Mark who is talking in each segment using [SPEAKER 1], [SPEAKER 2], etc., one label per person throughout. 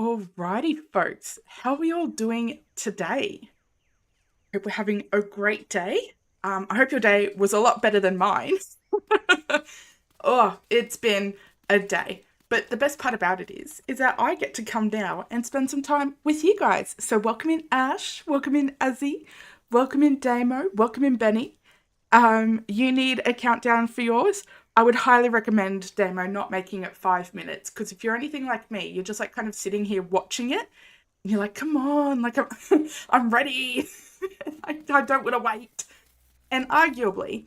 [SPEAKER 1] Alrighty, folks, how are we all doing today? Hope we're having a great day. I hope your day was a lot better than mine. Oh, it's been a day. But the best part about it is that I get to come now and spend some time with you guys. So welcome in Ash, welcome in Azzy, welcome in Damo, welcome in Benny. You need a countdown for yours. I would highly recommend Damo not making it 5 minutes because if you're anything like me, you're just like kind of sitting here watching it and you're like, come on, like I'm ready. I don't want to wait. And arguably,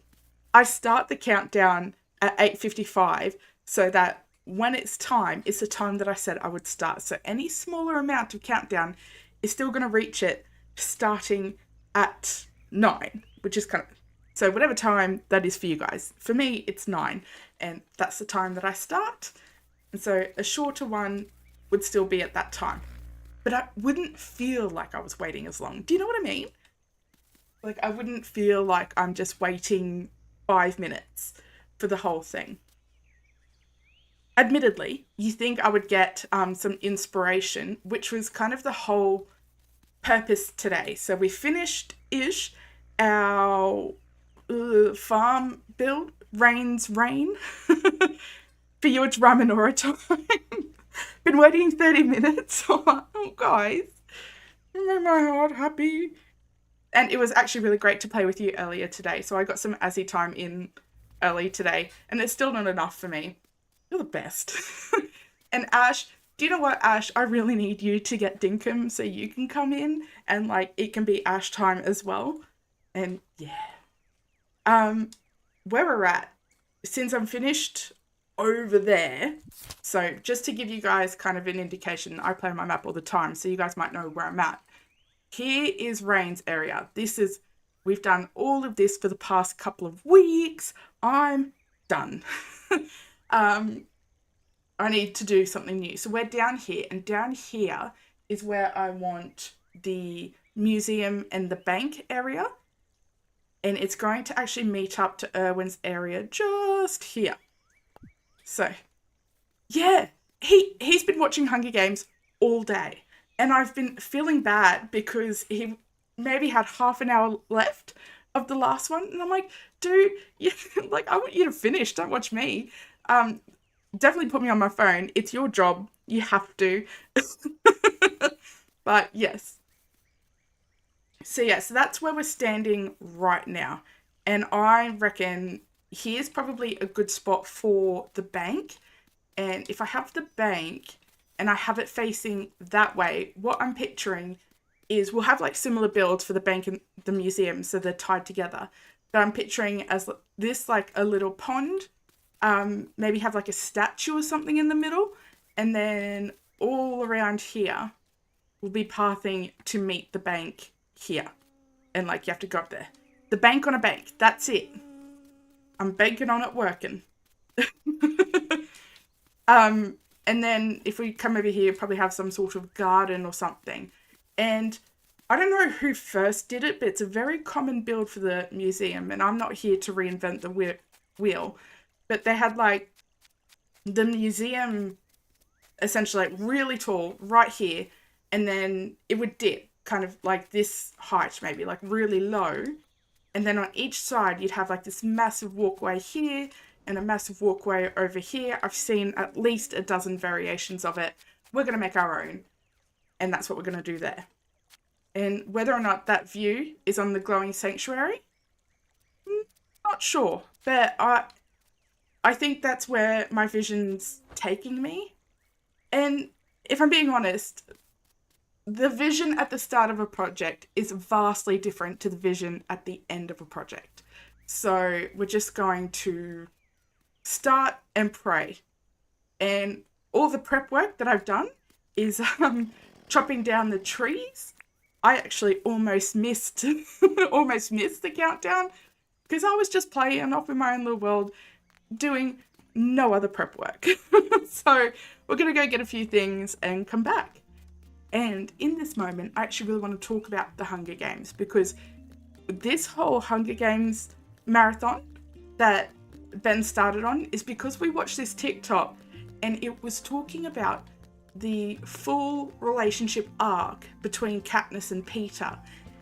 [SPEAKER 1] I start the countdown at 8:55 so that when it's the time that I said I would start. So any smaller amount of countdown is still going to reach it starting at 9, which is kind of so whatever time that is for you guys. For me, it's 9, and that's the time that I start. And so a shorter one would still be at that time. But I wouldn't feel like I was waiting as long. Do you know what I mean? Like, I wouldn't feel like I'm just waiting 5 minutes for the whole thing. Admittedly, you think I would get some inspiration, which was kind of the whole purpose today. So we finished ish our farm build, Rain's Rain. For you, it's Ramanora time. Been waiting 30 minutes. Oh, guys, make my heart happy. And it was actually really great to play with you earlier today. So I got some Azzy time in early today, and it's still not enough for me. You're the best. And Ash, do you know what, Ash? I really need you to get Dinkum so you can come in and like it can be Ash time as well. And yeah. Where we're at, since I'm finished over there, so just to give you guys kind of an indication, I play my map all the time, so you guys might know where I'm at. Here is Rain's area. We've done all of this for the past couple of weeks. I'm done. I need to do something new. So we're down here, and down here is where I want the museum and the bank area. And it's going to actually meet up to Erwin's area just here. So, yeah, he's been watching Hunger Games all day. And I've been feeling bad because he maybe had half an hour left of the last one. And I'm like, dude, yeah, like, I want you to finish. Don't watch me. Definitely put me on my phone. It's your job. You have to. But yes. So yeah, so that's where we're standing right now. And I reckon here's probably a good spot for the bank. And if I have the bank and I have it facing that way, what I'm picturing is we'll have like similar builds for the bank and the museum, so they're tied together. But I'm picturing as this like a little pond, maybe have like a statue or something in the middle, and then all around here will be pathing to meet the bank here. And like you have to go up there. The bank on a bank, that's it. I'm banking on it working. And then if we come over here, probably have some sort of garden or something. And I don't know who first did it, but it's a very common build for the museum. And I'm not here to reinvent the wheel. But they had like the museum essentially like really tall right here. And then it would dip kind of like this height, maybe like really low. And then on each side, you'd have like this massive walkway here and a massive walkway over here. I've seen at least a dozen variations of it. We're going to make our own. And that's what we're going to do there. And whether or not that view is on the glowing sanctuary, not sure. But I think that's where my vision's taking me. And if I'm being honest, the vision at the start of a project is vastly different to the vision at the end of a project. So we're just going to start and pray. And all the prep work that I've done is chopping down the trees. I actually almost missed the countdown because I was just playing off in my own little world doing no other prep work. So we're going to go get a few things and come back. And in this moment, I actually really want to talk about the Hunger Games because this whole Hunger Games marathon that Ben started on is because we watched this TikTok and it was talking about the full relationship arc between Katniss and Peter.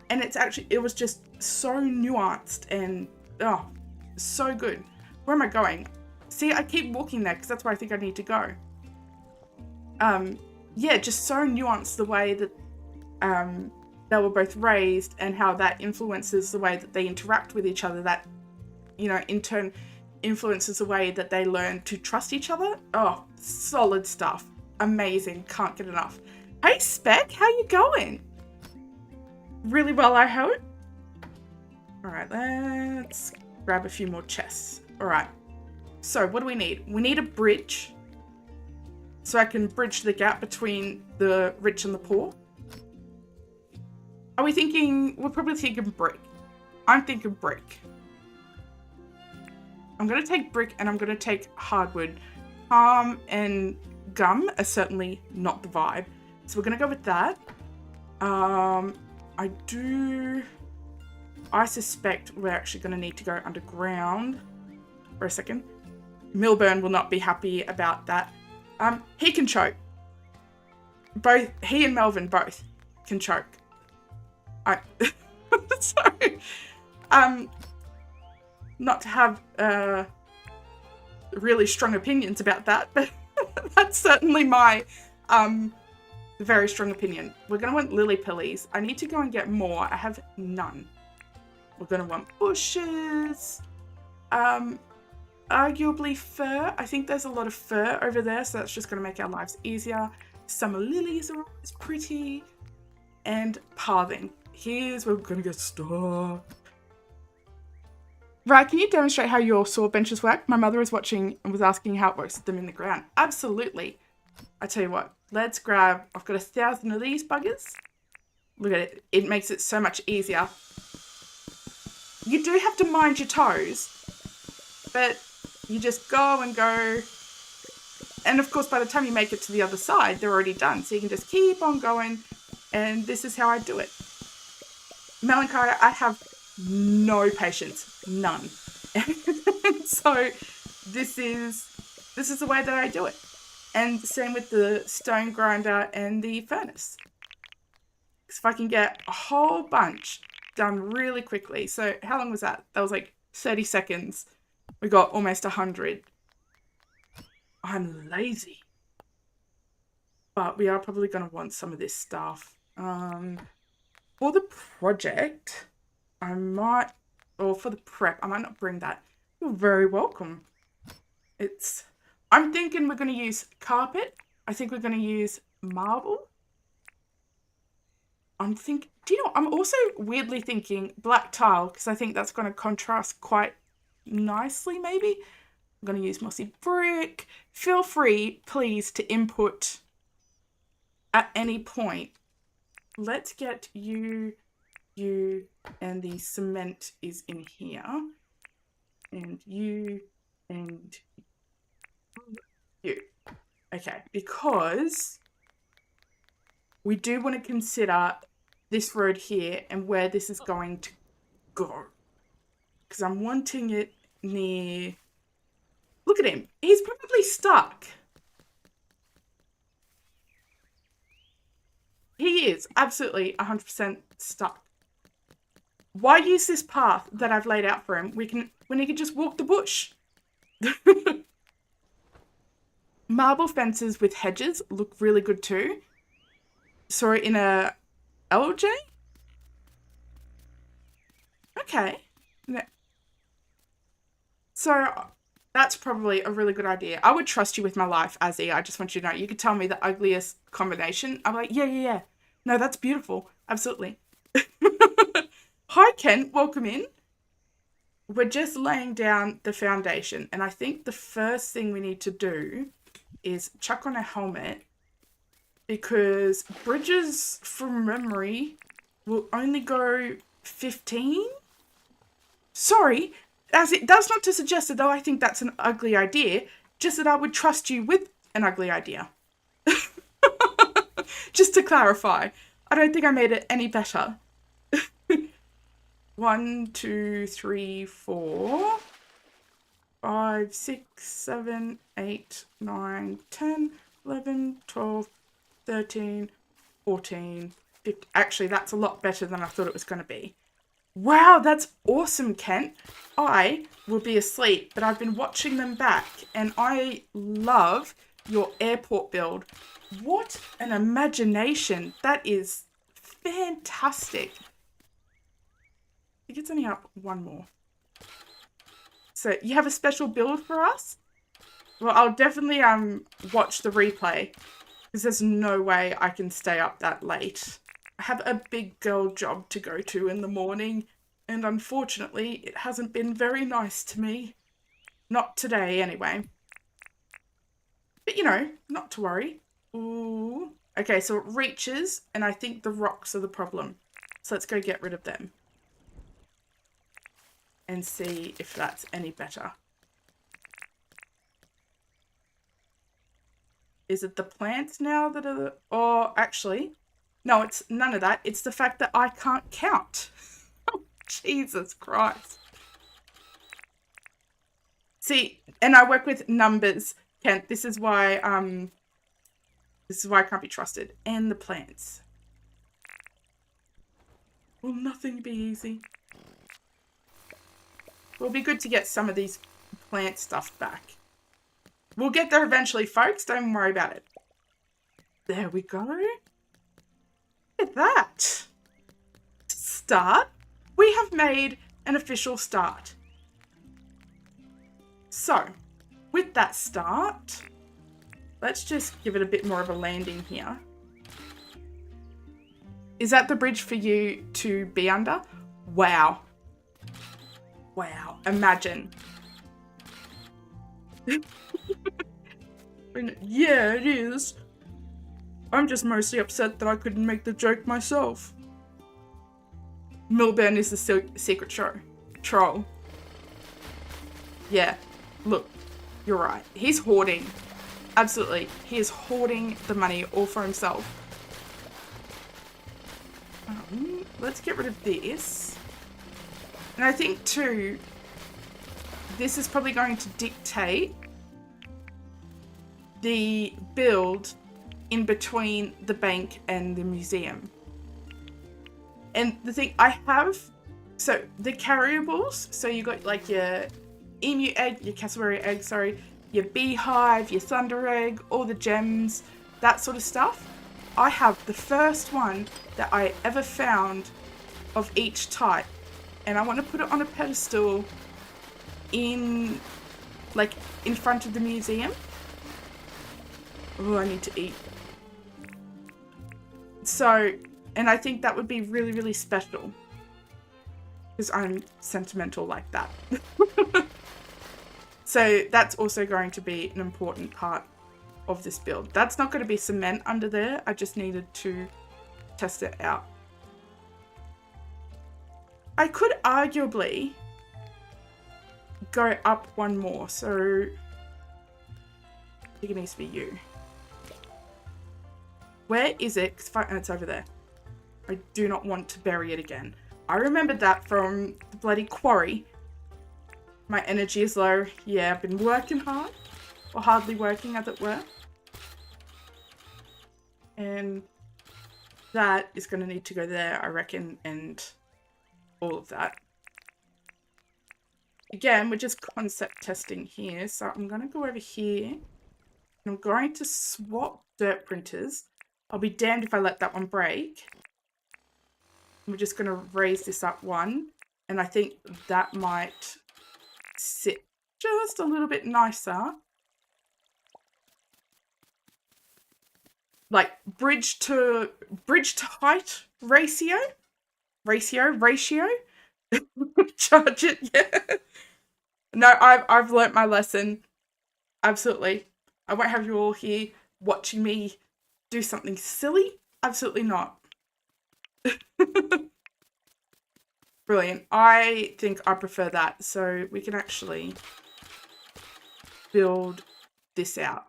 [SPEAKER 1] And it was just so nuanced and, oh, so good. Where am I going? See, I keep walking there because that's where I think I need to go. Yeah, just so nuanced the way that they were both raised and how that influences the way that they interact with each other. That, in turn influences the way that they learn to trust each other. Oh, solid stuff. Amazing. Can't get enough. Hey, Spec, how you going? Really well, I hope. All right, let's grab a few more chests. All right. So what do we need? We need a bridge so I can bridge the gap between the rich and the poor. Are we thinking? We're probably thinking brick. I'm thinking brick. I'm going to take brick and I'm going to take hardwood. Palm and gum are certainly not the vibe. So we're going to go with that. I suspect we're actually going to need to go underground for a second. Milburn will not be happy about that. He can choke. Both he and Melvin both can choke. Sorry. Not to have really strong opinions about that, but that's certainly my very strong opinion. We're going to want lily pillies. I need to go and get more. I have none. We're going to want bushes. Arguably fur. I think there's a lot of fur over there, so that's just going to make our lives easier. Summer lilies are always pretty. And pathing. Here's where we're going to get stuck. Right, can you demonstrate how your saw benches work? My mother is watching and was asking how it works with them in the ground. Absolutely. I tell you what, let's grab, I've got 1,000 of these buggers. Look at it. It makes it so much easier. You do have to mind your toes, but you just go and go. And of course, by the time you make it to the other side, they're already done. So you can just keep on going. And this is how I do it. Melancholy, I have no patience, none. So this is the way that I do it. And same with the stone grinder and the furnace. Because if I can get a whole bunch done really quickly. So how long was that? That was like 30 seconds. We got almost 100. I'm lazy. But we are probably going to want some of this stuff. For the project, I might, or for the prep, I might not bring that. You're very welcome. I'm thinking we're going to use carpet. I think we're going to use marble. I'm also weirdly thinking black tile, because I think that's going to contrast quite nicely, maybe. I'm going to use mossy brick. Feel free, please, to input at any point. Let's get you, and the cement is in here. And you, and you. Okay, because we do want to consider this road here and where this is going to go. Because I'm wanting it near... Look at him. He's probably stuck. He is absolutely 100% stuck. Why use this path that I've laid out for him when he can just walk the bush? Marble fences with hedges look really good too. So in a LJ? Okay. So that's probably a really good idea. I would trust you with my life, Azzy. I just want you to know. You could tell me the ugliest combination. I'm like, yeah. No, that's beautiful. Absolutely. Hi, Ken. Welcome in. We're just laying down the foundation. And I think the first thing we need to do is chuck on a helmet. Because bridges, from memory, will only go 15? Sorry. As it does not to suggest that though I think that's an ugly idea, just that I would trust you with an ugly idea. Just to clarify. I don't think I made it any better. 1, 2, 3, 4, 5, 6, 7, 8, 9, 10, 11, 12, 13, 14, 15. Actually, that's a lot better than I thought it was going to be. Wow, that's awesome, Kent. I will be asleep, but I've been watching them back, and I love your airport build. What an imagination. That is fantastic. I think it's only up one more. So you have a special build for us? Well, I'll definitely watch the replay, because there's no way I can stay up that late. I have a big girl job to go to in the morning, and unfortunately, it hasn't been very nice to me. Not today, anyway. But, you know, not to worry. Ooh. Okay, so it reaches, and I think the rocks are the problem. So let's go get rid of them. And see if that's any better. Is it the plants now that are... Or actually, no, it's none of that. It's the fact that I can't count. Oh, Jesus Christ. See, and I work with numbers, Kent. This is why I can't be trusted. And the plants. Will nothing be easy? It'll be good to get some of these plant stuff back. We'll get there eventually, folks. Don't worry about it. There we go. Look at that. Start. We have made an official start. So, with that start, let's just give it a bit more of a landing here. Is that the bridge for you to be under? Wow. Wow. Imagine. Yeah, it is. I'm just mostly upset that I couldn't make the joke myself. Milburn is the secret troll. Yeah, look, you're right. He's hoarding. Absolutely. He is hoarding the money all for himself. Let's get rid of this. And I think, too, this is probably going to dictate the build in between the bank and the museum. And the thing I have, so the carryables, so you got like your emu egg, your cassowary egg, sorry, your beehive, your thunder egg, all the gems, that sort of stuff. I have the first one that I ever found of each type, and I want to put it on a pedestal in front of the museum. Oh, I need to eat. So, and I think that would be really, really special. Because I'm sentimental like that. So that's also going to be an important part of this build. That's not going to be cement under there. I just needed to test it out. I could arguably go up one more. So I think it needs to be you. Where is it? It's over there. I do not want to bury it again. I remembered that from the bloody quarry. My energy is low. Yeah, I've been working hard. Or hardly working, as it were. And that is going to need to go there, I reckon, and all of that. Again, we're just concept testing here. So I'm going to go over here. And I'm going to swap dirt printers. I'll be damned if I let that one break. We're just going to raise this up one. And I think that might sit just a little bit nicer. Like bridge to height ratio. Charge it, yeah. No, I've learnt my lesson. Absolutely. I won't have you all here watching me do something silly. Absolutely not. Brilliant. I think I prefer that. So we can actually build this out.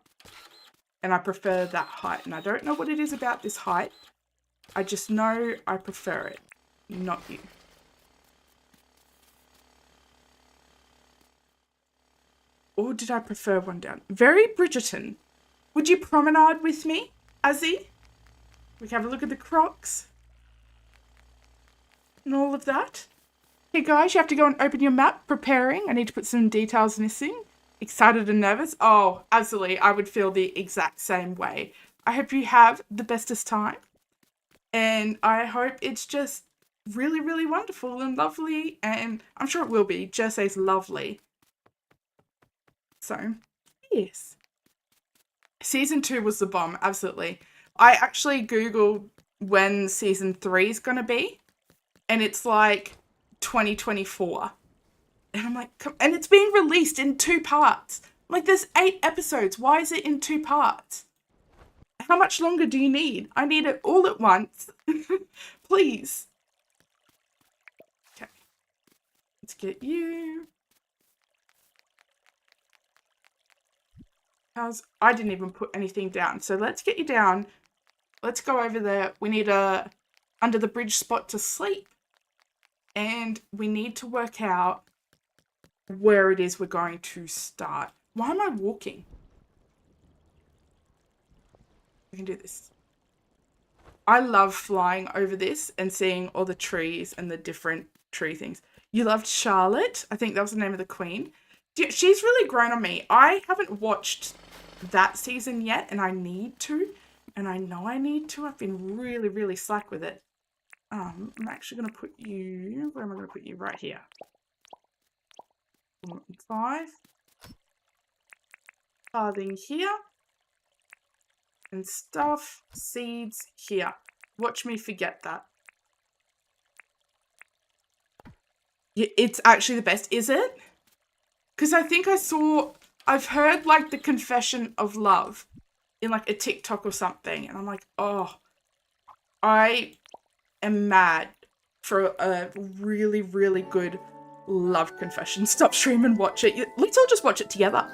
[SPEAKER 1] And I prefer that height. And I don't know what it is about this height. I just know I prefer it. Not you. Or did I prefer one down? Very Bridgerton. Would you promenade with me, Azzy? We can have a look at the crocs and all of that. Hey guys, you have to go and open your map. Preparing. I need to put some details missing. Excited and nervous. Oh, absolutely. I would feel the exact same way. I hope you have the bestest time. And I hope it's just really, really wonderful and lovely. And I'm sure it will be. Jersey's lovely. So, yes. Season 2 was the bomb. Absolutely. I actually Googled when season 3 is going to be. And it's like 2024. And I'm like, and it's being released in 2 parts. Like, there's 8 episodes. Why is it in 2 parts? How much longer do you need? I need it all at once. Please. Okay. Let's get you. I didn't even put anything down. So let's get you down. Let's go over there. We need a under the bridge spot to sleep. And we need to work out where it is we're going to start. Why am I walking? We can do this. I love flying over this and seeing all the trees and the different tree things. You loved Charlotte? I think that was the name of the queen. She's really grown on me. I haven't watched that season yet, and I need to. And I know I need to. I've been really, really slack with it. I'm actually going to put you... Where am I going to put you? Right here. 5. Farthing here. And stuff, seeds here. Watch me forget that. Yeah, it's actually the best, is it? Because I think I've heard like the confession of love in like a TikTok or something. And I'm like, oh, I am mad for a really, really good love confession. Stop stream and watch it. Let's all just watch it together.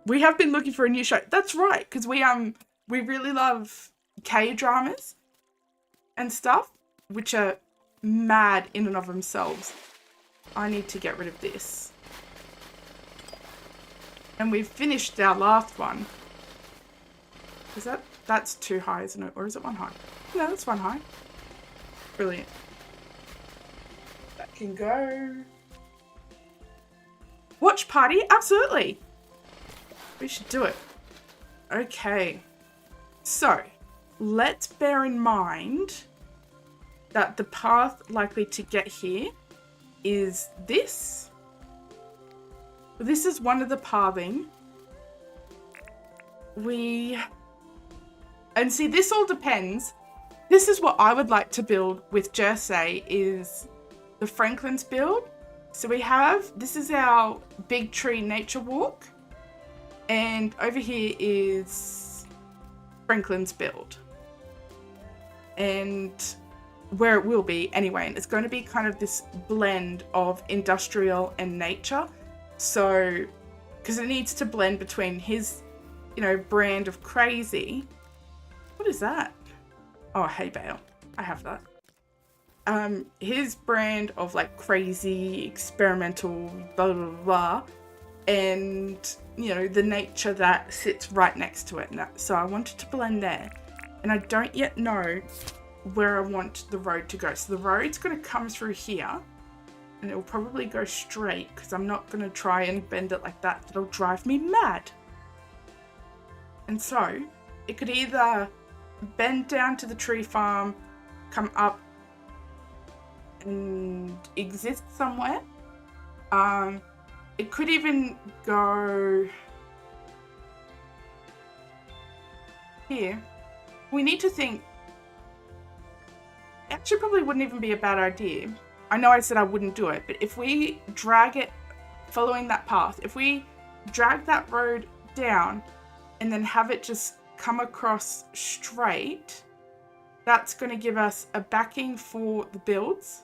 [SPEAKER 1] We have been looking for a new show. That's right, because we really love K-dramas and stuff, which are mad in and of themselves. I need to get rid of this. And we've finished our last one. That's too high, isn't it? Or is it one high? No, that's one high. Brilliant. That can go. Watch party? Absolutely. We should do it. Okay. So, let's bear in mind that the path likely to get here is this. This is one of the pathing. And see, this all depends. This is what I would like to build with Jersey is the Franklin's build. So this is our big tree nature walk. And over here is Franklin's build. And where it will be anyway. And it's going to be kind of this blend of industrial and nature. So, because it needs to blend between his, brand of crazy. What is that? Oh, hay bale. I have that. His brand of like crazy, experimental, blah, blah, blah. And the nature that sits right next to it. So I wanted to blend there. And I don't yet know where I want the road to go. So the road's going to come through here. And it will probably go straight because I'm not going to try and bend it like that. It'll drive me mad. And so it could either bend down to the tree farm, come up and exist somewhere. It could even go here. We need to think. Actually, probably wouldn't even be a bad idea. I know I said I wouldn't do it, but if we drag it following that path, if we drag that road down and then have it just come across straight, that's going to give us a backing for the builds.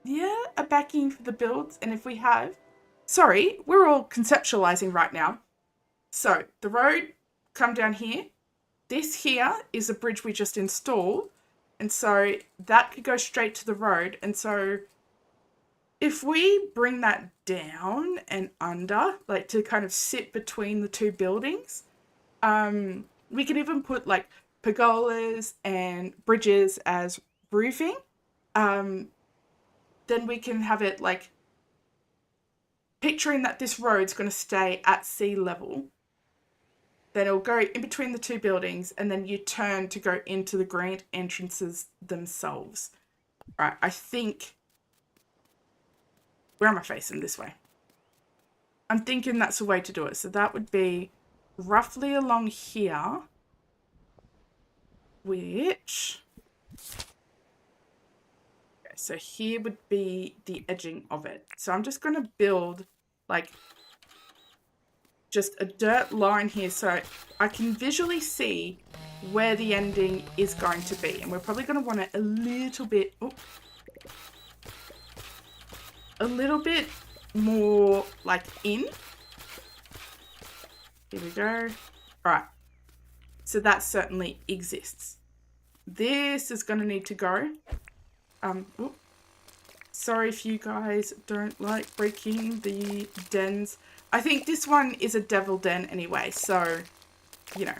[SPEAKER 1] Yeah, a backing for the builds. And if we have, sorry, we're all conceptualizing right now. So the road come down here. This here is a bridge we just installed. And so that could go straight to the road. And so if we bring that down and under, like to kind of sit between the two buildings, we could even put like pergolas and bridges as roofing. Then we can have it like picturing that this road's going to stay at sea level. Then it'll go in between the two buildings, and then you turn to go into the grand entrances themselves. Right, I think... Where am I facing? This way. I'm thinking that's the way to do it. So that would be roughly along here, which... Okay, so here would be the edging of it. So I'm just going to build like just a dirt line here so I can visually see where the ending is going to be. And we're probably going to want it a little bit... Oh, a little bit more like in. Here we go. All right. So that certainly exists. This is going to need to go. Oh, sorry if you guys don't like breaking the dens. I think this one is a devil den anyway, so, you know.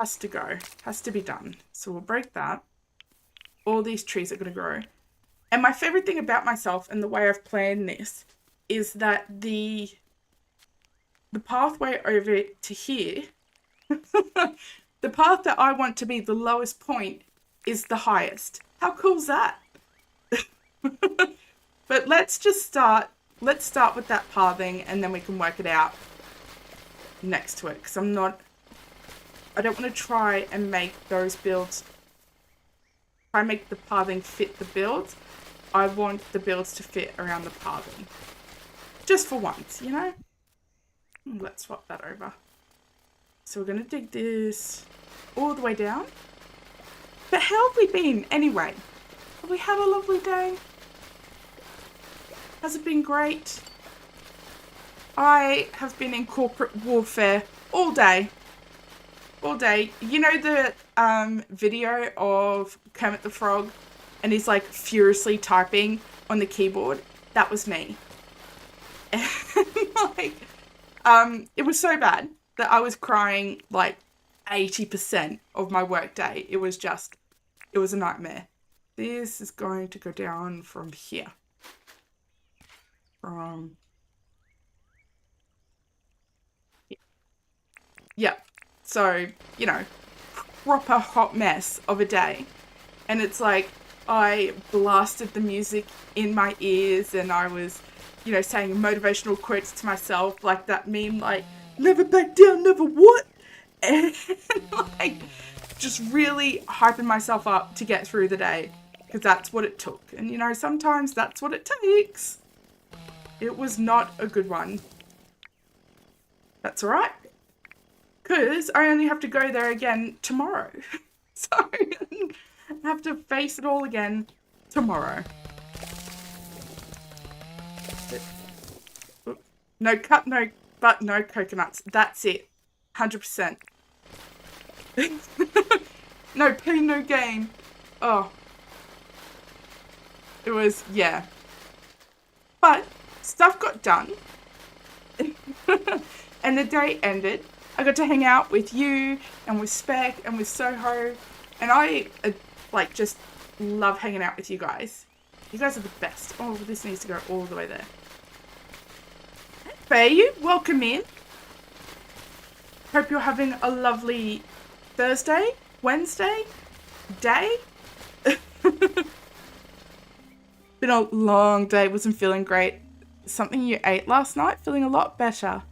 [SPEAKER 1] Has to go. Has to be done. So we'll break that. All these trees are going to grow. And my favorite thing about myself and the way I've planned this is that the pathway over to here, the path that I want to be the lowest point is the highest. How cool is that? But let's just start. Let's start with that pathing, and then we can work it out next to it. Because I don't want to try and make those builds... If I make the pathing fit the builds, I want the builds to fit around the pathing. Just for once, you know? Let's swap that over. So we're going to dig this all the way down. But how have we been anyway? Have we had a lovely day? Has it been great? I have been in corporate warfare all day. All day. You know the video of Kermit the Frog and he's like furiously typing on the keyboard? That was me. And like, it was so bad that I was crying like 80% of my work day. It was a nightmare. This is going to go down from here. From here. Yeah. So, you know, proper hot mess of a day. And it's like, I blasted the music in my ears and I was, you know, saying motivational quotes to myself, like that meme, like, never back down, never what? And like, just really hyping myself up to get through the day. Because that's what it took. And, you know, sometimes that's what it takes. It was not a good one. That's all right. Because I only have to go there again tomorrow. So I have to face it all again tomorrow. No cut, no but, no coconuts. That's it. 100%. No pain, no gain. Oh. It was, yeah. But stuff got done. And the day ended. I got to hang out with you and with Spec and with Soho. And I, like, just love hanging out with you guys. You guys are the best. Oh, this needs to go all the way there. Fayu, welcome in. Hope you're having a lovely Thursday, Wednesday, day. Been a long day. Wasn't feeling great. Something you ate last night? Feeling a lot better.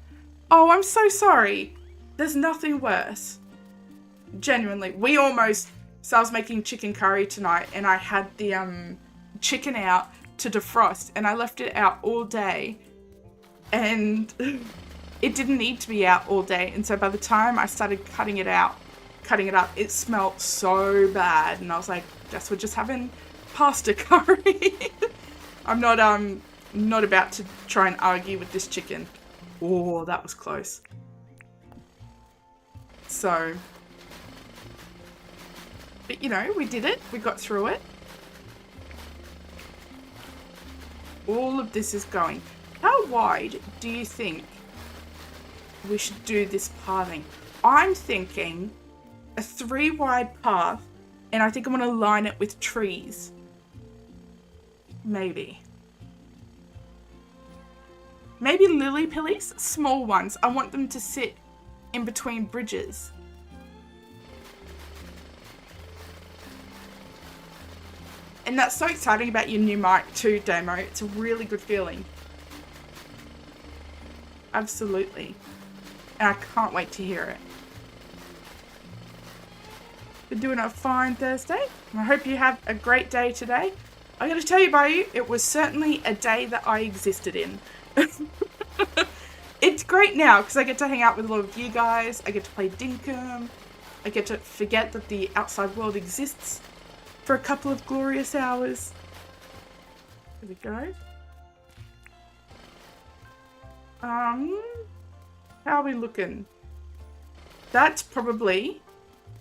[SPEAKER 1] Oh, I'm so sorry. There's nothing worse. Genuinely. So I was making chicken curry tonight and I had the chicken out to defrost and I left it out all day and it didn't need to be out all day. And so by the time I started cutting it up, it smelled so bad. And I was like, guess we're just having pasta curry. I'm not about to try and argue with this chicken. Oh, that was close. So, but you know, we did it. We got through it. all of this is going. How wide do you think we should do this pathing? I'm thinking a 3 wide path, and I think I'm going to line it with trees. Maybe lily pillies, small ones. I want them to sit in between bridges. And that's so exciting about your new mic too, Damo. It's a really good feeling. Absolutely. And I can't wait to hear it. Been doing a fine Thursday. I hope you have a great day today. I gotta tell you, buddy, it was certainly a day that I existed in. It's great now because I get to hang out with a lot of you guys. I get to play Dinkum. I get to forget that the outside world exists for a couple of glorious hours. There we go. How are we looking? That's probably,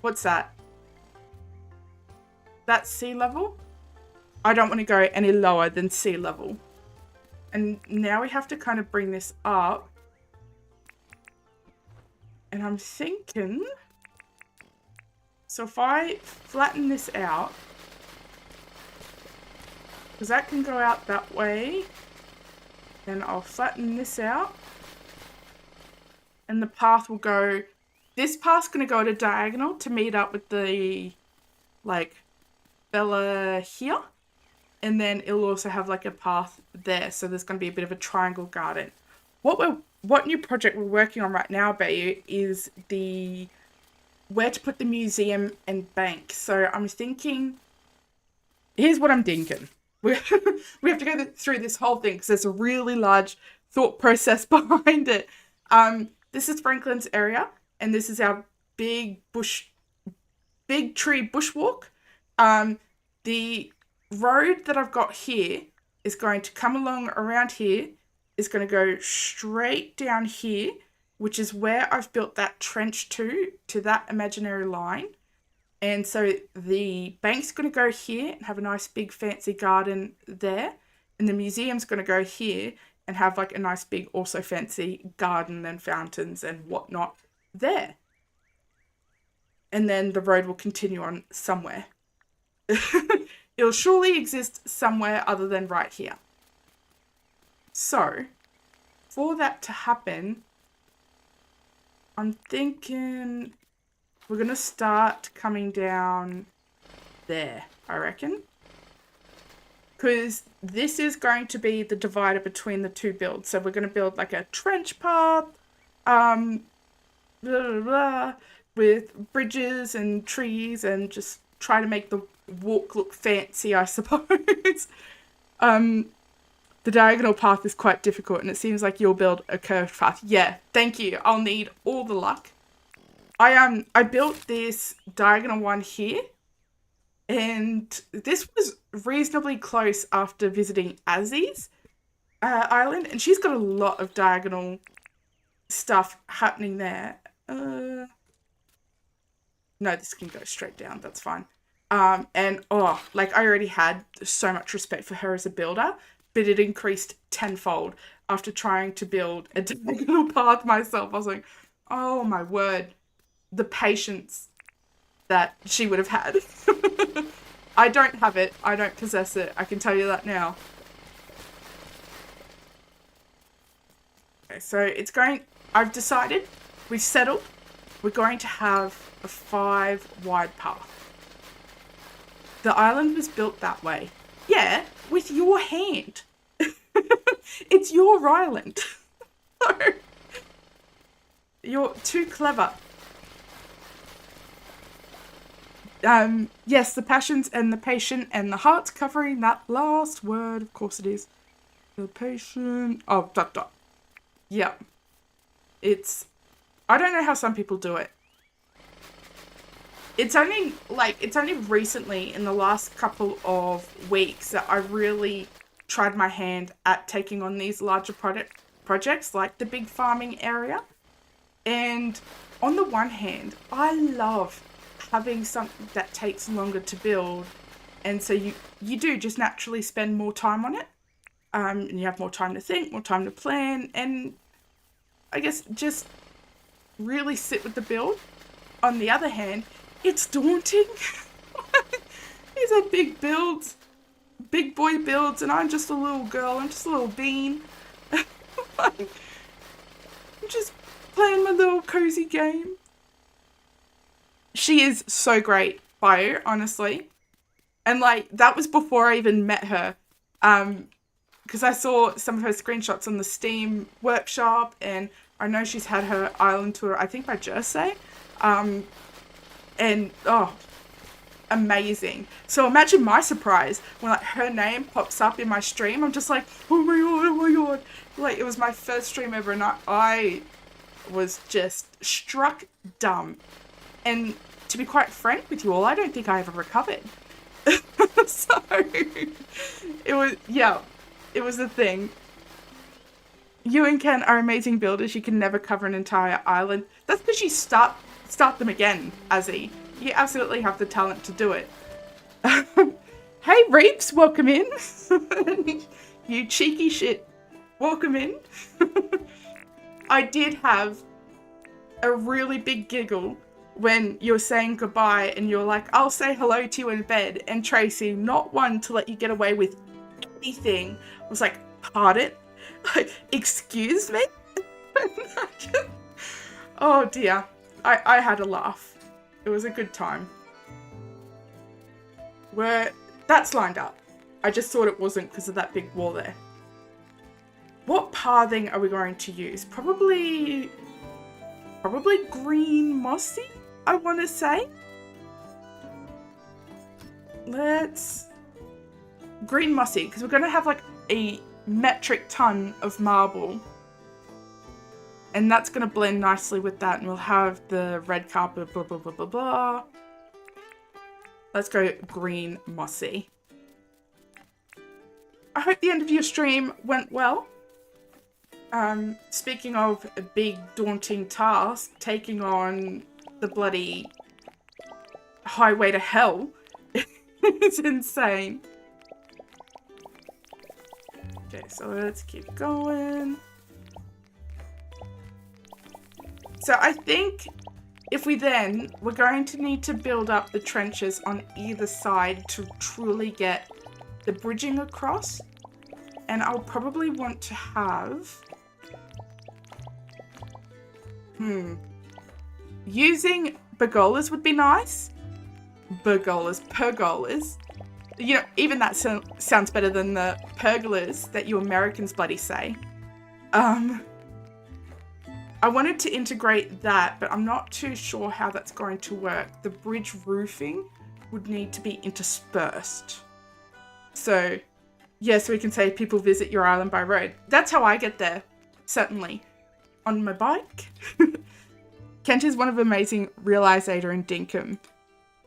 [SPEAKER 1] what's that? That's sea level? I don't want to go any lower than sea level. And now we have to kind of bring this up. And I'm thinking, so if I flatten this out, because that can go out that way, then I'll flatten this out. And the path will go, this path's going to go at a diagonal to meet up with the, like, Bella here. And then it'll also have like a path there. So there's going to be a bit of a triangle garden. What new project we're working on right now, Bayu, is where to put the museum and bank. So I'm thinking, here's what I'm thinking. We have to go through this whole thing because there's a really large thought process behind it. This is Franklin's area, and this is our big tree bushwalk. The road that I've got here is going to come along around here, is going to go straight down here, which is where I've built that trench to that imaginary line. And so the bank's going to go here and have a nice big fancy garden there. And the museum's going to go here and have like a nice big also fancy garden and fountains and whatnot there. And then the road will continue on somewhere. It'll surely exist somewhere other than right here. So, for that to happen, I'm thinking we're going to start coming down there, I reckon. Because this is going to be the divider between the two builds. So we're going to build like a trench path, blah, blah, blah, with bridges and trees and just try to make the walk look fancy, I suppose. The diagonal path is quite difficult, and it seems like you'll build a curved path. Yeah, thank you. I'll need all the luck. I built this diagonal one here, and this was reasonably close after visiting Azzy's island, and she's got a lot of diagonal stuff happening there. No, this can go straight down. That's fine. And like I already had so much respect for her as a builder, but it increased tenfold after trying to build a diagonal path myself. I was like, oh my word, the patience that she would have had. I don't have it. I don't possess it. I can tell you that now. Okay, so I've decided, we've settled, we're going to have a 5 wide path. The island was built that way. Yeah, with your hand. It's your island. So, you're too clever. Yes, the passions and the patient and the heart's covering that last word. Of course it is. The patient. Oh, ... Yeah. I don't know how some people do it. It's only recently in the last couple of weeks that I really tried my hand at taking on these larger projects like the big farming area. And on the one hand, I love having something that takes longer to build, and so you do just naturally spend more time on it. And you have more time to think, more time to plan, and I guess just really sit with the build. On the other hand, it's daunting. These are big builds, big boy builds, and I'm just a little girl. I'm just a little bean. I'm just playing my little cozy game. She is so great, Bio, honestly. And like, that was before I even met her. Because I saw some of her screenshots on the Steam workshop, and I know she's had her island tour, I think by Jersey. And, oh, amazing. So imagine my surprise when like her name pops up in my stream. I'm just like, oh my god, oh my god. Like, it was my first stream ever, and I was just struck dumb. And to be quite frank with you all, I don't think I ever recovered. So, it was a thing. You and Ken are amazing builders. You can never cover an entire island. That's because you start them again, Azzy. You absolutely have the talent to do it. Hey, Reeps, welcome in. You cheeky shit. Welcome in. I did have a really big giggle when you were saying goodbye and you were like, I'll say hello to you in bed. And Tracy, not one to let you get away with anything, was like, pardon? Excuse me? Oh dear. I had a laugh. It was a good time. That's lined up. I just thought it wasn't because of that big wall there. What pathing are we going to use? Probably green mossy, I want to say. Green mossy, because we're going to have like a metric ton of marble. And that's going to blend nicely with that. And we'll have the red carpet, blah, blah, blah, blah, blah. Let's go green mossy. I hope the end of your stream went well. Speaking of a big daunting task, taking on the bloody highway to hell is insane. Okay, so let's keep going. So I think if we're going to need to build up the trenches on either side to truly get the bridging across. And I'll probably want to have... Using pergolas would be nice. Pergolas. You know, even that sounds better than the pergolas that you Americans bloody say. I wanted to integrate that, but I'm not too sure how that's going to work. The bridge roofing would need to be interspersed. So, yeah, so we can say people visit your island by road. That's how I get there, certainly. On my bike. Kent is one of amazing realizator in Dinkum.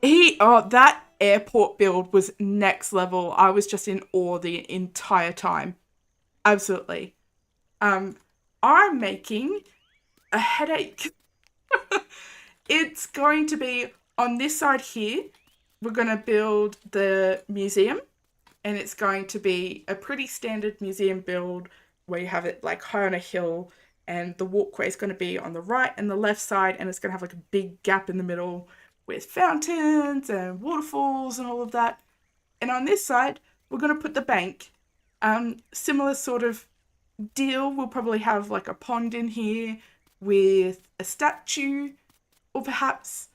[SPEAKER 1] That airport build was next level. I was just in awe the entire time. Absolutely. I'm making a headache. It's going to be on this side here. We're going to build the museum, and it's going to be a pretty standard museum build where you have it like high on a hill, and the walkway is going to be on the right and the left side, and it's going to have like a big gap in the middle with fountains and waterfalls and all of that. And on this side, we're going to put the bank. Similar sort of deal. We'll probably have like a pond in here with a statue, or perhaps,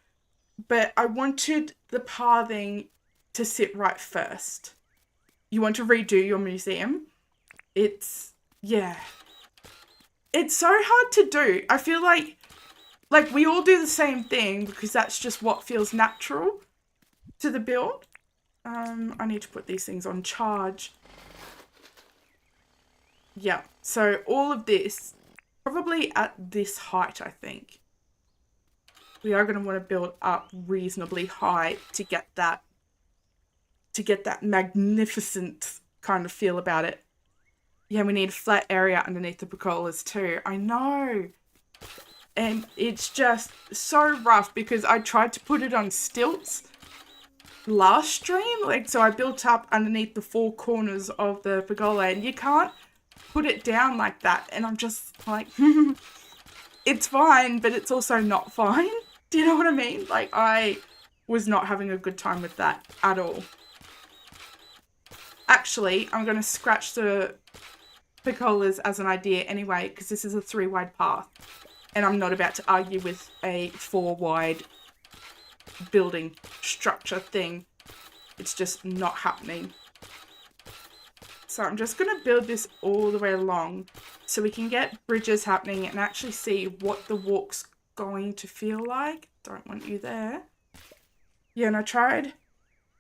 [SPEAKER 1] but I wanted the pathing to sit right first. You want to redo your museum? It's so hard to do. I feel like we all do the same thing because that's just what feels natural to the build. I need to put these things on charge. Yeah, so all of this, probably at this height, I think. We are going to want to build up reasonably high to get that magnificent kind of feel about it. Yeah, we need a flat area underneath the pergolas too. I know. And it's just so rough because I tried to put it on stilts last stream. Like, so I built up underneath the four corners of the pergola, and you can't put it down like that. And I'm just like, it's fine, but it's also not fine. Do you know what I mean? Like, I was not having a good time with that at all. Actually, I'm going to scratch the pergolas as an idea anyway, because this is a 3-wide path. And I'm not about to argue with a 4-wide building structure thing. It's just not happening. So I'm just going to build this all the way along so we can get bridges happening and actually see what the walk's going to feel like. Don't want you there. Yeah, and I tried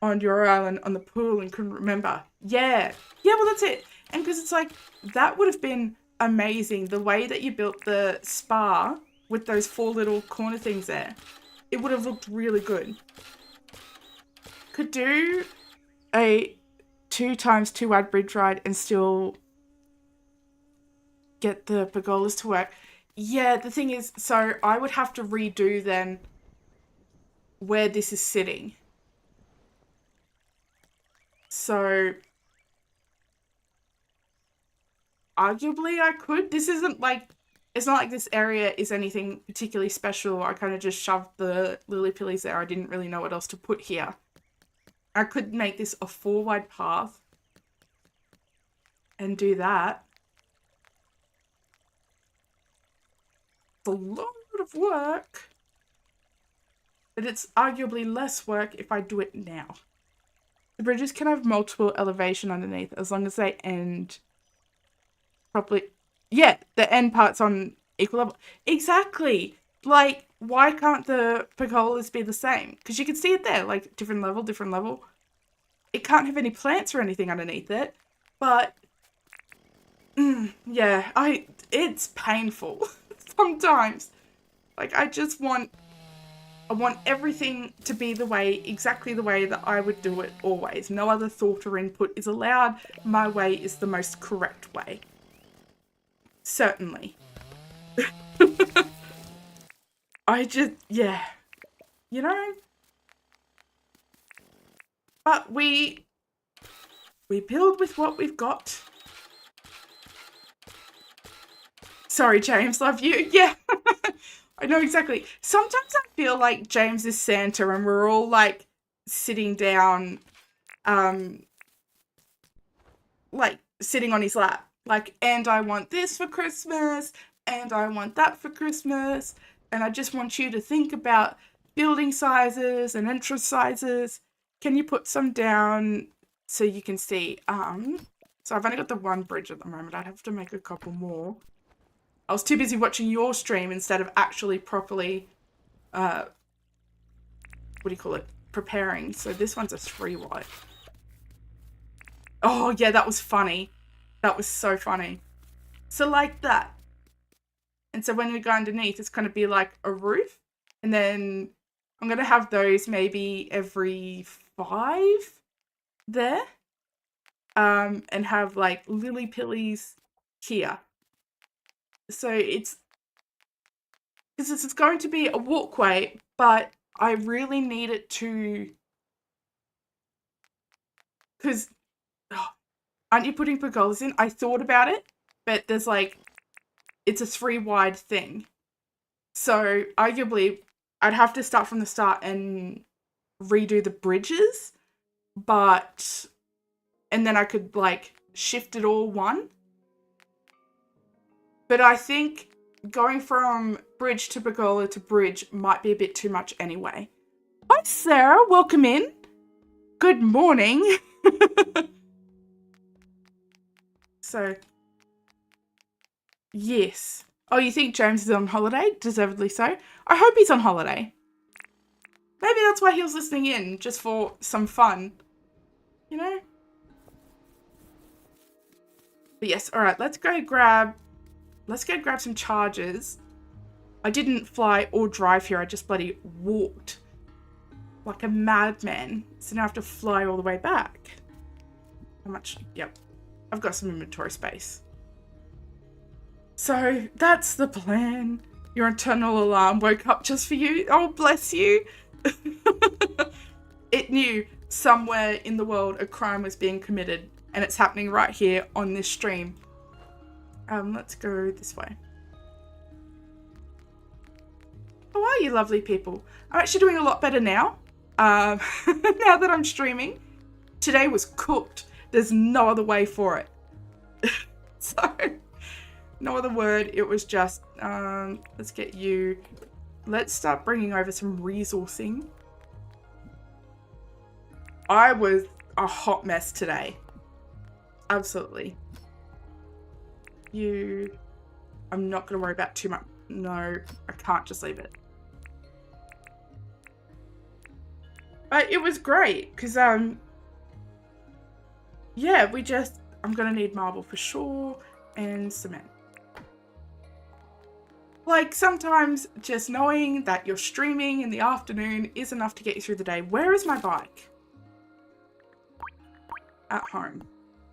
[SPEAKER 1] on your island on the pool and couldn't remember. Yeah, well, that's it. And because it's like, that would have been amazing. The way that you built the spa with those 4 little corner things there, it would have looked really good. Could do a 2x2-wide bridge ride and still get the pergolas to work. Yeah, the thing is, so I would have to redo then where this is sitting. So arguably I could. This isn't like, it's not like this area is anything particularly special. I kind of just shoved the lily pillies there. I didn't really know what else to put here. I could make this a 4-wide path and do that. It's a lot of work, but it's arguably less work if I do it now. The bridges can have multiple elevation underneath as long as they end properly. Yeah, the end part's on equal level. Exactly. Like, why can't the pergolas be the same? Because you can see it there, like, different level, different level. It can't have any plants or anything underneath it, but yeah, it's painful sometimes. Like, I want everything to be exactly the way that I would do it always. No other thought or input is allowed. My way is the most correct way. Certainly. Yeah. You know? But we build with what we've got. Sorry, James, love you. Yeah. I know exactly. Sometimes I feel like James is Santa and we're all like sitting down, like sitting on his lap. Like, and I want this for Christmas, and I want that for Christmas, and I just want you to think about building sizes and entrance sizes. Can you put some down so you can see? So I've only got the 1 bridge at the moment. I'd have to make a couple more. I was too busy watching your stream instead of actually properly, what do you call it? Preparing. So this one's a 3-wide. Oh yeah, that was funny. That was so funny. So like that. And so when we go underneath, it's going to be like a roof. And then I'm going to have those maybe every 5 there. And have like lily pillies here. So it's going to be a walkway, but I really need it to, because aren't you putting pergolas in? I thought about it, but there's like, it's a 3-wide thing. So arguably I'd have to start from the start and redo the bridges, and then I could like shift it all 1. But I think going from bridge to pergola to bridge might be a bit too much anyway. Hi, Sarah. Welcome in. Good morning. So, yes. Oh, you think James is on holiday? Deservedly so. I hope he's on holiday. Maybe that's why he was listening in, just for some fun. You know? But yes, alright, let's go grab some chargers. I didn't fly or drive here, I just bloody walked like a madman. So now I have to fly all the way back. How much? Yep. I've got some inventory space. So that's the plan. Your internal alarm woke up just for you. Oh, bless you. It knew somewhere in the world a crime was being committed, and it's happening right here on this stream. Let's go this way. How are you, lovely people? I'm actually doing a lot better now. Now that I'm streaming. Today was cooked. There's no other way for it. So, no other word. It was just, let's get you. Let's start bringing over some resourcing. I was a hot mess today. Absolutely. I'm not going to worry about too much. No, I can't just leave it. But it was great because, yeah, I'm going to need marble for sure and cement. Like, sometimes just knowing that you're streaming in the afternoon is enough to get you through the day. Where is my bike? At home,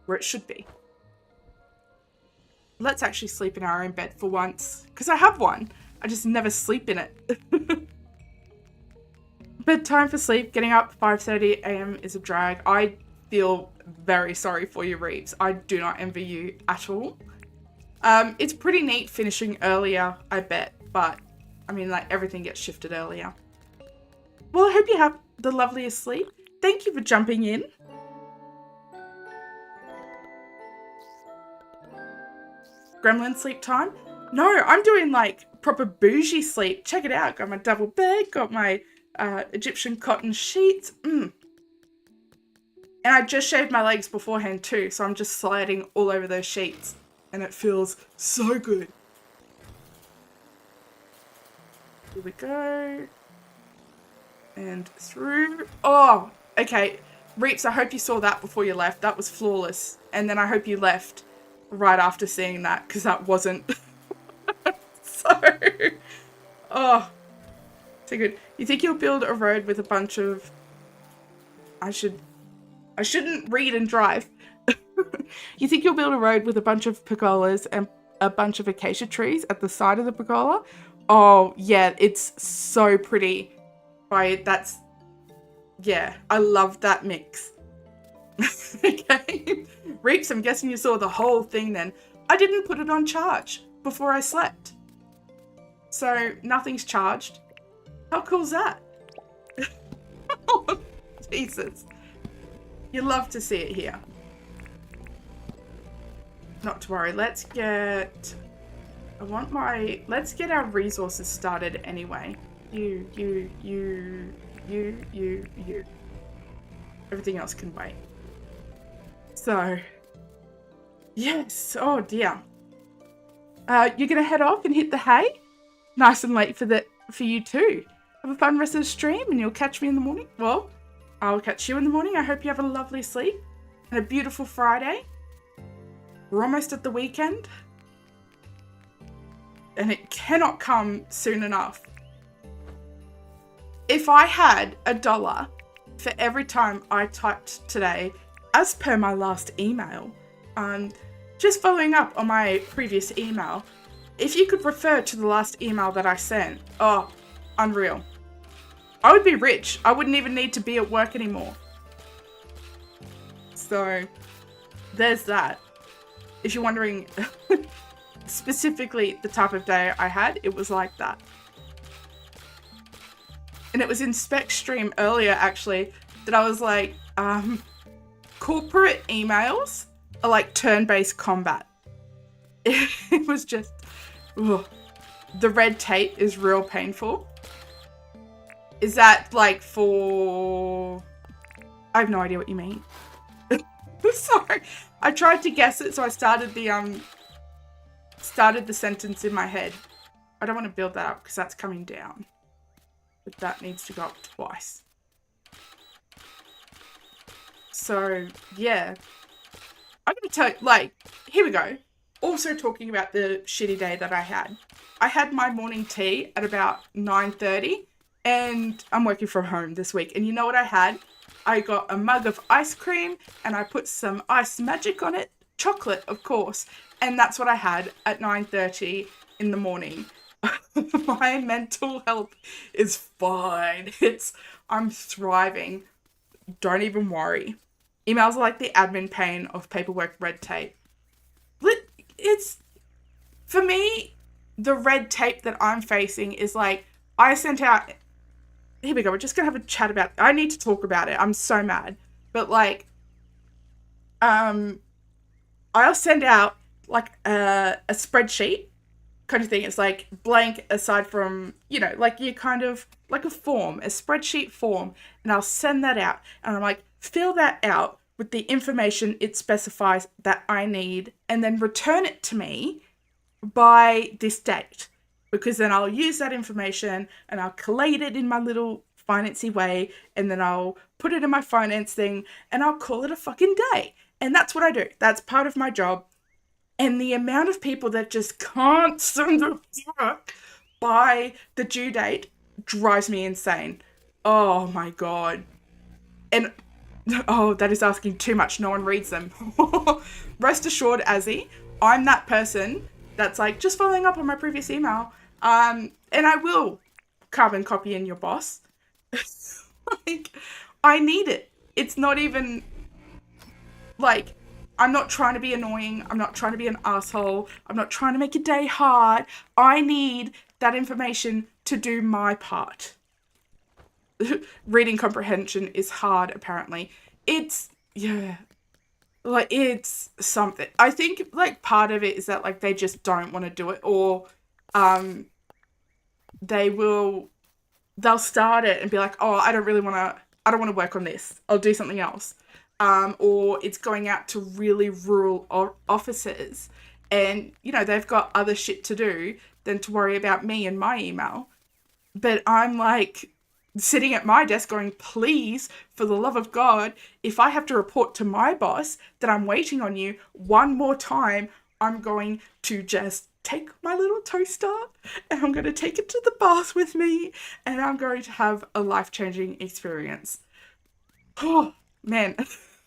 [SPEAKER 1] where it should be. Let's actually sleep in our own bed for once, because I have one. I just never sleep in it. But time for sleep, getting up 5:30 a.m. is a drag. I feel very sorry for you, Reeves. I do not envy you at all. It's pretty neat finishing earlier, I bet, but I mean, like, everything gets shifted earlier. Well, I hope you have the loveliest sleep. Thank you for jumping in. Gremlin sleep time? No, I'm doing like proper bougie sleep. Check it out. Got my double bed, got my Egyptian cotton sheets. And I just shaved my legs beforehand too, so I'm just sliding all over those sheets. And it feels so good. Here we go. And through. Oh, okay. Reeps, I hope you saw that before you left. That was flawless. And then I hope you left right after seeing that, because that wasn't. So, oh, so good. You think you'll build a road with a bunch of, I shouldn't read and drive. You think you'll build a road with a bunch of pergolas and a bunch of acacia trees at the side of the pergola? Oh yeah, it's so pretty. Yeah, I love that mix. Okay. Reeps, I'm guessing you saw the whole thing then. I didn't put it on charge before I slept. So nothing's charged. How cool is that? Oh, Jesus. You love to see it here. Not to worry. Let's get our resources started anyway. You. Everything else can wait. So, yes. Oh dear. You're gonna head off and hit the hay? Nice and late for you too. Have a fun rest of the stream, and you'll catch me in the morning. Well, I'll catch you in the morning. I hope you have a lovely sleep and a beautiful Friday. We're almost at the weekend, and it cannot come soon enough. If I had $1 for every time I typed today, as per my last email, just following up on my previous email, if you could refer to the last email that I sent, oh, unreal. I would be rich. I wouldn't even need to be at work anymore. So, there's that. If you're wondering specifically the type of day I had, it was like that. And it was in spec stream earlier, actually, that I was like, corporate emails are like turn-based combat. It was just, ugh. The red tape is real painful. Is that like for... I have no idea what you mean. Sorry. I tried to guess it, so I started the sentence in my head. I don't want to build that up because that's coming down. But that needs to go up twice. So, yeah. I'm going to tell you, like, here we go. Also talking about the shitty day that I had. I had my morning tea at about 9:30, and I'm working from home this week. And you know what I had? I got a mug of ice cream, and I put some ice magic on it. Chocolate, of course. And that's what I had at 9:30 in the morning. My mental health is fine. I'm thriving. don't even worry. Emails are like the admin pain of paperwork red tape. It's, for me, the red tape that I'm facing is like, I sent out, here we go, we're just going to have a chat about, I need to talk about it. I'm so mad. But like, I'll send out like a spreadsheet kind of thing. It's like blank aside from, like you kind of like a form, a spreadsheet form. And I'll send that out and I'm like, fill that out with the information it specifies that I need and then return it to me by this date. Because then I'll use that information and I'll collate it in my little financy way and then I'll put it in my finance thing and I'll call it a fucking day. And that's what I do. That's part of my job. And the amount of people that just can't send the work by the due date drives me insane. Oh my God. And, oh, that is asking too much. No one reads them. Rest assured, Azzy, I'm that person that's like, just following up on my previous email. And I will carbon copy in your boss. Like, I need it. It's not even, like, I'm not trying to be annoying. I'm not trying to be an asshole. I'm not trying to make your day hard. I need that information to do my part. Reading comprehension is hard, apparently. It's, yeah, like, it's something. I think, like, part of it is that, like, they just don't want to do it, or they'll start it and be like, oh, I don't want to work on this. I'll do something else. Or it's going out to really rural offices and, they've got other shit to do than to worry about me and my email. But I'm like sitting at my desk going, please, for the love of God, if I have to report to my boss that I'm waiting on you one more time, I'm going to just take my little toaster and I'm going to take it to the bath with me and I'm going to have a life-changing experience. Oh, man.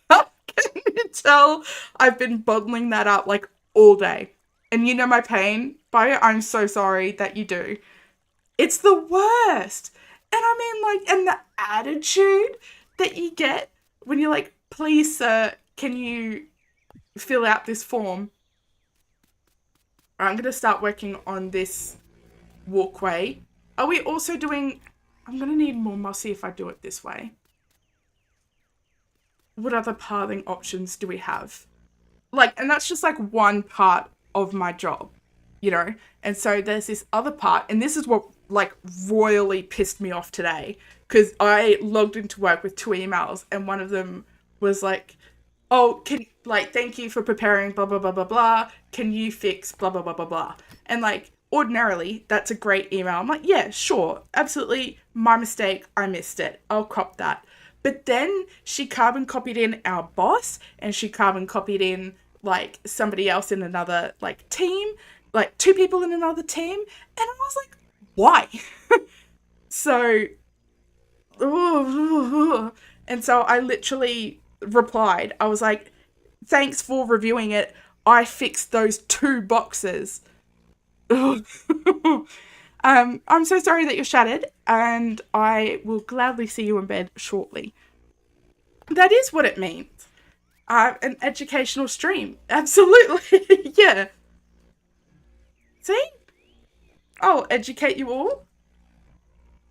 [SPEAKER 1] Can you tell I've been bottling that up like all day? And you know my pain by it? I'm so sorry that you do. It's the worst. And I mean, like, and the attitude that you get when you're like, please, sir, can you fill out this form? All right, I'm going to start working on this walkway. Are we also doing, I'm going to need more mossy if I do it this way. What other pathing options do we have? Like, and that's just like one part of my job, And so there's this other part, and this is what like royally pissed me off today, because I logged into work with 2 emails, and one of them was like, oh, thank you for preparing blah, blah, blah, blah, blah. Can you fix blah, blah, blah, blah, blah. And like, ordinarily, that's a great email. I'm like, yeah, sure, absolutely, my mistake, I missed it. I'll cop that. But then she carbon copied in our boss and she carbon copied in like somebody else in another like team, like 2 people in another team. And I was like, why? So, and so I literally replied. I was like, thanks for reviewing it. I fixed those 2 boxes. I'm so sorry that you're shattered, and I will gladly see you in bed shortly. That is what it means. An educational stream. Absolutely. Yeah. See? I'll educate you all.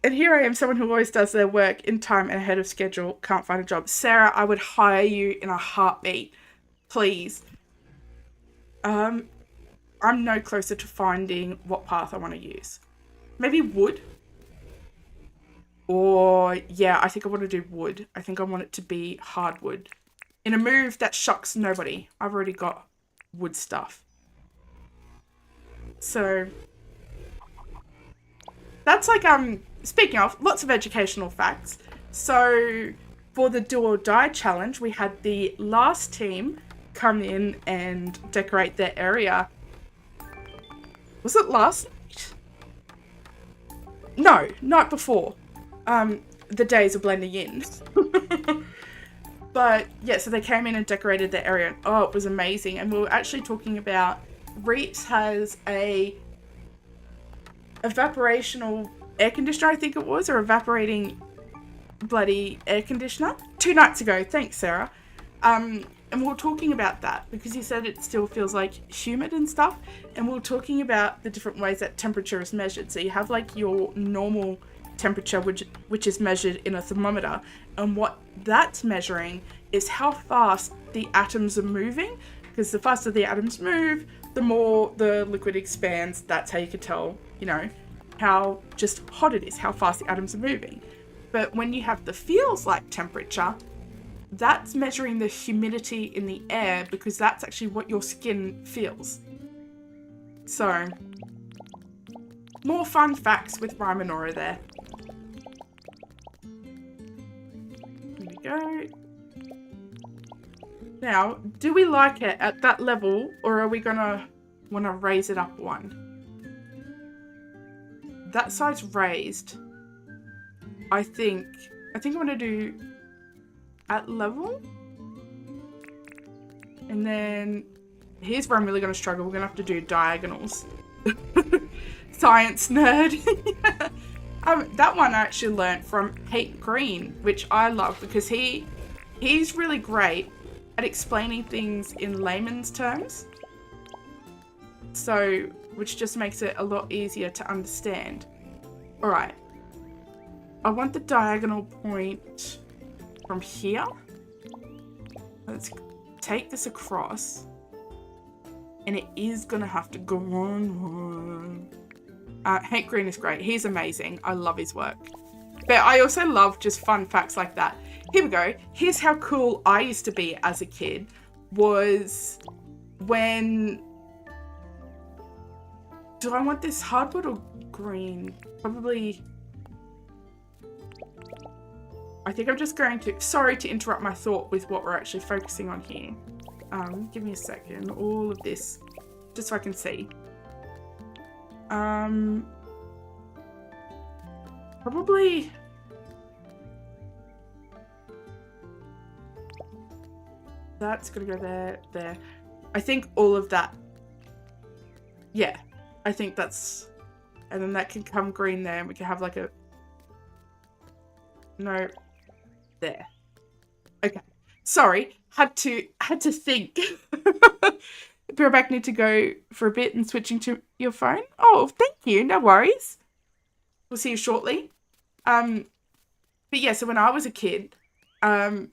[SPEAKER 1] And here I am, someone who always does their work in time and ahead of schedule, can't find a job. Sarah, I would hire you in a heartbeat. Please. I'm no closer to finding what path I want to use. Maybe wood? Or, yeah, I think I want to do wood. I think I want it to be hardwood. In a move that shocks nobody. I've already got wood stuff. So, that's like, speaking of, lots of educational facts. So, for the Do or Die challenge, we had the last team come in and decorate their area. Was it last night? No, night before. The days are blending in. But yeah, so they came in and decorated the area. And, oh, it was amazing. And we were actually talking about Reeps has a evaporational air conditioner, I think it was, or evaporating bloody air conditioner 2 nights ago. Thanks, Sarah. And we were talking about that because he said it still feels like humid and stuff. And we were talking about the different ways that temperature is measured. So you have like your normal temperature, which is measured in a thermometer. And what that's measuring is how fast the atoms are moving. Because the faster the atoms move, the more the liquid expands. That's how you can tell, you know, how just hot it is, how fast the atoms are moving. But when you have the feels like temperature, that's measuring the humidity in the air because that's actually what your skin feels. So, more fun facts with Rhymenora there. Here we go. Now, do we like it at that level, or are we gonna want to raise it up one? That side's raised. I think I'm gonna do at level. And then here's where I'm really going to struggle. We're going to have to do diagonals. Science nerd. That one I actually learned from Hate Green, which I love because he's really great at explaining things in layman's terms. So, which just makes it a lot easier to understand. All right. I want the diagonal point from here. Let's take this across. And it is going to have to go on. Hank Green is great. He's amazing. I love his work. But I also love just fun facts like that. Here we go. Here's how cool I used to be as a kid. Was when... Do I want this hardwood or green? Probably... I think I'm just going to... Sorry to interrupt my thought with what we're actually focusing on here. Give me a second. All of this. Just so I can see. Probably... That's going to go there, there. I think all of that... Yeah. I think that's... And then that can come green there and we can have like a... No... There. Okay. Sorry. Had to think. Be right back. Need to go for a bit and switching to your phone. Oh, thank you. No worries. We'll see you shortly. But yeah, so when I was a kid, I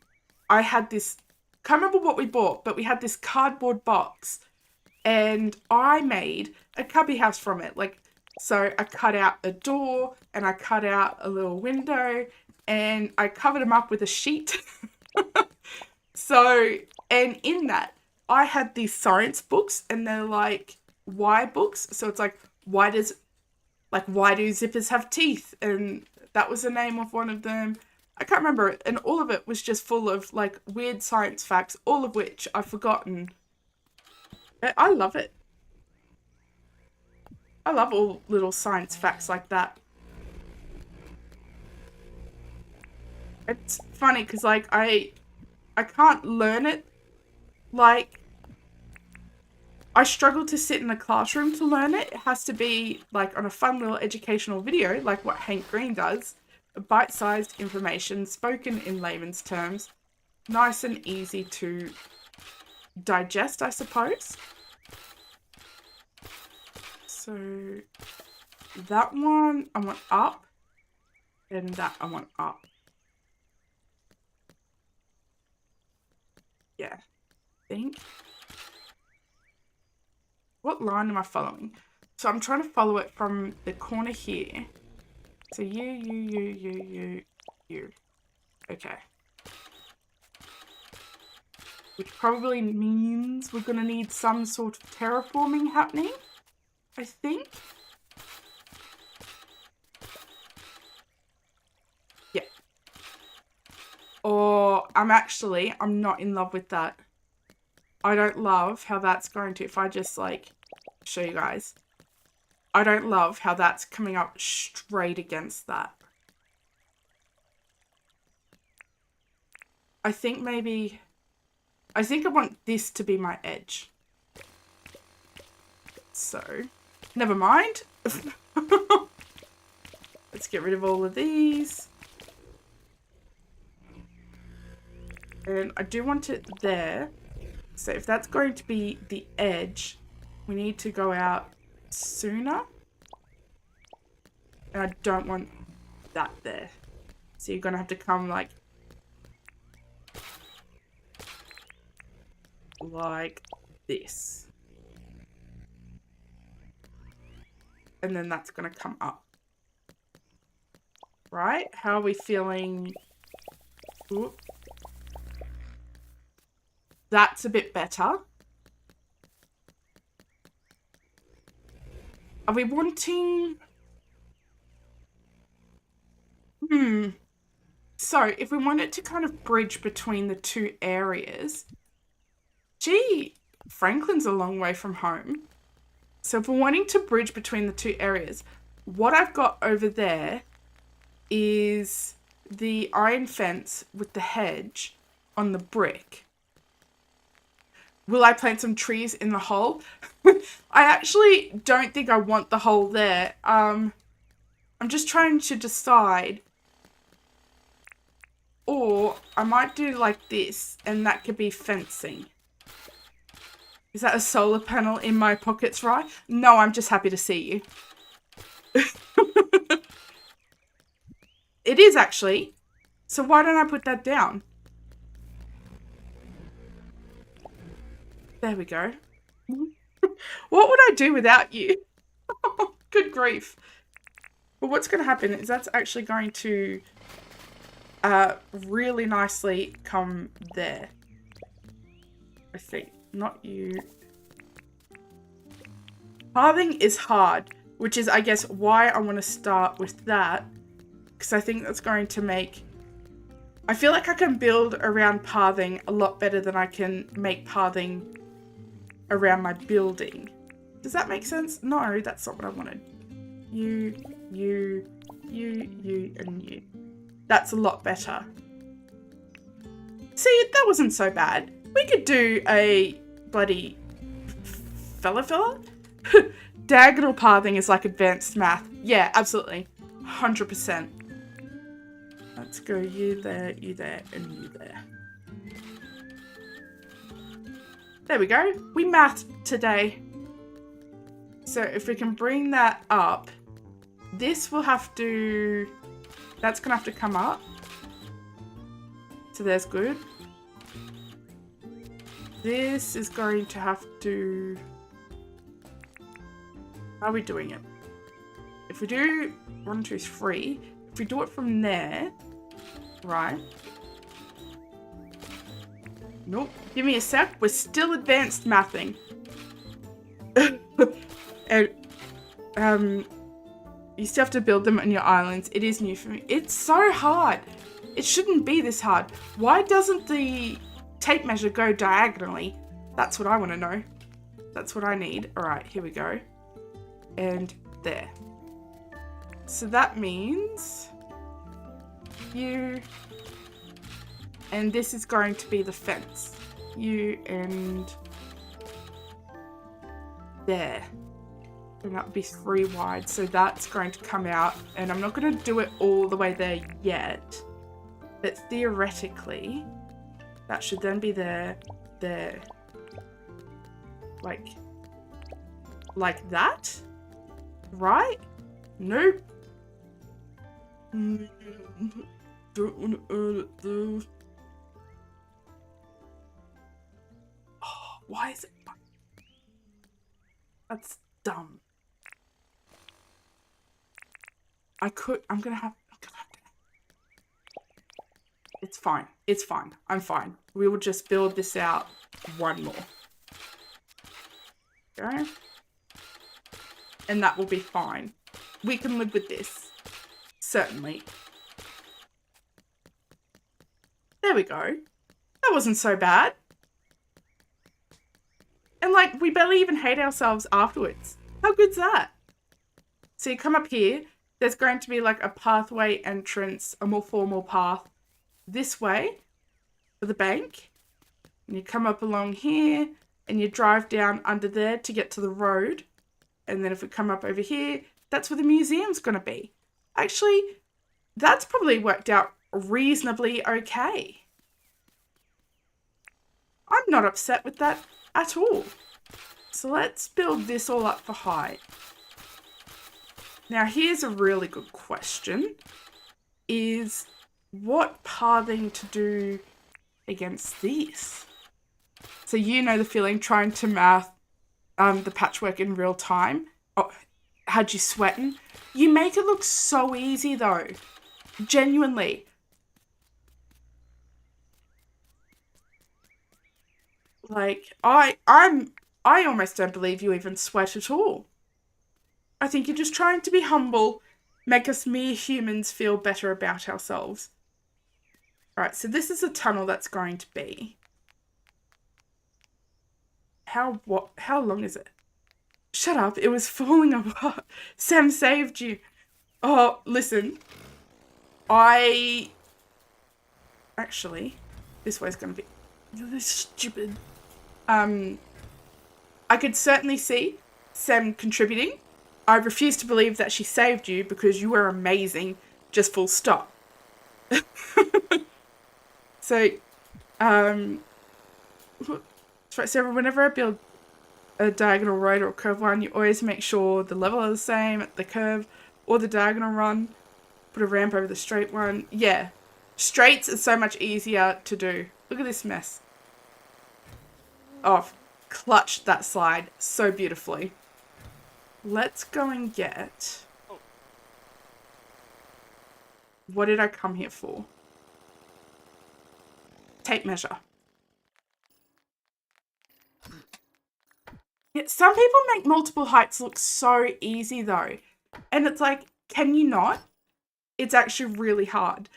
[SPEAKER 1] had this, can't remember what we bought, but we had this cardboard box and I made a cubby house from it. Like, so I cut out a door and I cut out a little window and I covered them up with a sheet. So, and in that, I had these science books and they're like why books. So it's like, why do zippers have teeth? And that was the name of one of them. I can't remember it. And all of it was just full of like weird science facts, all of which I've forgotten. I love it. I love all little science facts like that. It's funny because like I can't learn it. Like, I struggle to sit in a classroom to learn it. It has to be like on a fun little educational video, like what Hank Green does. Bite-sized information spoken in layman's terms. Nice and easy to digest, I suppose. So that one I want up and that I want up. Yeah, I think. What line am I following? So I'm trying to follow it from the corner here. So you. Okay. Which probably means we're going to need some sort of terraforming happening, I think. Yeah. Or I'm not in love with that. I don't love how that's going to, if I just like show you guys, I don't love how that's coming up straight against that. I think I want this to be my edge. So, never mind. Let's get rid of all of these. And I do want it there. So if that's going to be the edge, we need to go out sooner. And I don't want that there. So you're going to have to come like this. And then that's going to come up. Right? How are we feeling? Ooh. That's a bit better. Are we wanting... So, if we want it to kind of bridge between the two areas... Gee, Franklin's a long way from home. So, if we're wanting to bridge between the two areas, what I've got over there is the iron fence with the hedge on the brick. Will I plant some trees in the hole? I actually don't think I want the hole there. I'm just trying to decide. Or I might do like this, and that could be fencing. Is that a solar panel in my pockets, right? No, I'm just happy to see you. It is actually. So why don't I put that down? There we go. What would I do without you? Good grief. Well, what's going to happen is that's actually going to really nicely come there. I think. Not you. Pathing is hard, which is, I guess, why I want to start with that. Because I think that's going to make... I feel like I can build around pathing a lot better than I can make pathing around my building. Does that make sense? No, that's not what I wanted. You, and you. That's a lot better. See, that wasn't so bad. We could do a bloody fella? Diagonal pathing is like advanced math. Yeah, absolutely. 100%. Let's go you there, and you there. There we go. We mathed today. So if we can bring that up, this will have to... That's going to have to come up. So there's good. This is going to have to... How are we doing it? If we do 1, 2, 3, if we do it from there, right? Nope. Give me a sec. We're still advanced mathing. And, you still have to build them on your islands. It is new for me. It's so hard. It shouldn't be this hard. Why doesn't the tape measure go diagonally? That's what I want to know. That's what I need. All right, here we go. And there. So that means you, and this is going to be the fence. You and there. And that would be 3 wide. So that's going to come out, and I'm not going to do it all the way there yet. But theoretically, that should then be there. Like that? Right? Nope. Don't want to earn it though. Oh, why is it? That's dumb. I'm gonna have to. It's fine. It's fine. I'm fine. We will just build this out 1 more. Okay. And that will be fine. We can live with this. Certainly. There we go. That wasn't so bad. And like, we barely even hate ourselves afterwards. How good's that? So you come up here. There's going to be like a pathway entrance, a more formal path this way for the bank. And you come up along here and you drive down under there to get to the road. And then if we come up over here, that's where the museum's going to be. Actually, that's probably worked out reasonably okay. not upset with that at all. So let's build this all up for height. Now here's a really good question. Is what pathing to do against this? So you know the feeling trying to math the patchwork in real time. Oh, had you sweating? You make it look so easy though. Genuinely. Like, I almost don't believe you even sweat at all. I think you're just trying to be humble, make us mere humans feel better about ourselves. Alright, so this is a tunnel that's going to be. How long is it? Shut up, it was falling apart. Sam saved you. Oh, listen. Actually, this way's gonna be stupid. I could certainly see Sam contributing. I refuse to believe that she saved you because you were amazing, just full stop. So, so whenever I build a diagonal road or a curved one, you always make sure the level are the same at the curve or the diagonal run. Put a ramp over the straight one. Yeah, straights is so much easier to do. Look at this mess. Oh, clutched that slide so beautifully. Let's go and get... What did I come here for? Tape measure. Yeah, some people make multiple heights look so easy though. And it's like, can you not? It's actually really hard.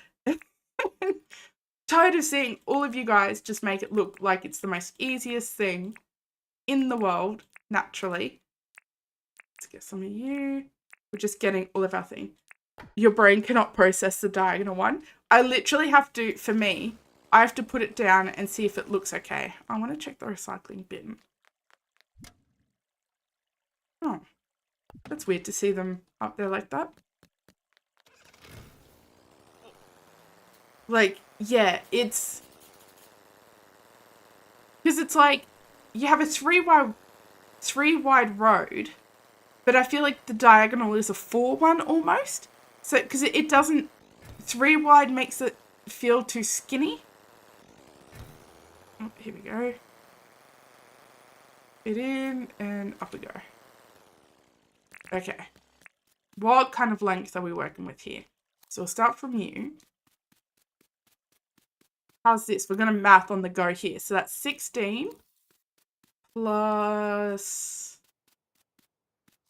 [SPEAKER 1] Tired of seeing all of you guys just make it look like it's the most easiest thing in the world, naturally. Let's get some of you. We're just getting all of our thing. Your brain cannot process the diagonal one. I literally have to, for me, I have to put it down and see if it looks okay. I want to check the recycling bin. Oh, that's weird to see them up there like that. Like, yeah, it's... Because it's like, you have a three wide road, but I feel like the diagonal is a 4-1 almost. So, because it doesn't... 3 wide makes it feel too skinny. Oh, here we go. Fit in, and up we go. Okay. What kind of length are we working with here? So we'll start from you. How's this? We're going to math on the go here. So that's 16 plus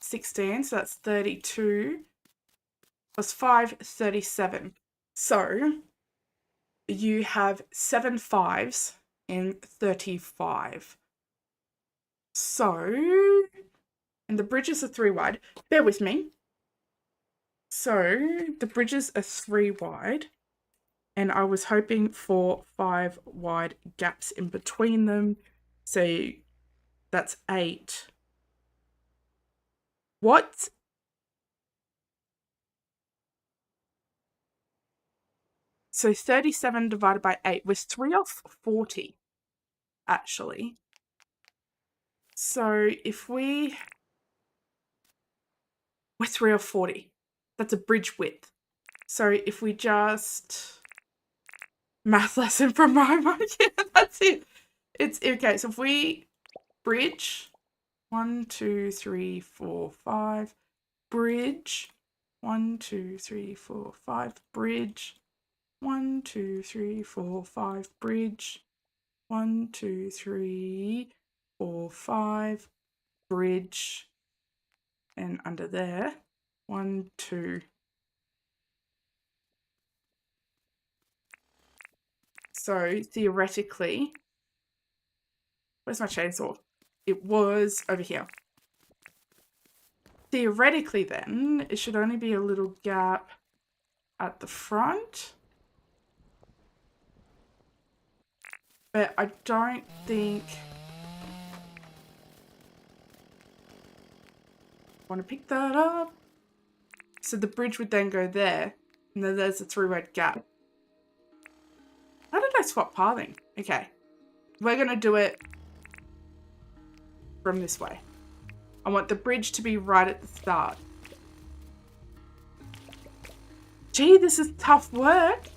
[SPEAKER 1] 16. So that's 32 plus 5, 37. So you have 7 5s in 35. So, and the bridges are 3 wide. Bear with me. So the bridges are 3 wide. And I was hoping for 5 wide gaps in between them. So that's 8. What? So 37 divided by 8 was 3 off 40, actually. So if we're 3 off 40. That's a bridge width. So if we just... Math lesson from Roma. Yeah, that's it. It's okay. So if we bridge 1, 2, 3, 4, 5, bridge 1, 2, 3, 4, 5, bridge 1, 2, 3, 4, 5, bridge 1, 2, 3, 4, 5, bridge, and under there 1, 2. So theoretically, where's my chainsaw? It was over here. Theoretically then, it should only be a little gap at the front. But I don't think... I want to pick that up. So the bridge would then go there. And then there's a 3-wide gap. How did I swap pathing? Okay. we're going to do it from this way. I want the bridge to be right at the start. Gee, this is tough work.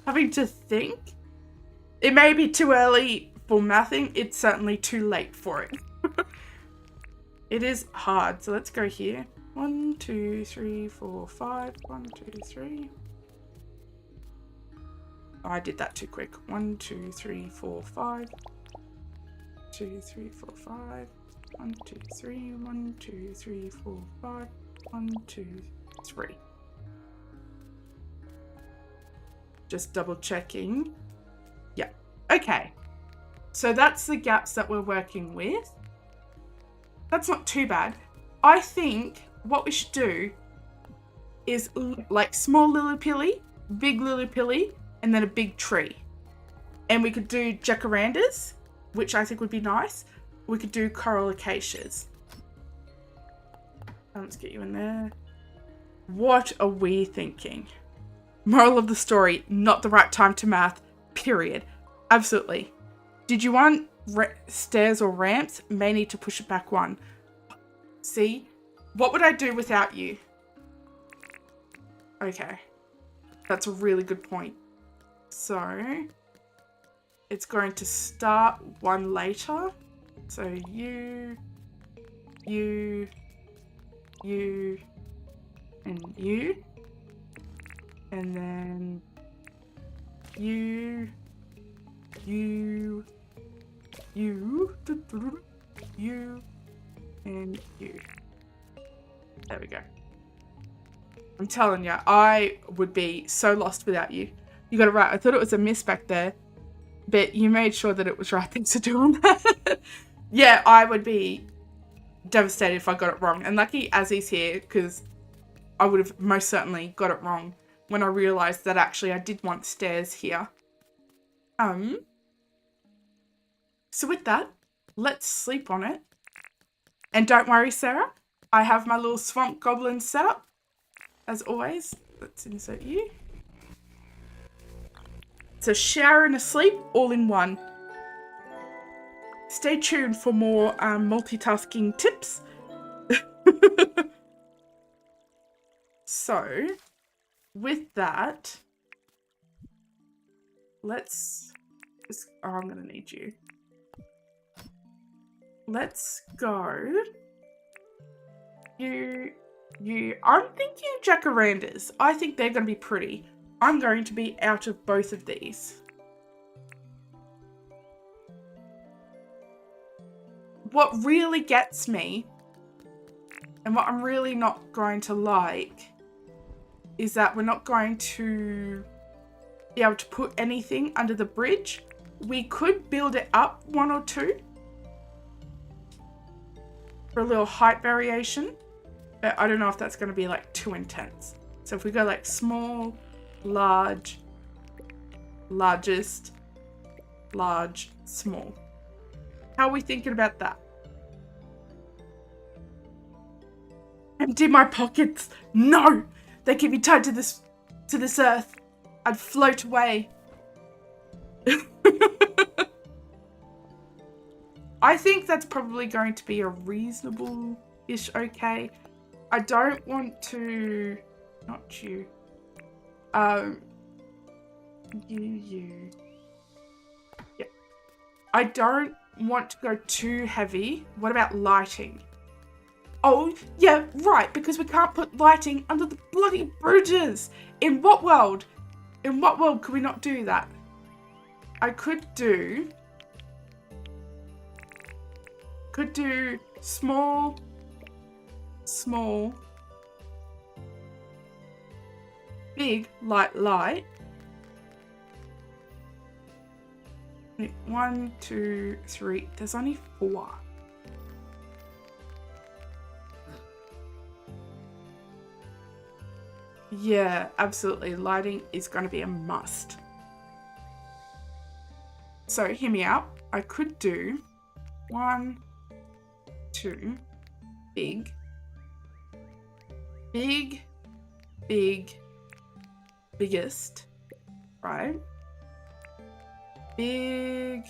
[SPEAKER 1] Having to think. It may be too early for mathing. It's certainly too late for it. It is hard. So let's go here. 1, 2, 3, 4, 5. 1, 2, 3. Oh, I did that too quick. 1, 2, 3, 4, 5. 2, 3, 4, 5. 1, 2, 3. 1, 2, 3, 4, 5. 1, 2, 3. Just double checking. Yeah. Okay. So that's the gaps that we're working with. That's not too bad. I think what we should do is like small lily-pilly, big lily-pilly, and then a big tree. And we could do jacarandas, which I think would be nice. We could do coral acacias. Let's get you in there. What are we thinking? Moral of the story, not the right time to math, period. Absolutely. Did you want stairs or ramps? May need to push it back one. See? What would I do without you? Okay. That's a really good point. So, it's going to start one later. So, you, and you. And then you, and you. There we go. I'm telling you, I would be so lost without you. You got it right. I thought it was a miss back there, but you made sure that it was right thing to do on that. Yeah, I would be devastated if I got it wrong. And lucky Azzy's here, because I would have most certainly got it wrong when I realised that actually I did want stairs here. So with that, let's sleep on it. And don't worry, Sarah, I have my little swamp goblin set up. As always, let's insert you. It's a shower and a sleep all in one. Stay tuned for more multitasking tips. So, with that, let's... Oh, I'm going to need you. Let's go. I'm thinking jacarandas. I think they're going to be pretty. I'm going to be out of both of these. What really gets me, and what I'm really not going to like, is that we're not going to be able to put anything under the bridge. We could build it up 1 or 2 for a little height variation, but I don't know if that's going to be like too intense. So if we go like small, large, largest, large, small. How are we thinking about that? Empty my pockets. No, they keep me tied to this earth. I'd float away. I think that's probably going to be a reasonable-ish okay. I don't want to... Not you. You. Yeah. I don't want to go too heavy. What about lighting? Oh, yeah, right, because we can't put lighting under the bloody bridges. In what world? In what world could we not do that? I could do small, big, light. 1, 2, 3. There's only 4. Yeah, absolutely. Lighting is going to be a must. So, hear me out. I could do 1, 2, biggest, right? big,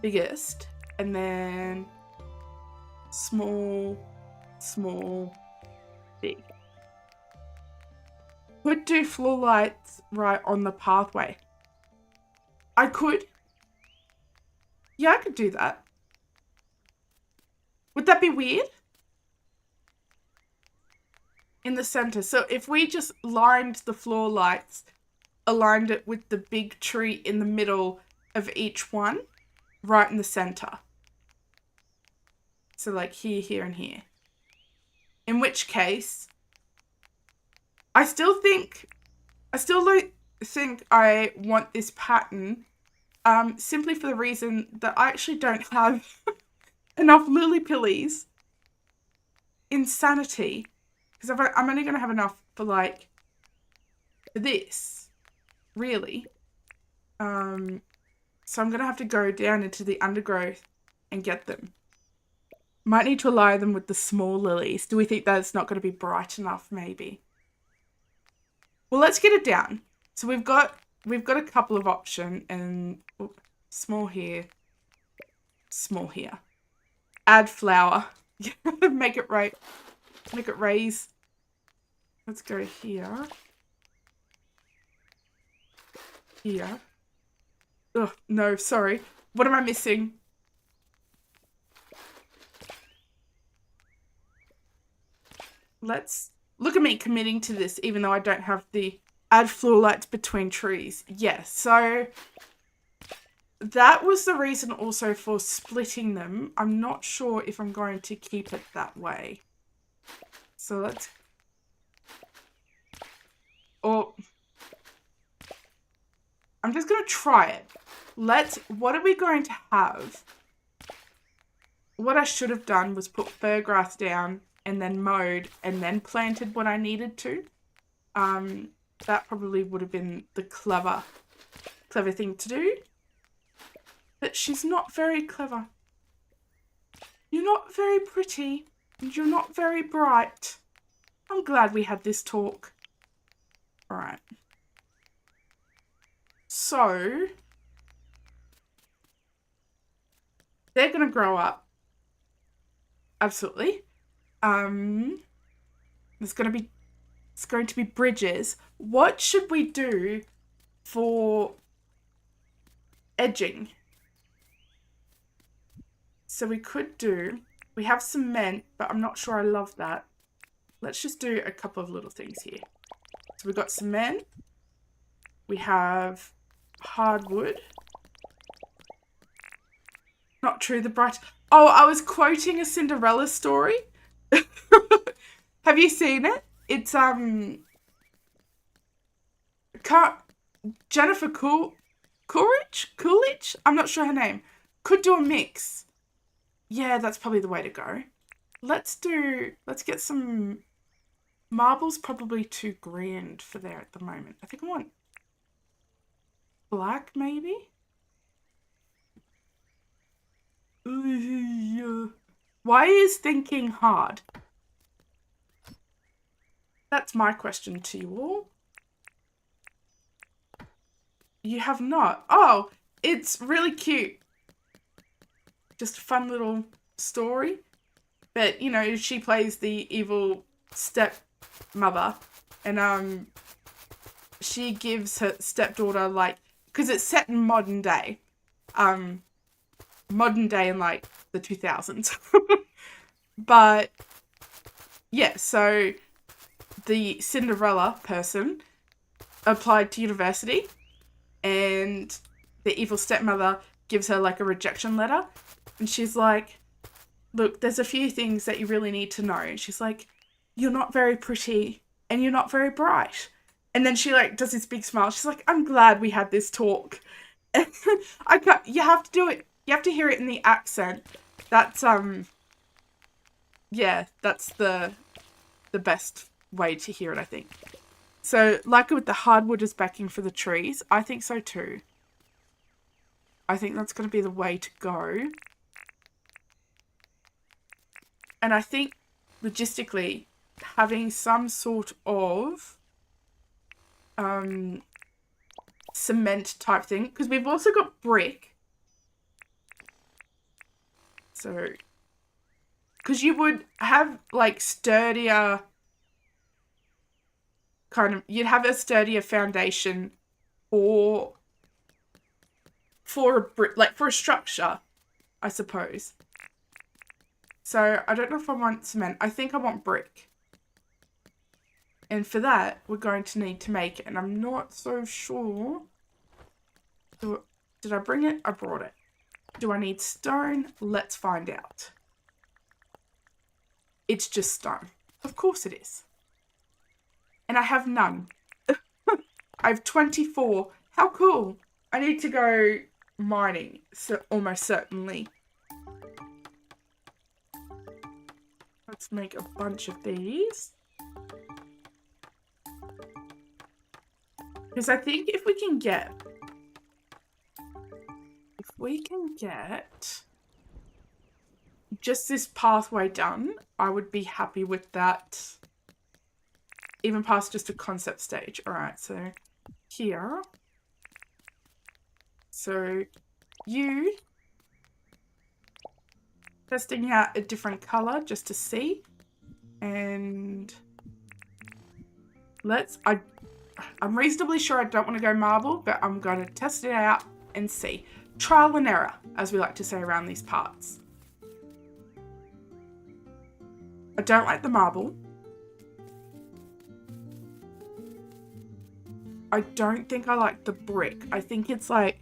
[SPEAKER 1] biggest, and then small, big. Could do floor lights right on the pathway. I could. Yeah, I could do that. Would that be weird? In the center. So if we just lined the floor lights, aligned it with the big tree in the middle of each one, right in the center. So like here, here, and here. In which case, I still don't think I want this pattern, simply for the reason that I actually don't have enough lily pillies. Insanity. Because I'm only going to have enough for like this, really. So I'm going to have to go down into the undergrowth and get them. Might need to align them with the small lilies. Do we think that's not going to be bright enough, maybe? Well, let's get it down. So we've got a couple of options, and small here, small here. Add flower. Make it right. Make it raise. Let's go here. Here. Oh, no, sorry. What am I missing? Let's look at me committing to this, even though I don't have the add floor lights between trees. Yes, so that was the reason also for splitting them. I'm not sure if I'm going to keep it that way. So let's... Or... I'm just going to try it. What are we going to have? What I should have done was put fir grass down and then mowed and then planted what I needed to. That probably would have been the clever thing to do. But she's not very clever. You're not very pretty, and you're not very bright. I'm glad we had this talk. All right. So, they're going to grow up. Absolutely. It's going to be bridges. What should we do for edging? So we have cement, but I'm not sure I love that. Let's just do a couple of little things here. So we've got cement. We have hardwood. Not true, the bright... Oh, I was quoting a Cinderella story. Have you seen it? It's, Jennifer Coolidge? I'm not sure her name. Could do a mix. Yeah, that's probably the way to go. Let's get some... Marble's probably too grand for there at the moment. I think I want black, maybe? Why is thinking hard? That's my question to you all. You have not. Oh, it's really cute. Just a fun little story. But, you know, she plays the evil stepmother. And, she gives her stepdaughter, like... Because it's set in modern day. Modern day in, like, the 2000s. But, yeah, so... The Cinderella person applied to university. And the evil stepmother gives her, like, a rejection letter. And she's like, look, there's a few things that you really need to know. And she's like, you're not very pretty and you're not very bright. And then she, like, does this big smile. She's like, I'm glad we had this talk. And you have to do it. You have to hear it in the accent. That's, yeah, that's the best way to hear it, I think. So, like with the hardwood as backing for the trees, I think so too. I think that's going to be the way to go. And I think, logistically, having some sort of cement type thing, because we've also got brick. So, because you would have like sturdier you'd have a sturdier foundation for a brick, like for a structure, I suppose. So I don't know if I want cement. I think I want brick. And for that, we're going to need to make it. And I'm not so sure. Did I bring it? I brought it. Do I need stone? Let's find out. It's just stone. Of course it is. And I have none. I have 24. How cool. I need to go mining, so almost certainly. Let's make a bunch of these. Because I think if we can get just this pathway done, I would be happy with that. Even past just a concept stage. All right, so here. So you testing out a different color just to see. And I'm reasonably sure I don't want to go marble, but I'm going to test it out and see. Trial and error, as we like to say around these parts. I don't like the marble. I don't think I like the brick. I think it's like,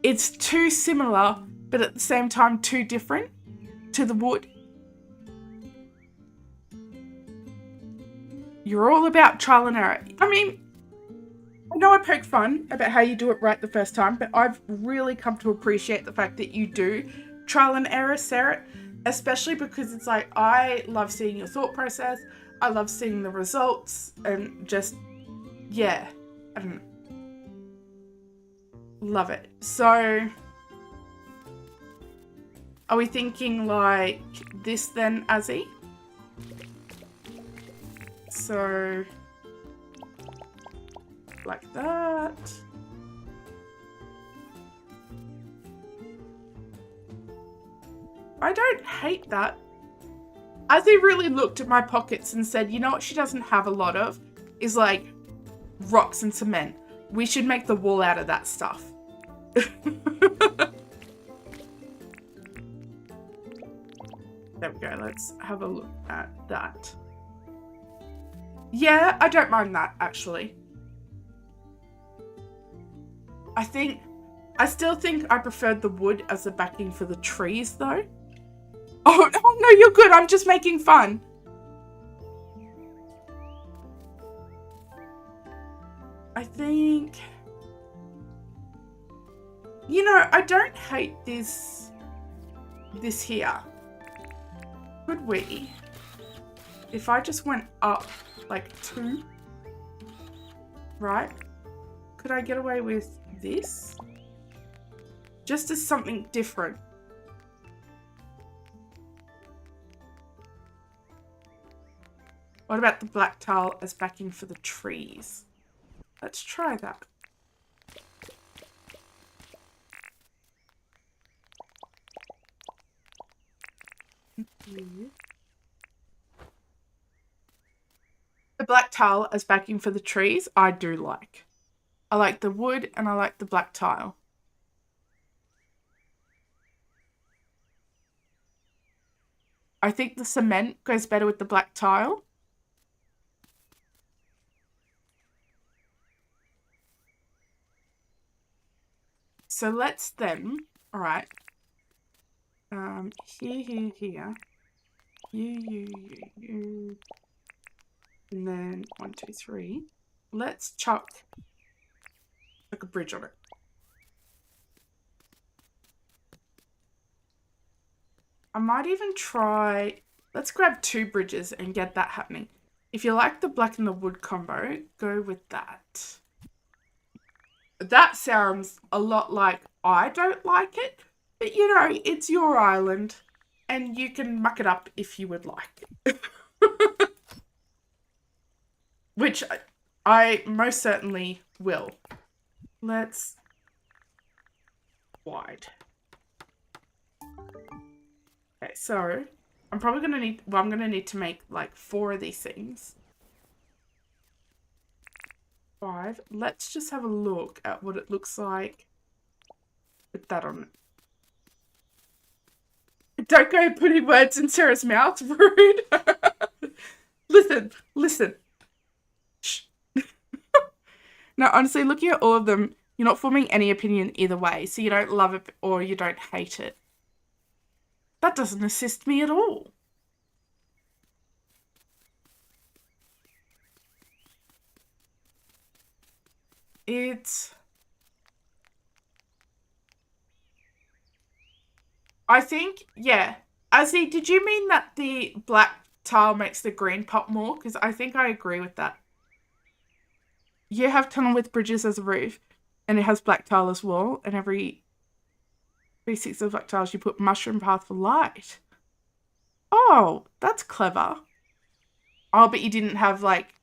[SPEAKER 1] it's too similar, but at the same time too different to the wood. You're all about trial and error. I mean, I know I poke fun about how you do it right the first time, but I've really come to appreciate the fact that you do trial and error, Sarah, especially because it's like, I love seeing your thought process. I love seeing the results and just, yeah, I don't know. Love it. So, are we thinking like this then, Azzy? So, like that. I don't hate that. Azzy really looked at my pockets and said, you know what she doesn't have a lot of is like rocks and cement. We should make the wall out of that stuff. There we go. Let's have a look at that. Yeah, I don't mind that, actually. I still think I preferred the wood as the backing for the trees, though. Oh no, you're good. I'm just making fun. I think, you know, I don't hate this here. Could we, if I just went up like 2, right? Could I get away with this? Just as something different. What about the black tile as backing for the trees? Let's try that. The black tile as backing for the trees, I do like. I like the wood and I like the black tile. I think the cement goes better with the black tile. So let's then, all right, here, you, and then 1, 2, 3. Let's chuck like a bridge on it. I might even try, let's grab 2 bridges and get that happening. If you like the black and the wood combo, go with that. That sounds a lot like I don't like it, but you know, it's your island and you can muck it up if you would like. Which I most certainly will. Let's wide. Okay, so I'm probably gonna need, well, I'm gonna need to make like 4 of these things. 5. Let's just have a look at what it looks like with that on it. Don't go putting words in Sarah's mouth, rude. Listen. Shh. No, honestly, looking at all of them, you're not forming any opinion either way, so you don't love it or you don't hate it. That doesn't assist me at all. I think, yeah. Azzy, did you mean that the black tile makes the green pop more? Because I think I agree with that. You have tunnel with bridges as a roof, and it has black tile as well, and every 3/6 of black tiles you put mushroom path for light. Oh, that's clever. Oh, but you didn't have, like,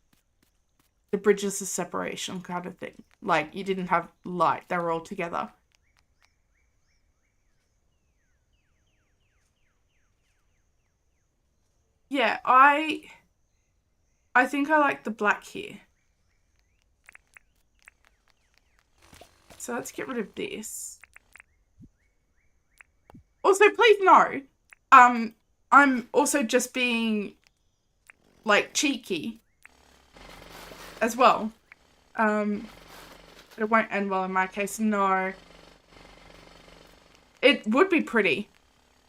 [SPEAKER 1] the bridges of separation kind of thing. Like, you didn't have light. They were all together. Yeah, I think I like the black here. So let's get rid of this. Also, please know, I'm also just being, like, cheeky as well. It won't end well in my case. No. It would be pretty.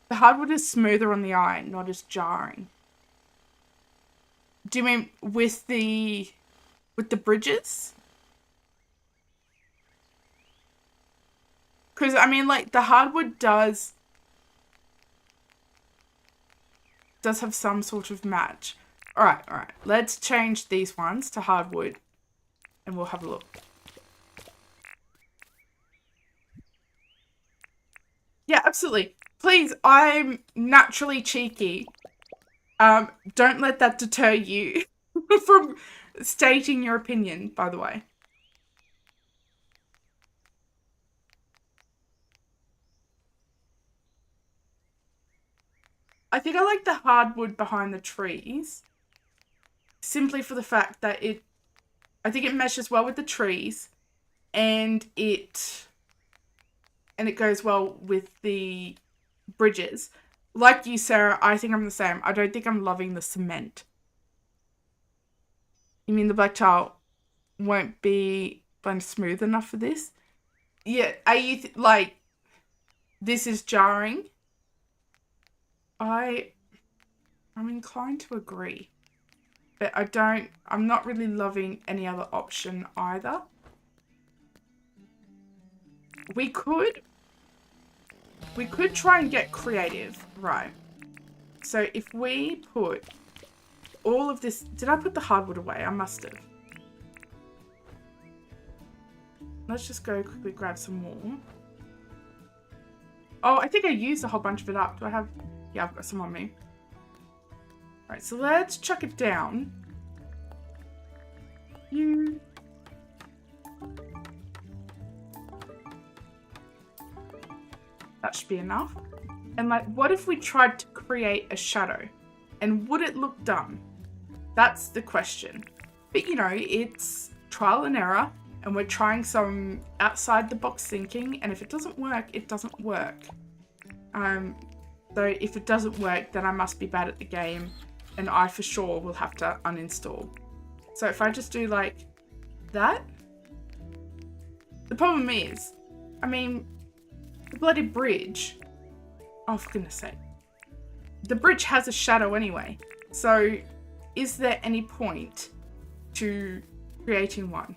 [SPEAKER 1] The hardwood is smoother on the eye, not as jarring. Do you mean with the bridges? Because, I mean, like, the hardwood does have some sort of match. Alright. Let's change these ones to hardwood and we'll have a look. Yeah, absolutely. Please, I'm naturally cheeky. Don't let that deter you from stating your opinion, by the way. I think I like the hardwood behind the trees. Simply for the fact that I think it meshes well with the trees and it goes well with the bridges. Like you, Sarah, I think I'm the same. I don't think I'm loving the cement. You mean the black tile won't be smooth enough for this? Yeah, are you like, this is jarring? I'm inclined to agree. But I'm not really loving any other option either. We could try and get creative, right? So if we put all of this, did I put the hardwood away? I must have. Let's just go quickly grab some more. Oh, I think I used a whole bunch of it up. Do I have, yeah, I've got some on me. Right, so let's chuck it down. That should be enough. And like, what if we tried to create a shadow? And would it look dumb? That's the question. But you know, it's trial and error. And we're trying some outside the box thinking. And if it doesn't work, it doesn't work. So if it doesn't work, then I must be bad at the game. And I for sure will have to uninstall. So if I just do like that. The problem is, I mean, the bloody bridge. Oh, for goodness sake. The bridge has a shadow anyway. So is there any point to creating one?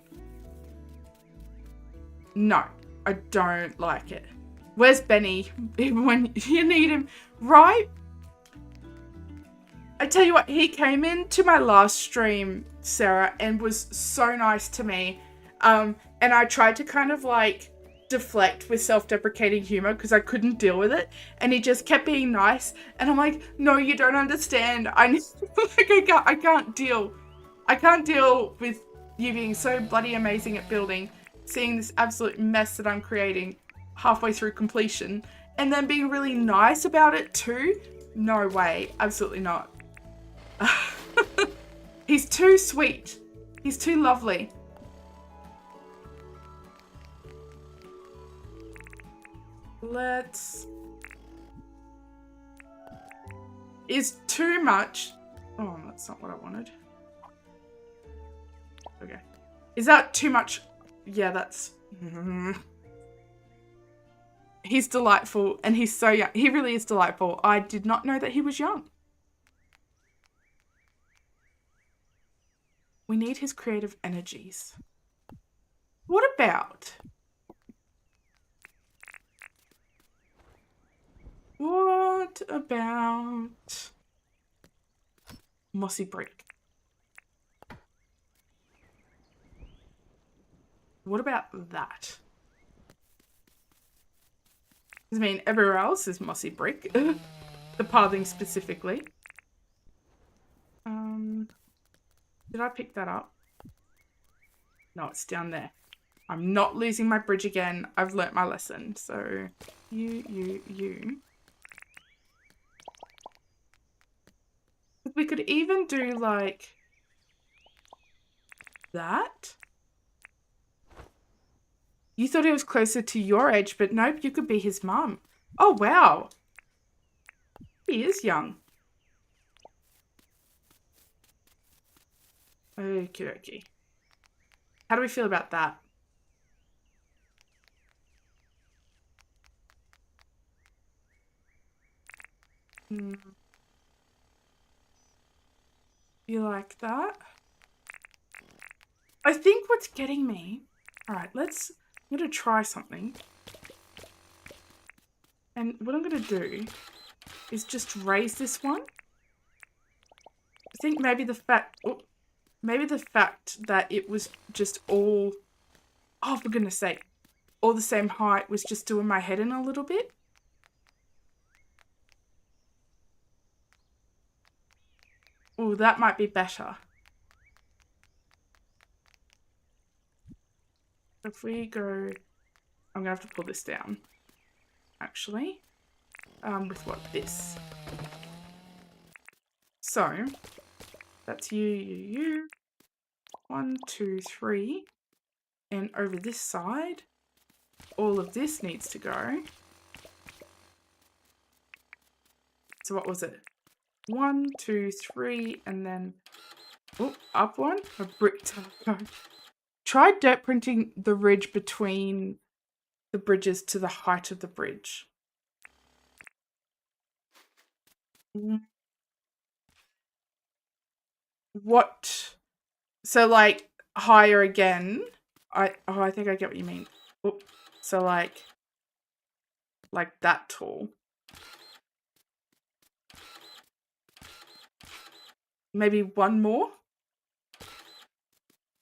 [SPEAKER 1] No, I don't like it. Where's Benny when you need him? Right? I tell you what, he came into my last stream, Sarah, and was so nice to me. And I tried to kind of like deflect with self-deprecating humor because I couldn't deal with it. And he just kept being nice. And I'm like, no, you don't understand. I can't deal with you being so bloody amazing at building, seeing this absolute mess that I'm creating halfway through completion, and then being really nice about it too? No way. Absolutely not. He's too sweet. He's too lovely. Let's... Is too much... Oh, that's not what I wanted. Okay. Is that too much? Yeah, that's... He's delightful, and he's so young. He really is delightful. I did not know that he was young. We need his creative energies. What about... What about... mossy brick? What about that? I mean, everywhere else is mossy brick. The pathing specifically. Did I pick that up? No, it's down there. I'm not losing my bridge again. I've learnt my lesson. So, you. We could even do like that. You thought he was closer to your age, but nope, you could be his mum. Oh, wow. He is young. Okie dokie. How do we feel about that? You like that? I think what's getting me... Alright, I'm going to try something. And what I'm going to do is just raise this one. I think maybe the fact... maybe the fact that it was just all... Oh, for goodness sake. All the same height was just doing my head in a little bit. Oh, that might be better. If we go... I'm going to have to pull this down. Actually. With what? This. So, that's you. 1, 2, 3. And over this side, all of this needs to go. So what was it? 1, 2, 3, and then up one. A brick. Try dirt printing the ridge between the bridges to the height of the bridge. What? So like higher again. I think I get what you mean. So like that tall. Maybe one more.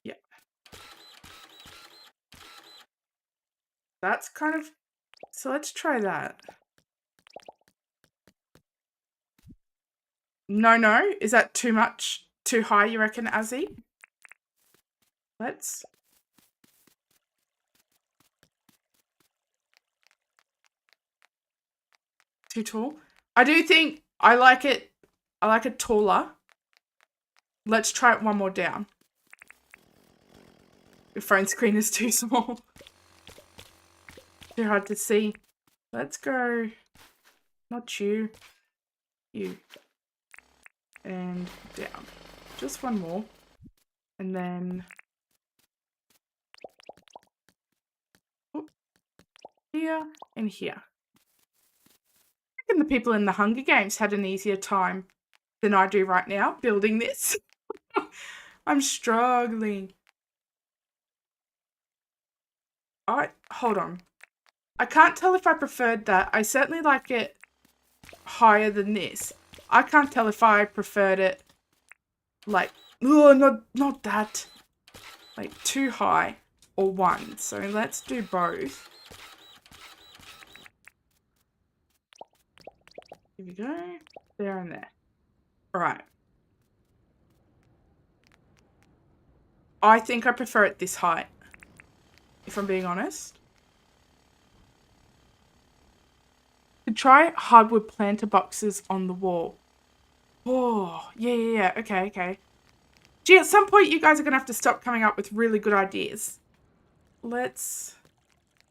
[SPEAKER 1] Yeah. That's kind of... So let's try that. No. Is that too much? Too high, you reckon, Azzy? Let's... Too tall? I do think I like it taller. Let's try it one more down. Your phone screen is too small. Too hard to see. Let's go. Not you. You. And down. Just one more. And then... here and here. I reckon the people in the Hunger Games had an easier time than I do right now building this. I'm struggling. Hold on. I can't tell if I preferred that. I certainly like it higher than this. I can't tell if I preferred it like, oh, not that. Like too high or one. So let's do both. Here we go. There and there. All right. I think I prefer it this height, if I'm being honest. Could try hardwood planter boxes on the wall. Oh, yeah. Okay. Gee, at some point you guys are going to have to stop coming up with really good ideas. Let's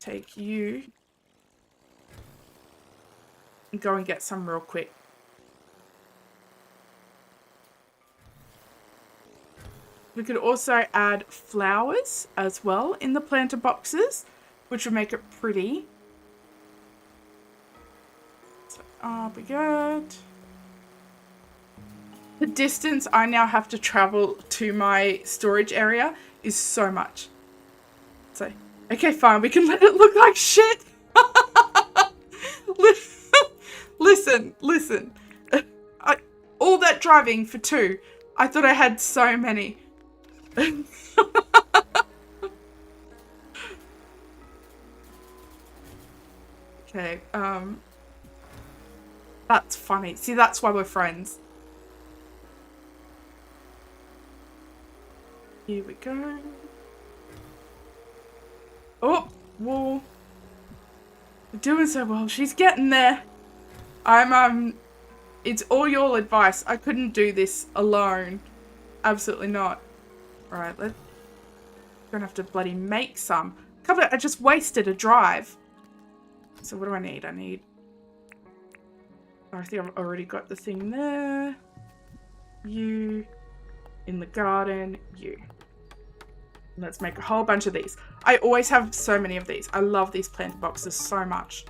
[SPEAKER 1] take you and go and get some real quick. We could also add flowers as well in the planter boxes, which would make it pretty. So up we go. The distance I now have to travel to my storage area is so much. So, okay, fine, we can let it look like shit. Listen. All that driving for 2. I thought I had so many. Okay, that's funny. See, that's why we're friends. Here we go. Oh, whoa. We're doing so well. She's getting there. It's all your advice. I couldn't do this alone. Absolutely not. Alright, let's... Gonna have to bloody make some. I just wasted a drive. So what do I need? I think I've already got the thing there. You. In the garden. You. Let's make a whole bunch of these. I always have so many of these. I love these planter boxes so much.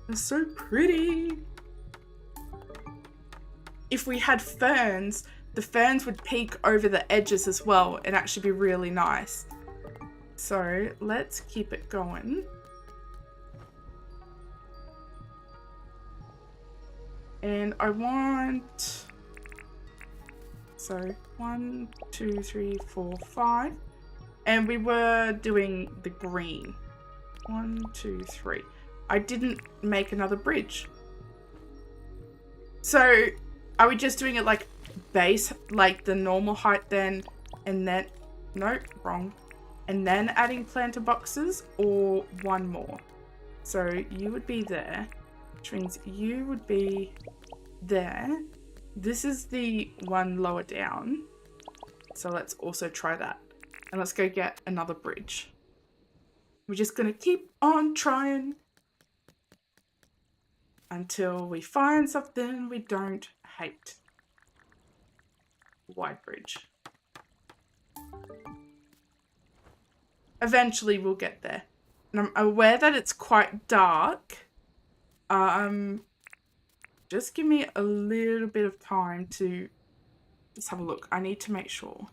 [SPEAKER 1] They're so pretty. If we had ferns, the ferns would peek over the edges as well and actually be really nice. So let's keep it going. And I want... So 1, 2, 3, 4, 5. And we were doing the green. 1, 2, 3. I didn't make another bridge. So are we just doing it like base, like the normal height then, and then... Nope, wrong. And then adding planter boxes, or one more? So you would be there, which means you would be there. This is the one lower down. So let's also try that. And let's go get another bridge. We're just going to keep on trying until we find something we don't hate. Wide bridge. Eventually we'll get there. And I'm aware that it's quite dark. Just give me a little bit of time to just have a look. I need to make sure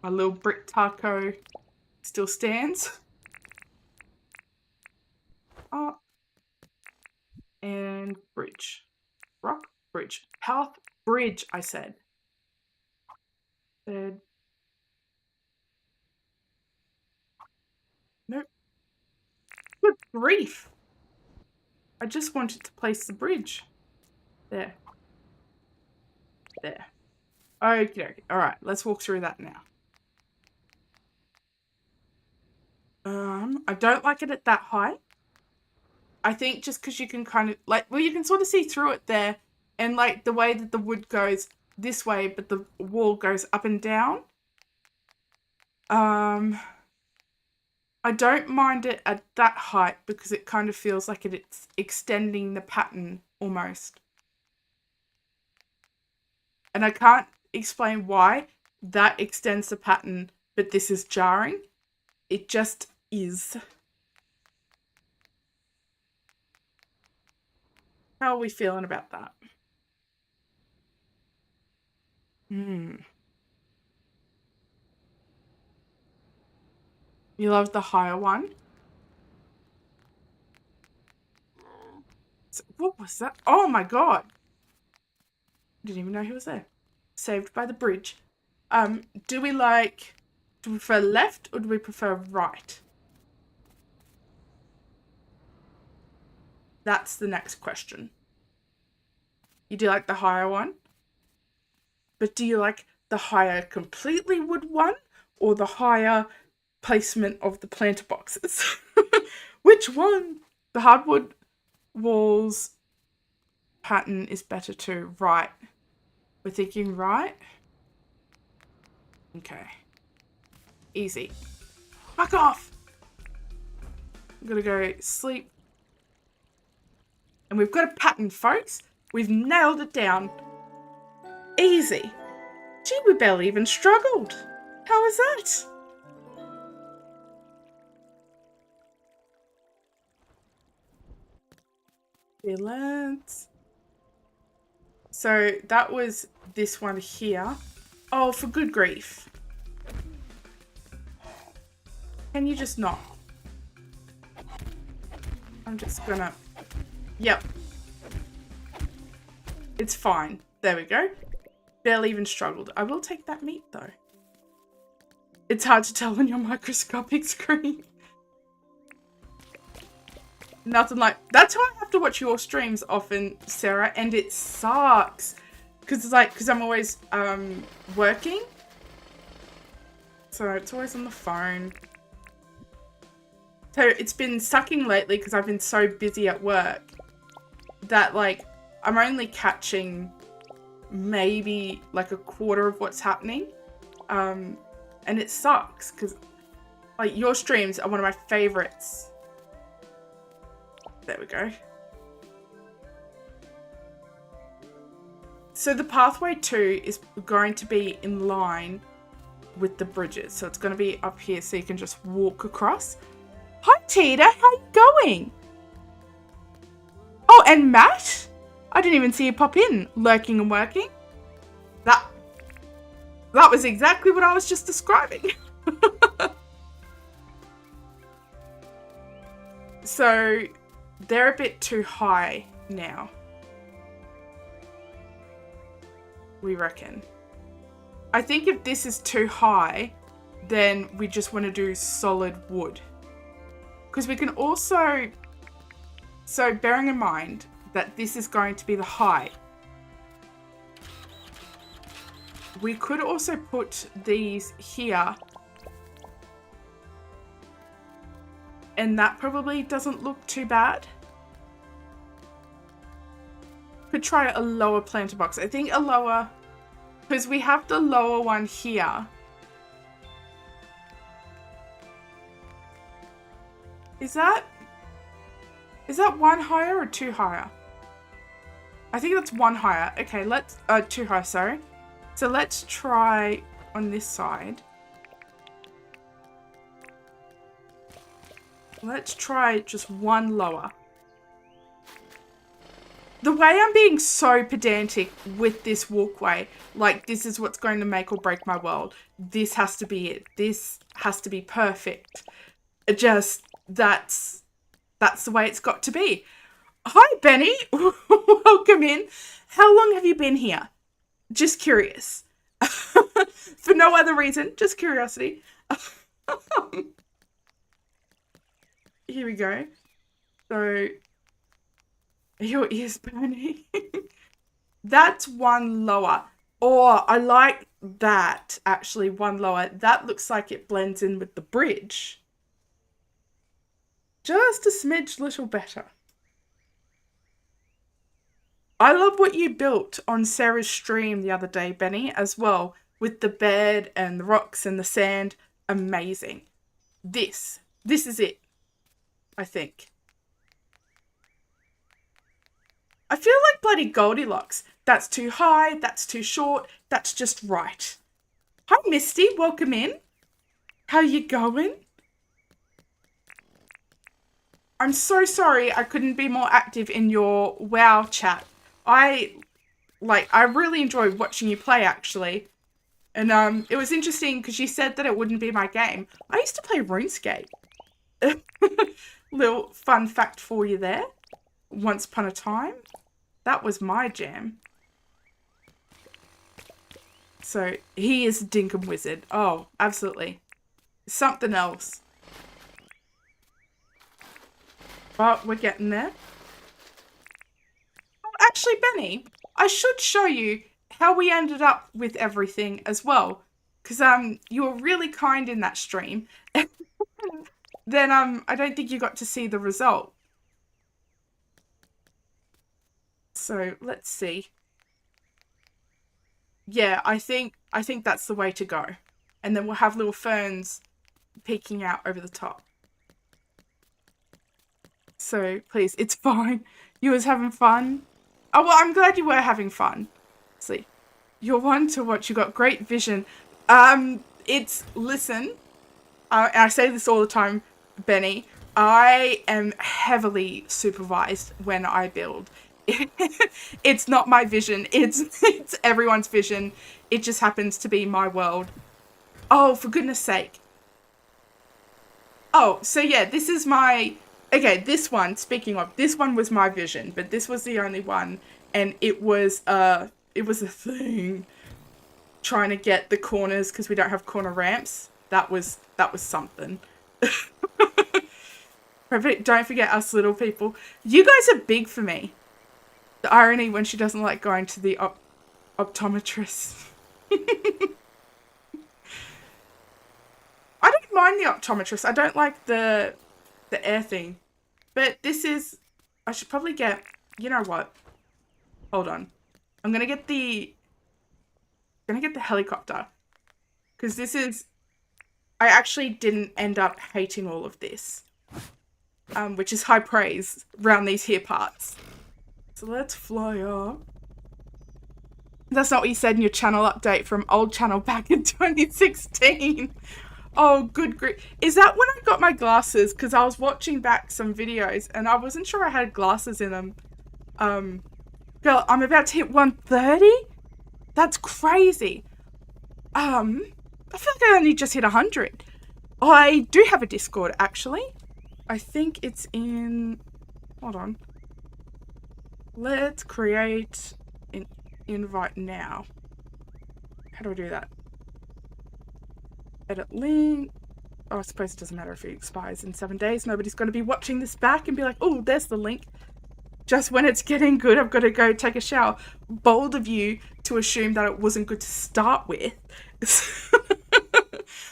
[SPEAKER 1] my little brick taco still stands. Up. And bridge. Rock, bridge. Path, bridge, I said. Nope. Good grief. I just wanted to place the bridge. There. There. Okay. Alright, let's walk through that now. I don't like it at that height. I think just because you can kind of, like, well, you can sort of see through it there. And, like, the way that the wood goes this way, but the wall goes up and down. I don't mind it at that height because it kind of feels like it's extending the pattern almost. And I can't explain why that extends the pattern, but this is jarring. It just is. How are we feeling about that? You love the higher one? So, what was that? Oh my god. Didn't even know he was there. Saved by the bridge. Do we prefer left or do we prefer right? That's the next question. You do like the higher one? But do you like the higher completely wood one or the higher placement of the planter boxes. Which one? The hardwood walls pattern is better too. Right. We're thinking right. Okay. Easy. Fuck off. I'm gonna go sleep. And we've got a pattern, folks. We've nailed it down. Easy. Gee, we barely even struggled. How was that? Brilliant. So that was this one here. Oh, for good grief. Can you just not? I'm just gonna... Yep. It's fine. There we go. Barely even struggled. I will take that meat though. It's hard to tell on your microscopic screen. Nothing like... That's how I have to watch your streams often, Sarah, and it sucks. Because I'm always working. So it's always on the phone. So it's been sucking lately because I've been so busy at work that like I'm only catching maybe like a quarter of what's happening. And it sucks because like your streams are one of my favorites. There we go. So the pathway 2 is going to be in line with the bridges. So it's going to be up here so you can just walk across. Hi, Tita. How you going? Oh, and Matt? I didn't even see you pop in. Lurking and working. That was exactly what I was just describing. So they're a bit too high now. We reckon. I think if this is too high, then we just want to do solid wood. Because we can also... So bearing in mind that this is going to be the height, we could also put these here. And that probably doesn't look too bad. Could try a lower planter box. I think a lower... Because we have the lower one here. Is that one higher or two higher? I think that's one higher. Okay, let's... two higher, sorry. So let's try on this side. Let's try just one lower. The way I'm being so pedantic with this walkway, like this is what's going to make or break my world. This has to be it. This has to be perfect. It just, that's the way it's got to be. Hi, Benny. Welcome in. How long have you been here? Just curious. For no other reason, just curiosity. Here we go. So, your ears burning. That's one lower. Or I like that, actually, one lower. That looks like it blends in with the bridge. Just a smidge little better. I love what you built on Sarah's stream the other day, Benny, as well. With the bed and the rocks and the sand. Amazing. This is it. I think. I feel like bloody Goldilocks. That's too high, that's too short, that's just right. Hi, Misty, welcome in. How you going? I'm so sorry I couldn't be more active in your WoW chat. I really enjoyed watching you play, actually. And it was interesting because you said that it wouldn't be my game. I used to play RuneScape. Little fun fact for you there. Once upon a time, that was my jam. So he is a Dinkum wizard. Oh, absolutely. Something else. But we're getting there. Oh, actually, Benny, I should show you how we ended up with everything as well. Because you were really kind in that stream. Then I don't think you got to see the result. So let's see. Yeah, I think that's the way to go. And then we'll have little ferns peeking out over the top. So please, it's fine. You was having fun. Oh well, I'm glad you were having fun. See, you're one to watch. You got great vision. Listen. I say this all the time, Benny. I am heavily supervised when I build. It's not my vision. It's everyone's vision. It just happens to be my world. Oh, for goodness sake. Oh, so yeah, this is my... Okay, this one, speaking of, this one was my vision, but this was the only one, and it was a thing trying to get the corners because we don't have corner ramps. That was something. Don't forget us little people. You guys are big for me. The irony when she doesn't like going to the optometrist. I don't mind the optometrist. I don't like the air thing. But this is... I should probably get... You know what? Hold on. I'm gonna get the helicopter. Because this is... I actually didn't end up hating all of this. Which is high praise around these here parts. So let's fly up. That's not what you said in your channel update from old channel back in 2016. Oh, good grief. Is that when I got my glasses? Because I was watching back some videos and I wasn't sure I had glasses in them. Girl, I'm about to hit 130? That's crazy. I feel like I only just hit 100. I do have a Discord, actually. I think it's in... Hold on. Let's create an invite now. How do I do that? Edit link. Oh, I suppose it doesn't matter if it expires in 7 days. Nobody's going to be watching this back and be like, oh, there's the link. Just when it's getting good, I've got to go take a shower. Bold of you to assume that it wasn't good to start with.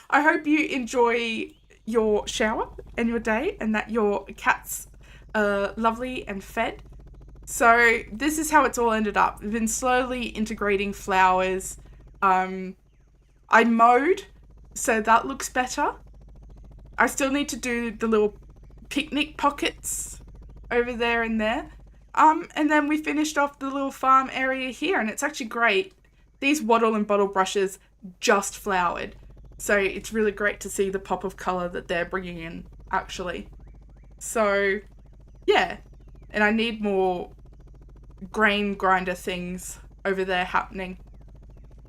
[SPEAKER 1] I hope you enjoy your shower and your day and that your cat's lovely and fed. So this is how it's all ended up. We've been slowly integrating flowers. I mowed, so that looks better. I still need to do the little picnic pockets over there and there. And then we finished off the little farm area here, and it's actually great. These wattle and bottle brushes just flowered. So it's really great to see the pop of colour that they're bringing in, actually. So, yeah. And I need more grain grinder things over there happening.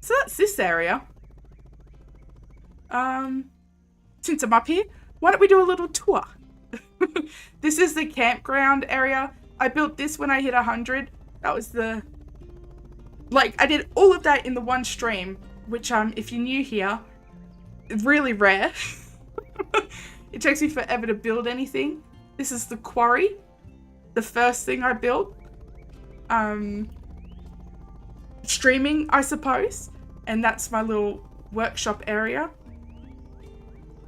[SPEAKER 1] So that's this area. Since I'm up here, why don't we do a little tour? This is the campground area. I built this when I hit 100. That was the... Like, I did all of that in the one stream, which, if you're new here, it's really rare. It takes me forever to build anything. This is the quarry. The first thing I built. Streaming, I suppose. And that's my little workshop area.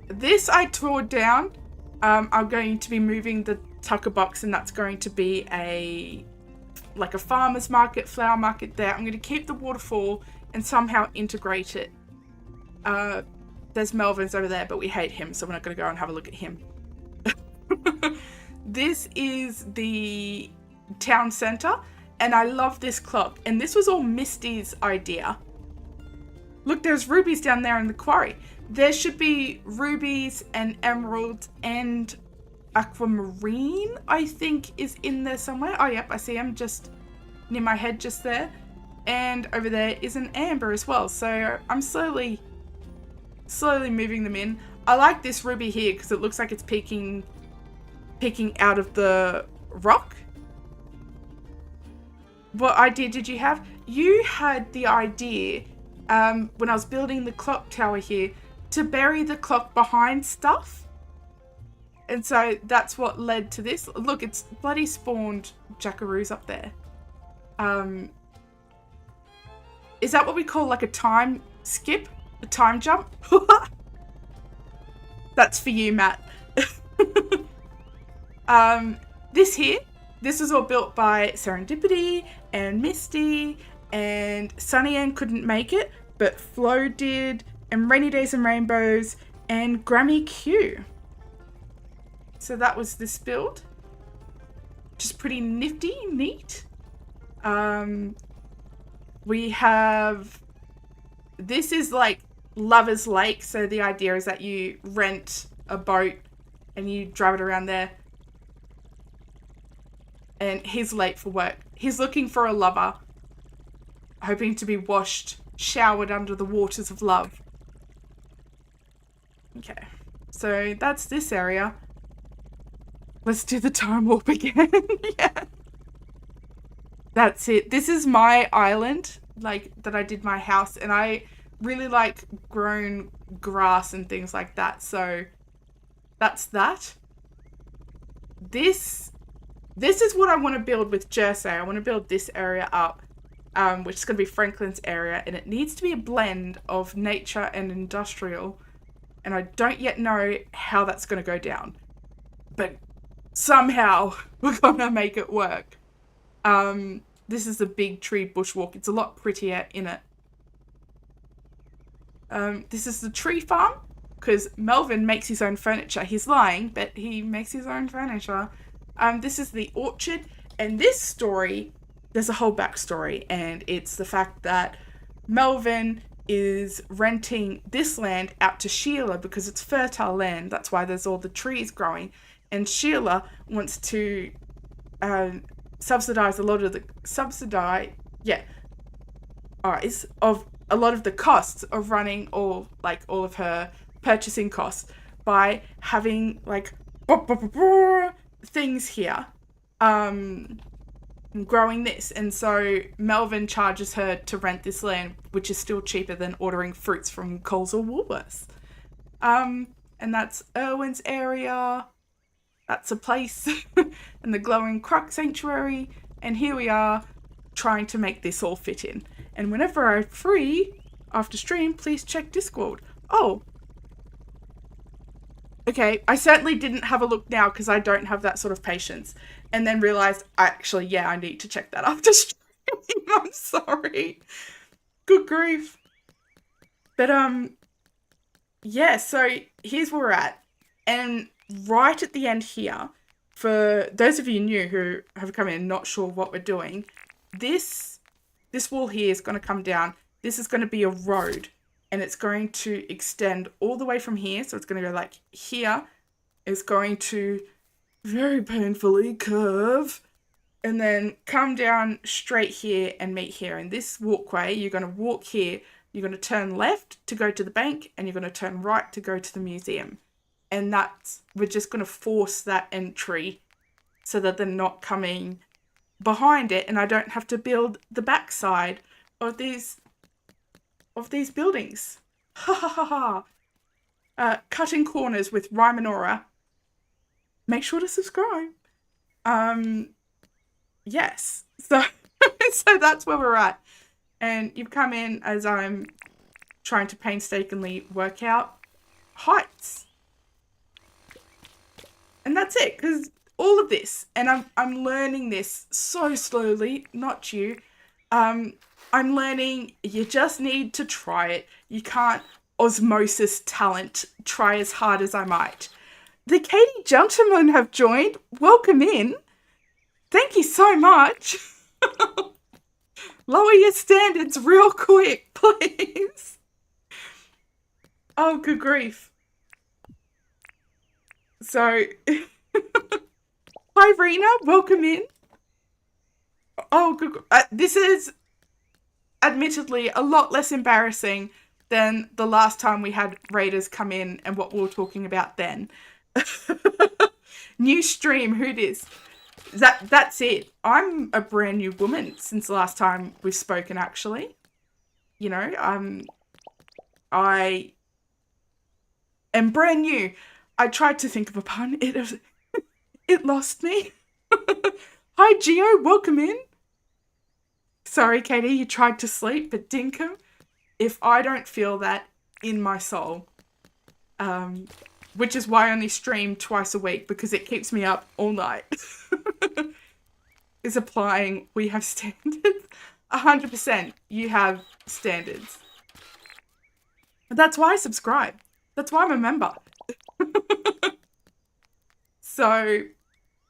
[SPEAKER 1] This I tore down. I'm going to be moving the tucker box, and that's going to be a farmer's market, flower market there. I'm going to keep the waterfall and somehow integrate it. There's Melvin's over there, but we hate him, so we're not going to go and have a look at him. This is the town centre, and I love this clock. And this was all Misty's idea. Look, there's rubies down there in the quarry. There should be rubies and emeralds and aquamarine, I think, is in there somewhere. Oh, yep, I see him just near my head just there. And over there is an amber as well. So I'm slowly moving them in. I like this ruby here because it looks like it's peeking out of the rock. What idea did you have? You had the idea, when I was building the clock tower here, to bury the clock behind stuff. And so that's what led to this. Look, it's bloody spawned jackaroos up there. is that what we call like a time skip? A time jump? That's for you, Matt. This was all built by Serendipity and Misty, and Sunny Ann couldn't make it, but Flo did, and Rainy Days and Rainbows, and Grammy Q. So that was this build. Just pretty nifty, neat. We have, this is like Lover's Lake, so the idea is that you rent a boat and you drive it around there. And he's late for work. He's looking for a lover, hoping to be showered under the waters of love. Okay, so that's this area. Let's do the time warp again. Yeah. That's it. This is my island, like, that I did my house, and I really like grown grass and things like that, so that's that. This is what I want to build with Jersey. I want to build this area up, which is going to be Franklin's area, and it needs to be a blend of nature and industrial, and I don't yet know how that's going to go down, but somehow we're going to make it work. This is a big tree bushwalk. It's a lot prettier in it. This is the tree farm, because Melvin makes his own furniture. He's lying, but he makes his own furniture. This is the orchard, and this story, there's a whole backstory, and it's the fact that Melvin is renting this land out to Sheila because it's fertile land. That's why there's all the trees growing, and Sheila wants to subsidize a lot of the a lot of the costs of running all of her purchasing costs by having like things here growing this. And so Melvin charges her to rent this land, which is still cheaper than ordering fruits from Coles or Woolworths. And that's Irwin's area. That's a place. And the Glowing Croc Sanctuary. And here we are trying to make this all fit in. And whenever I'm free after stream, please check Discord. Oh, okay, I certainly didn't have a look now because I don't have that sort of patience. And then realised, actually, yeah, I need to check that after stream. I'm sorry. Good grief. But, yeah, so here's where we're at. And right at the end here, for those of you new who have come in not sure what we're doing, this wall here is going to come down. This is going to be a road. And it's going to extend all the way from here. So it's going to go like here. It's going to very painfully curve. And then come down straight here and meet here. And this walkway, you're going to walk here. You're going to turn left to go to the bank. And you're going to turn right to go to the museum. And we're just going to force that entry so that they're not coming behind it. And I don't have to build the backside of these buildings. Ha ha ha ha. Cutting corners with Rhyme and Aura. Make sure to subscribe. Yes. So that's where we're at. And you've come in as I'm trying to painstakingly work out heights. And that's it, because all of this, and I'm learning this so slowly, not you. I'm learning you just need to try it. You can't osmosis talent, try as hard as I might. The Katie gentlemen have joined. Welcome in. Thank you so much. Lower your standards real quick, please. Oh, good grief. So, hi Rena, welcome in. Oh, good. This is admittedly a lot less embarrassing than the last time we had raiders come in and what we were talking about then. New stream, who dis? That's it. I'm a brand new woman since the last time we've spoken, actually. You know, I am brand new. I tried to think of a pun. It lost me. Hi Gio, welcome in. Sorry, Katie, you tried to sleep, but Dinkum, if I don't feel that in my soul, which is why I only stream twice a week because it keeps me up all night, is applying we have standards. 100% you have standards. That's why I subscribe. That's why I'm a member. So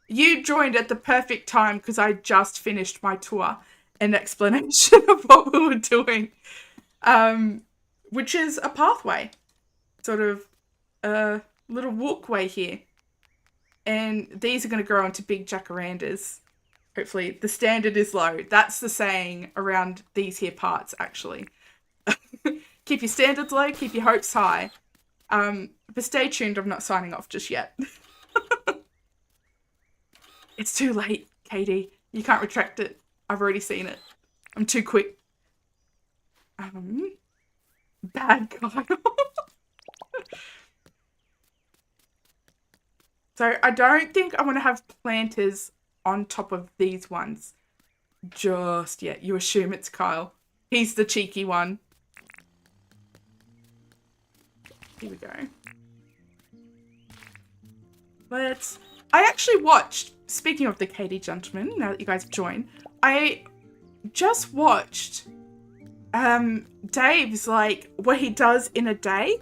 [SPEAKER 1] you joined at the perfect time because I just finished my tour and explanation of what we were doing, which is a pathway, sort of a little walkway here. And these are going to grow into big jacarandas. Hopefully the standard is low. That's the saying around these here parts, actually. Keep your standards low, keep your hopes high. But stay tuned, I'm not signing off just yet. It's too late, Katie. You can't retract it. I've already seen it. I'm too quick. Bad Kyle. So I don't think I want to have planters on top of these ones just yet. You assume it's Kyle. He's the cheeky one. Here we go. I actually watched, speaking of the Katie gentleman, now that you guys have joined, I just watched Dave's, like, what he does in a day.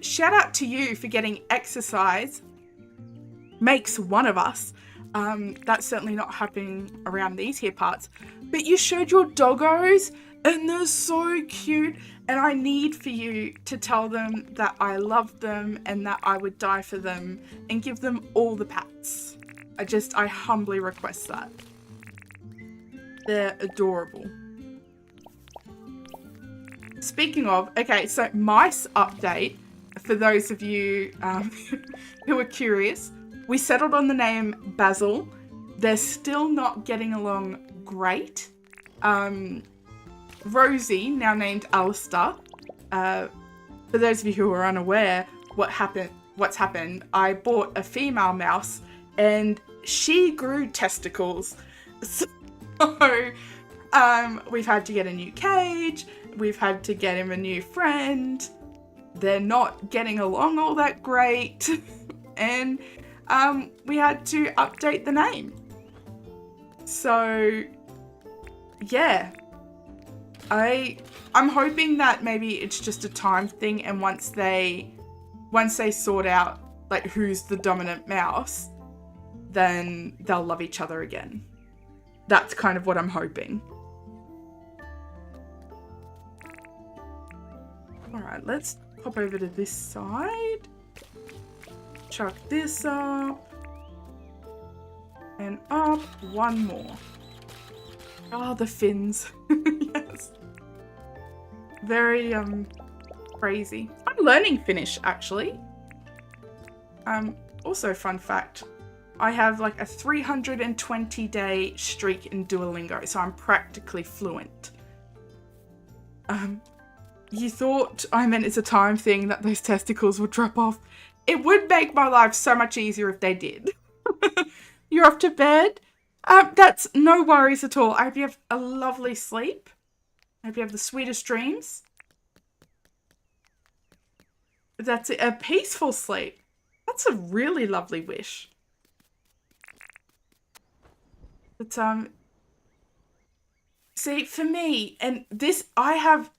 [SPEAKER 1] Shout out to you for getting exercise. Makes one of us. That's certainly not happening around these here parts. But you showed your doggos and they're so cute. And I need for you to tell them that I love them and that I would die for them and give them all the pats. I humbly request that. They're adorable. Speaking of, okay, so mice update, for those of you who are curious, we settled on the name Basil. They're still not getting along great. Rosie, now named Alistair. For those of you who are unaware, what's happened, I bought a female mouse and she grew testicles. So we've had to get a new cage. We've had to get him a new friend. They're not getting along all that great. And we had to update the name. So yeah, I'm hoping that maybe it's just a time thing, and once they sort out like who's the dominant mouse, then they'll love each other again. That's kind of what I'm hoping. All right, let's pop over to this side. Chuck this up. And up one more. Oh, the fins. Yes. Very, crazy. I'm learning Finnish, actually. Also, fun fact. I have like a 320-day streak in Duolingo, so I'm practically fluent. You thought I meant it's a time thing that those testicles would drop off. It would make my life so much easier if they did. You're off to bed? That's no worries at all. I hope you have a lovely sleep. I hope you have the sweetest dreams. That's it, a peaceful sleep. That's a really lovely wish. But, see, for me, and this, I've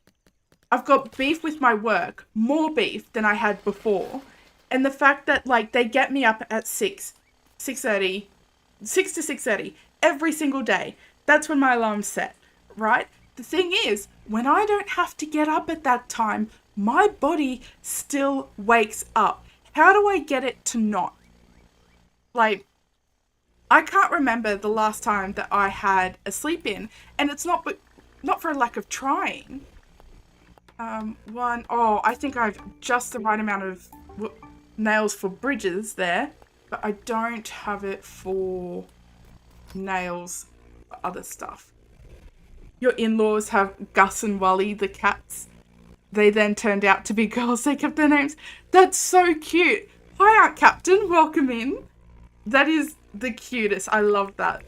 [SPEAKER 1] got beef with my work, more beef than I had before. And the fact that, like, they get me up at 6 to 6:30 every single day. That's when my alarm's set, right? The thing is, when I don't have to get up at that time, my body still wakes up. How do I get it to not? Like, I can't remember the last time that I had a sleep in, and it's not for a lack of trying. I think I've just the right amount of nails for bridges there, but I don't have it for nails for other stuff. Your in-laws have Gus and Wally, the cats. They then turned out to be girls. They kept their names. That's so cute. Hi, Aunt Captain. Welcome in. That is the cutest. I love that.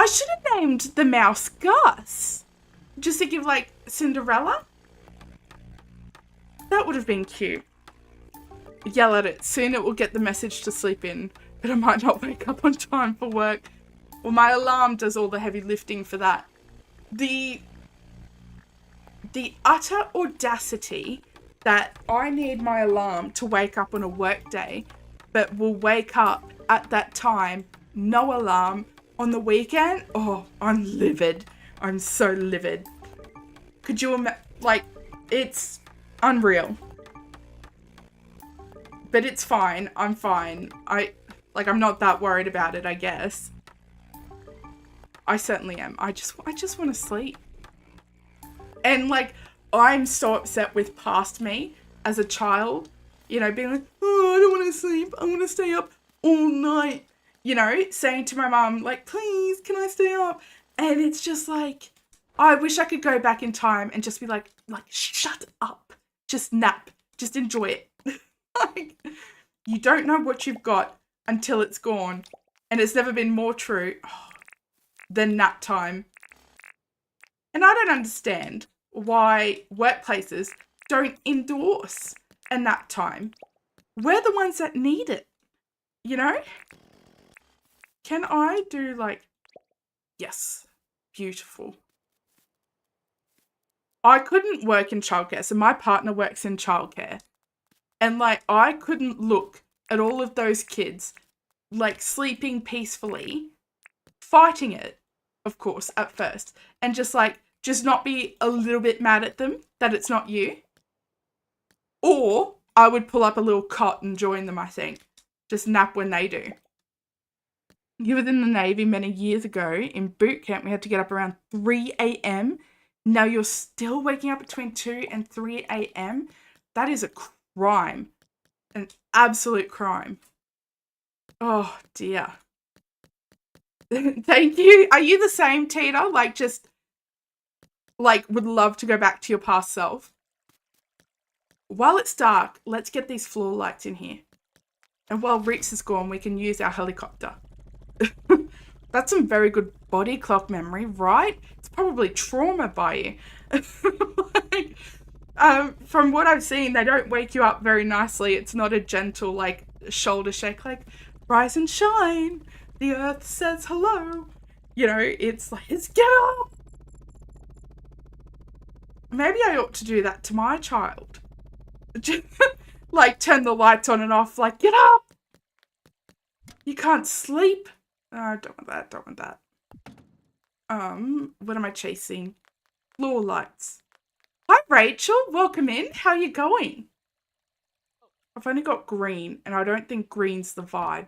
[SPEAKER 1] I should have named the mouse Gus. Just to give, like, Cinderella. That would have been cute. Yell at it. Soon it will get the message to sleep in, but I might not wake up on time for work. Well, my alarm does all the heavy lifting for that. The utter audacity that I need my alarm to wake up on a work day, but will wake up at that time, no alarm, on the weekend. Oh, I'm livid. I'm so livid. Could you imagine? Like, it's unreal. But it's fine. I'm fine. I'm not that worried about it, I guess. I certainly am. I just want to sleep. And, like, I'm so upset with past me as a child, you know, being like, oh, I don't want to sleep. I want to stay up all night, you know, saying to my mum, like, please, can I stay up? And it's just like, I wish I could go back in time and just be like, shut up. Just nap. Just enjoy it. Like, you don't know what you've got until it's gone. And it's never been more true than nap time. And I don't understand why workplaces don't endorse a nap time. We're the ones that need it, you know? Can I do, like, yes, beautiful. I couldn't work in childcare, so my partner works in childcare. And, like, I couldn't look at all of those kids, like, sleeping peacefully, fighting it, of course, at first, and just not be a little bit mad at them that it's not you. Or I would pull up a little cot and join them, I think. Just nap when they do. You were in the Navy many years ago. In boot camp, we had to get up around 3 a.m. Now you're still waking up between 2 and 3 a.m. That is a crime. An absolute crime. Oh, dear. Thank you. Are you the same, Tina? Like, just, like, would love to go back to your past self? While it's dark, let's get these floor lights in here. And while Rex is gone, we can use our helicopter. That's some very good body clock memory, right? It's probably trauma by you. Like, from what I've seen, they don't wake you up very nicely. It's not a gentle, like, shoulder shake, like, rise and shine. The earth says hello. You know, it's like, it's get up. Maybe I ought to do that to my child. Like, turn the lights on and off, like, get up. You can't sleep. Oh, I don't want that, don't want that. What am I chasing? Floor lights. Hi, Rachel. Welcome in. How are you going? I've only got green, and I don't think green's the vibe.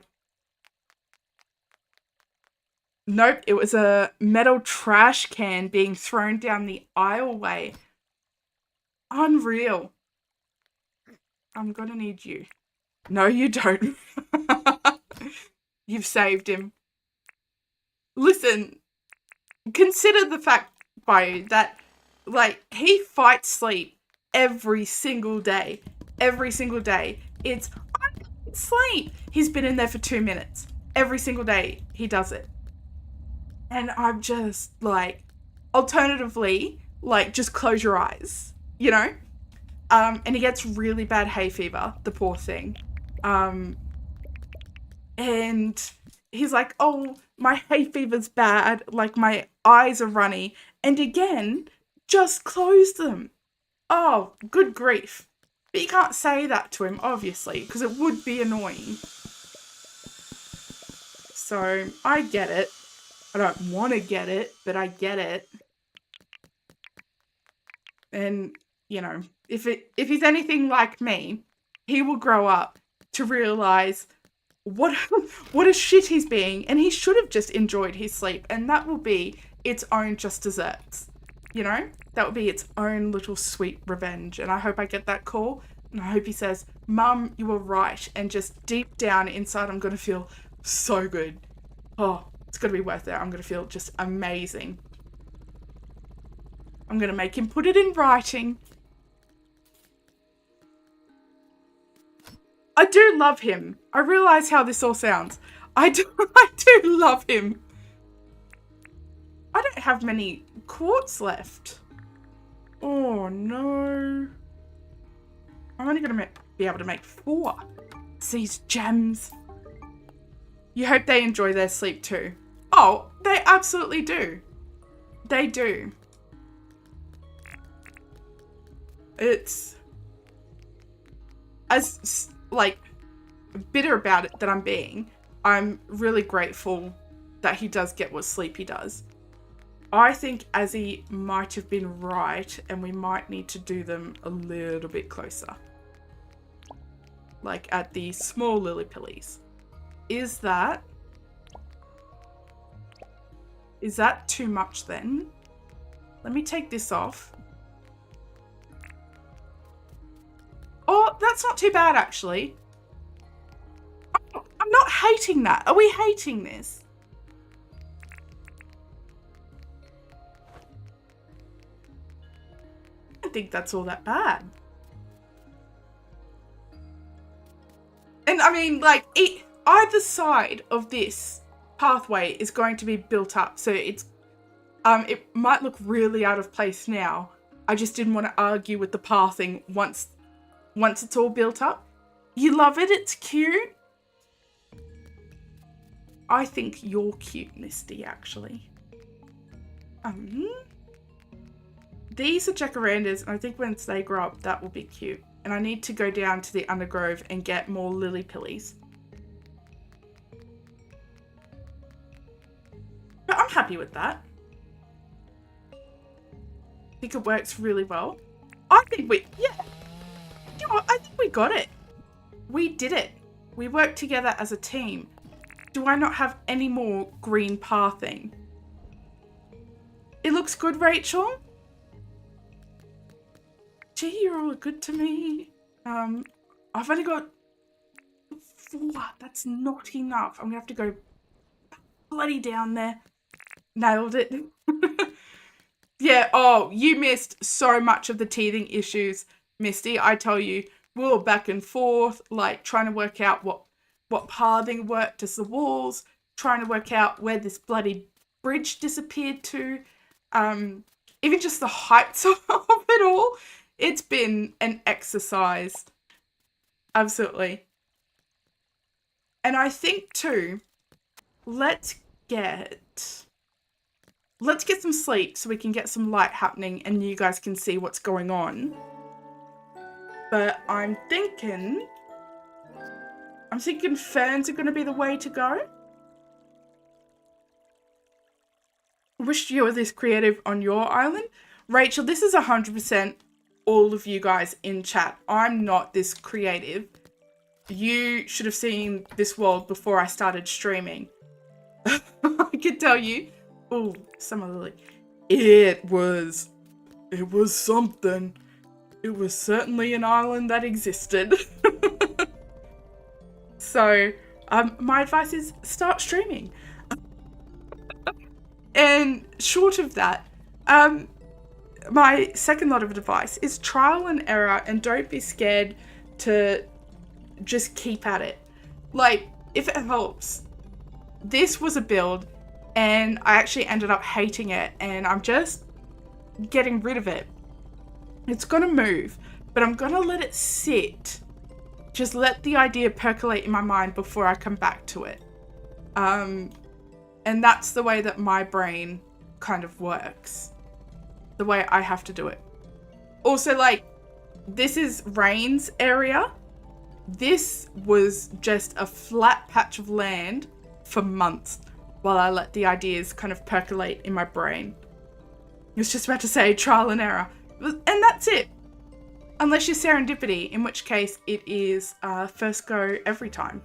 [SPEAKER 1] Nope, it was a metal trash can being thrown down the aisleway. Unreal. I'm gonna need you. No, you don't. You've saved him. Listen, consider the fact, Bio, that, like, he fights sleep every single day. Every single day. It's, I can't sleep. He's been in there for 2 minutes. Every single day he does it. And I'm just, like, alternatively, like, just close your eyes, you know? And he gets really bad hay fever, the poor thing. And he's like, oh, my hay fever's bad, like, my eyes are runny. And again, just close them. Oh, good grief. But you can't say that to him, obviously, because it would be annoying. So, I get it. I don't want to get it, but I get it. And, you know, if he's anything like me, he will grow up to realise what a shit he's being, and he should have just enjoyed his sleep, and that will be its own just desserts. You know? That will be its own little sweet revenge, and I hope I get that call, and I hope he says, Mum, you were right, and just deep down inside I'm going to feel so good. Oh, it's going to be worth it. I'm going to feel just amazing. I'm going to make him put it in writing. I do love him. I realise how this all sounds. I do love him. have many quartz left. Oh no. I'm only going to be able to make 4. These gems. You hope they enjoy their sleep too. Oh, they absolutely do. They do. It's as like bitter about it that I'm being. I'm really grateful that he does get what sleep he does. I think Azzy might have been right, and we might need to do them a little bit closer. Like at the small lily pillies. Is that too much then? Let me take this off. Oh, that's not too bad actually. I'm not hating that. Are we hating this? I don't think that's all that bad. And I mean, like, either side of this pathway is going to be built up. So it's, it might look really out of place now. I just didn't want to argue with the pathing once it's all built up. You love it? It's cute? I think you're cute, Misty, actually. These are jacarandas, and I think once they grow up, that will be cute. And I need to go down to the undergrove and get more lily pillies. But I'm happy with that. I think it works really well. I think yeah. You know what? I think we got it. We did it. We worked together as a team. Do I not have any more green pathing? It looks good, Rachel. Gee, you're all good to me. I've only got 4. That's not enough. I'm gonna have to go bloody down there. Nailed it. Yeah, oh, you missed so much of the teething issues, Misty. I tell you, we were back and forth, like trying to work out what pathing worked as the walls, trying to work out where this bloody bridge disappeared to. Even just the heights of it all. It's been an exercise. Absolutely. And I think too, let's get some sleep so we can get some light happening and you guys can see what's going on. But I'm thinking ferns are going to be the way to go. Wish you were this creative on your island. Rachel, this is 100% all of you guys in chat. I'm not this creative. You should have seen this world before I started streaming. I can tell you. Oh, Summer Lily. It was something. It was certainly an island that existed. So, my advice is start streaming. And short of that, my second lot of advice is trial and error, and don't be scared to just keep at it. Like, if it helps. This was a build and I actually ended up hating it, and I'm just getting rid of it. It's gonna move, but I'm gonna let it sit. Just let the idea percolate in my mind before I come back to it. And that's the way that my brain kind of works. The way I have to do it. Also, like, this is Rain's area. This was just a flat patch of land for months while I let the ideas kind of percolate in my brain. I was just about to say trial and error. And that's it. Unless you're serendipity, in which case it is first go every time.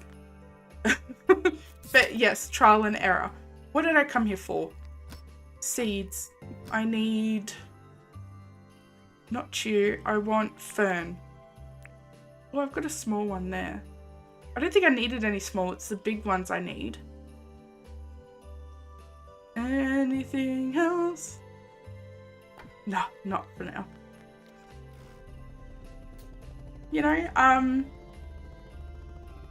[SPEAKER 1] But yes, trial and error. What did I come here for? Seeds. I need... Not you. I want fern. Oh, I've got a small one there. I don't think I needed any small. It's the big ones I need. Anything else? No, not for now. You know, and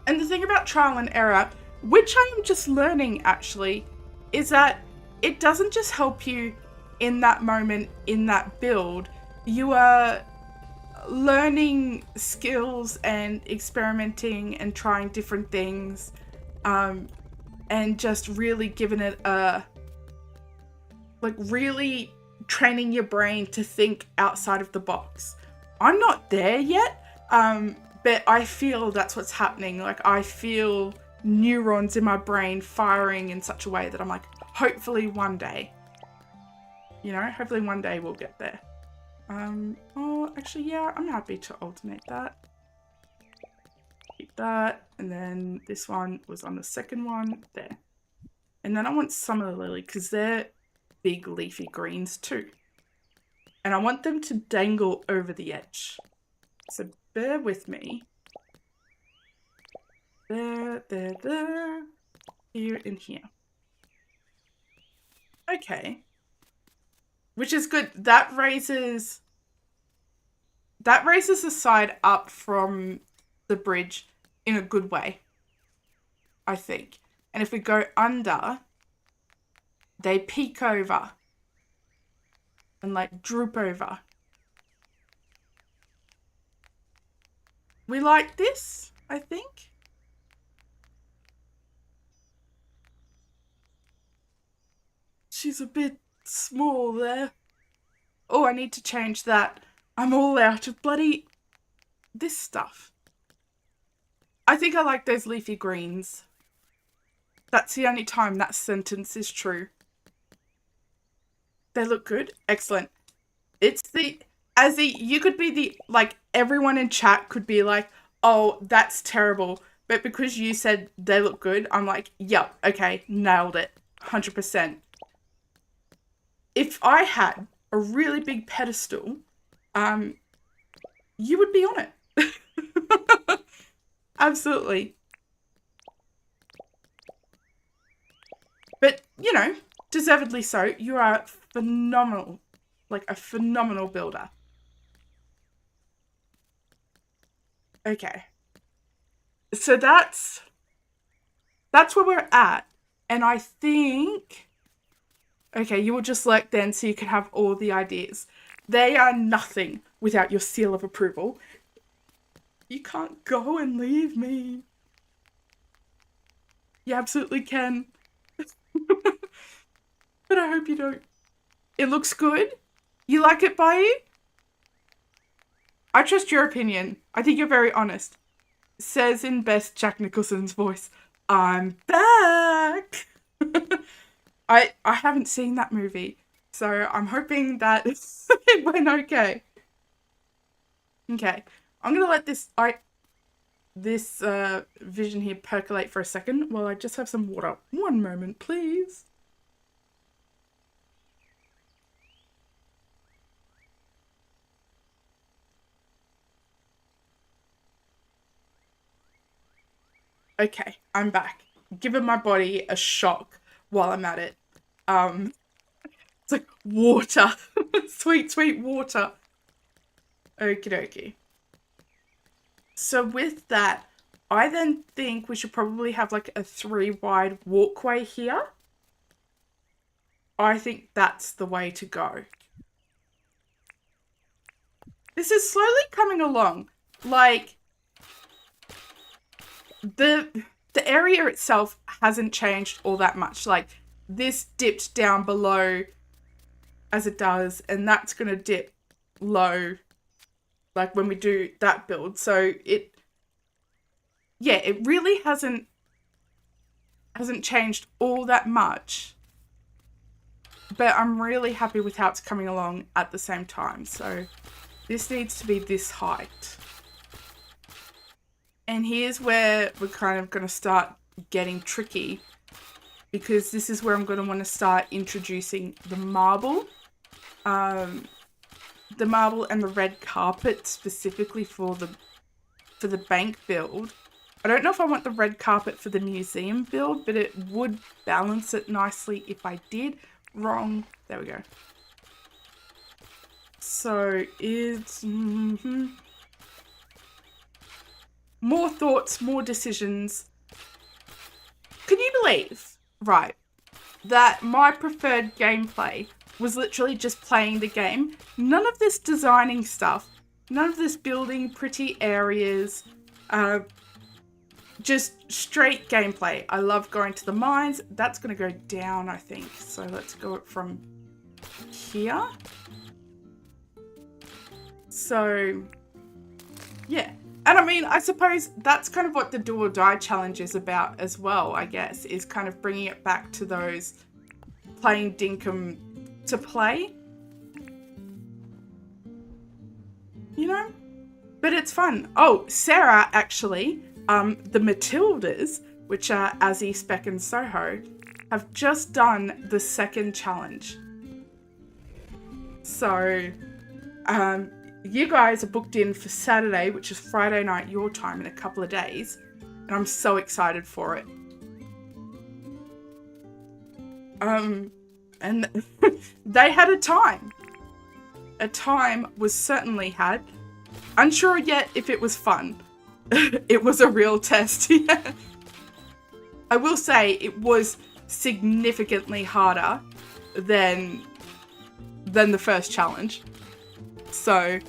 [SPEAKER 1] the thing about trial and error, which I am just learning actually, is that it doesn't just help you in that moment, in that build. You are learning skills and experimenting and trying different things, and just really giving it a, like, really training your brain to think outside of the box. I'm not there yet, but I feel that's what's happening. Like, I feel neurons in my brain firing in such a way that I'm like, hopefully one day, hopefully one day we'll get there. Oh, actually, yeah, I'm happy to alternate that. Keep that, and then this one was on the second one, there. And then I want Summer Lily, because they're big leafy greens too. And I want them to dangle over the edge. So bear with me. There, here and here. Okay. Which is good. That raises the side up from the bridge in a good way, I think. And if we go under, they peek over and like droop over. We like this, I think. She's a bit small there. Oh, I need to change that. I'm all out of bloody this stuff. I think I like those leafy greens. That's the only time that sentence is true. They look good. Excellent. It's you could be the, like, everyone in chat could be like, oh, that's terrible. But because you said they look good, I'm like, yep, okay, nailed it. 100%. If I had a really big pedestal, you would be on it. Absolutely. But, deservedly so. You are phenomenal. Like, a phenomenal builder. Okay. So that's where we're at. And I think... Okay, you will just select then so you can have all the ideas. They are nothing without your seal of approval. You can't go and leave me. You absolutely can. But I hope you don't. It looks good. You like it, Bayou? I trust your opinion. I think you're very honest. Says in best Jack Nicholson's voice, I'm back. I haven't seen that movie, so I'm hoping that it went okay. Okay, I'm gonna let this vision here percolate for a second while I just have some water. One moment, please. Okay, I'm back. Giving my body a shock while I'm at it. It's like water. Sweet, sweet water. Okie dokie. So with that, I then think we should probably have like a 3-wide walkway here. I think that's the way to go. This is slowly coming along. Like, the area itself hasn't changed all that much. Like, this dipped down below as it does, and that's going to dip low, like, when we do that build. So it really hasn't changed all that much. But I'm really happy with how it's coming along at the same time. So this needs to be this height. And here's where we're kind of going to start getting tricky, because this is where I'm going to want to start introducing the marble. The marble and the red carpet specifically for the bank build. I don't know if I want the red carpet for the museum build, but it would balance it nicely if I did. Wrong. There we go. So it's... more thoughts, more decisions. Can you believe? Right. that my preferred gameplay was literally just playing the game. None of this designing stuff, none of this building pretty areas, just straight gameplay. I love going to the mines. That's going to go down, I think. So let's go from here. So, yeah. And I mean, I suppose that's kind of what the Do or Die challenge is about as well, I guess, is kind of bringing it back to those playing Dinkum to play. You know? But it's fun. Oh, Sarah, actually, the Matildas, which are Azzy, Speck and Soho, have just done the second challenge. So, you guys are booked in for Saturday, which is Friday night your time in a couple of days. And I'm so excited for it. And they had a time. A time was certainly had. Unsure yet if it was fun. It was a real test. I will say it was significantly harder than the first challenge. So,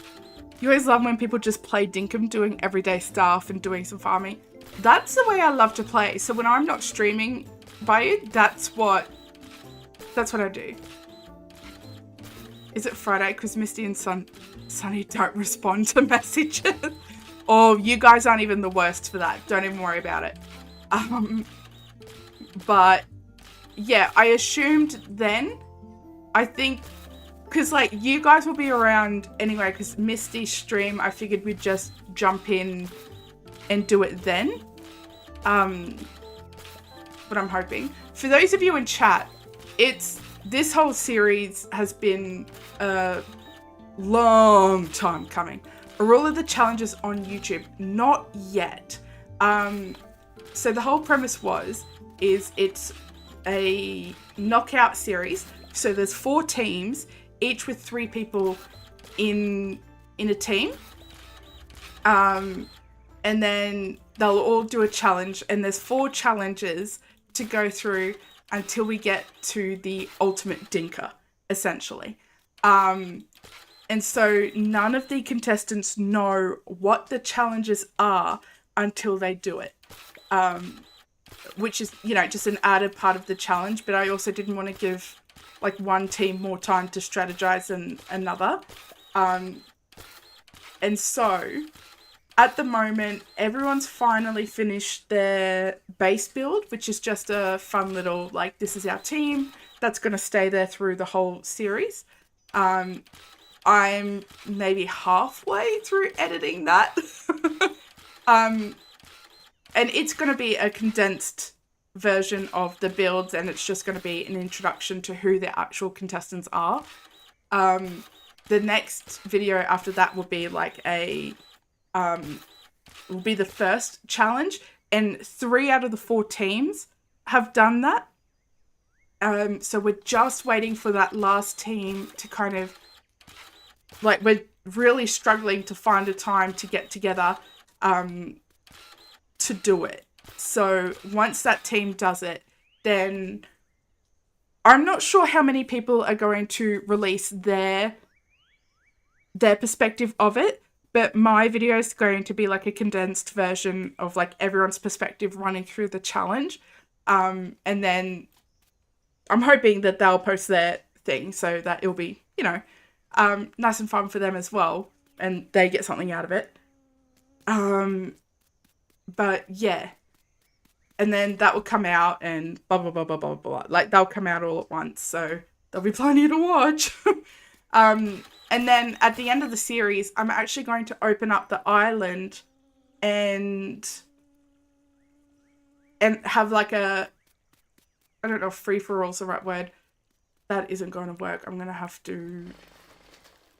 [SPEAKER 1] you always love when people just play Dinkum, doing everyday stuff and doing some farming. That's the way I love to play. So when I'm not streaming by it, that's what I do. Is it Friday? Because Misty and Sunny don't respond to messages. Oh, you guys aren't even the worst for that. Don't even worry about it. But yeah, I assumed then, I think, because like you guys will be around anyway, because Misty's stream, I figured we'd just jump in and do it then. But I'm hoping. For those of you in chat, this whole series has been a long time coming. Are all of the challenges on YouTube? Not yet. So the whole premise is it's a knockout series. So there's 4 teams, each with 3 people in a team. And then they'll all do a challenge, and there's 4 challenges to go through until we get to the ultimate dinker, essentially. And so none of the contestants know what the challenges are until they do it. Which is, just an added part of the challenge, but I also didn't want to give like one team more time to strategize than another. And so at the moment, everyone's finally finished their base build, which is just a fun little, like, this is our team that's going to stay there through the whole series. I'm maybe halfway through editing that. And it's going to be a condensed version of the builds, and it's just going to be an introduction to who the actual contestants are. The next video after that will be like will be the first challenge, and 3 out of the 4 teams have done that. So we're just waiting for that last team to kind of, like, we're really struggling to find a time to get together to do it. So once that team does it, then I'm not sure how many people are going to release their perspective of it, but my video is going to be like a condensed version of like everyone's perspective running through the challenge. And then I'm hoping that they'll post their thing so that it'll be, nice and fun for them as well, and they get something out of it. But yeah. And then that will come out and blah, blah, blah, blah, blah, blah. Like, they'll come out all at once, so there'll be plenty to watch. And then at the end of the series, I'm actually going to open up the island and have like I don't know if free-for-all is the right word. That isn't going to work. I'm going to have to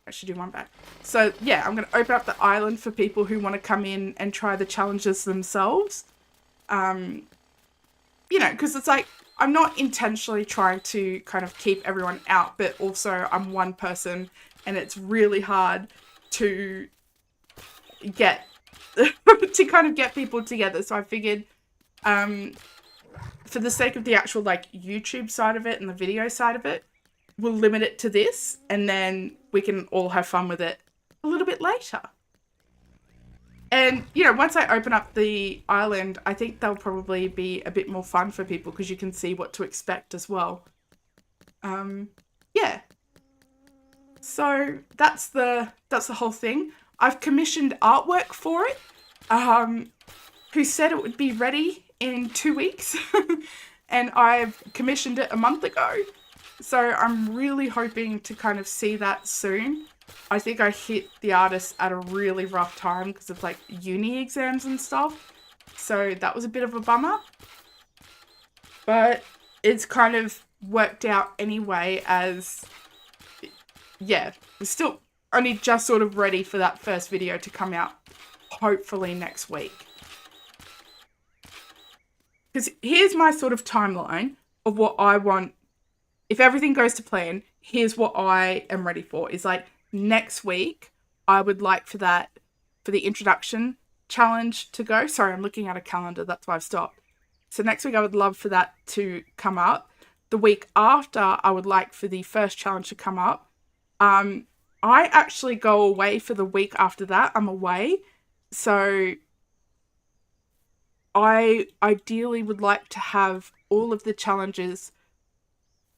[SPEAKER 1] actually do one back. So yeah, I'm going to open up the island for people who want to come in and try the challenges themselves. Because it's like, I'm not intentionally trying to kind of keep everyone out, but also I'm one person and it's really hard to get, to kind of get people together. So I figured, for the sake of the actual like YouTube side of it and the video side of it, we'll limit it to this, and then we can all have fun with it a little bit later. And, you know, once I open up the island, I think they'll probably be a bit more fun for people because you can see what to expect as well. Yeah. So that's the whole thing. I've commissioned artwork for it. Who said it would be ready in 2 weeks. And I've commissioned it a month ago. So I'm really hoping to kind of see that soon. I think I hit the artist at a really rough time because of like uni exams and stuff. So that was a bit of a bummer. But it's kind of worked out anyway as, yeah, we're still only just sort of ready for that first video to come out hopefully next week. Because here's my sort of timeline of what I want. If everything goes to plan, here's what I am ready for. Is like next week, I would like for the introduction challenge to go. Sorry, I'm looking at a calendar. That's why I've stopped. So next week, I would love for that to come up. The week after, I would like for the first challenge to come up. I actually go away for the week after that. I'm away. So I ideally would like to have all of the challenges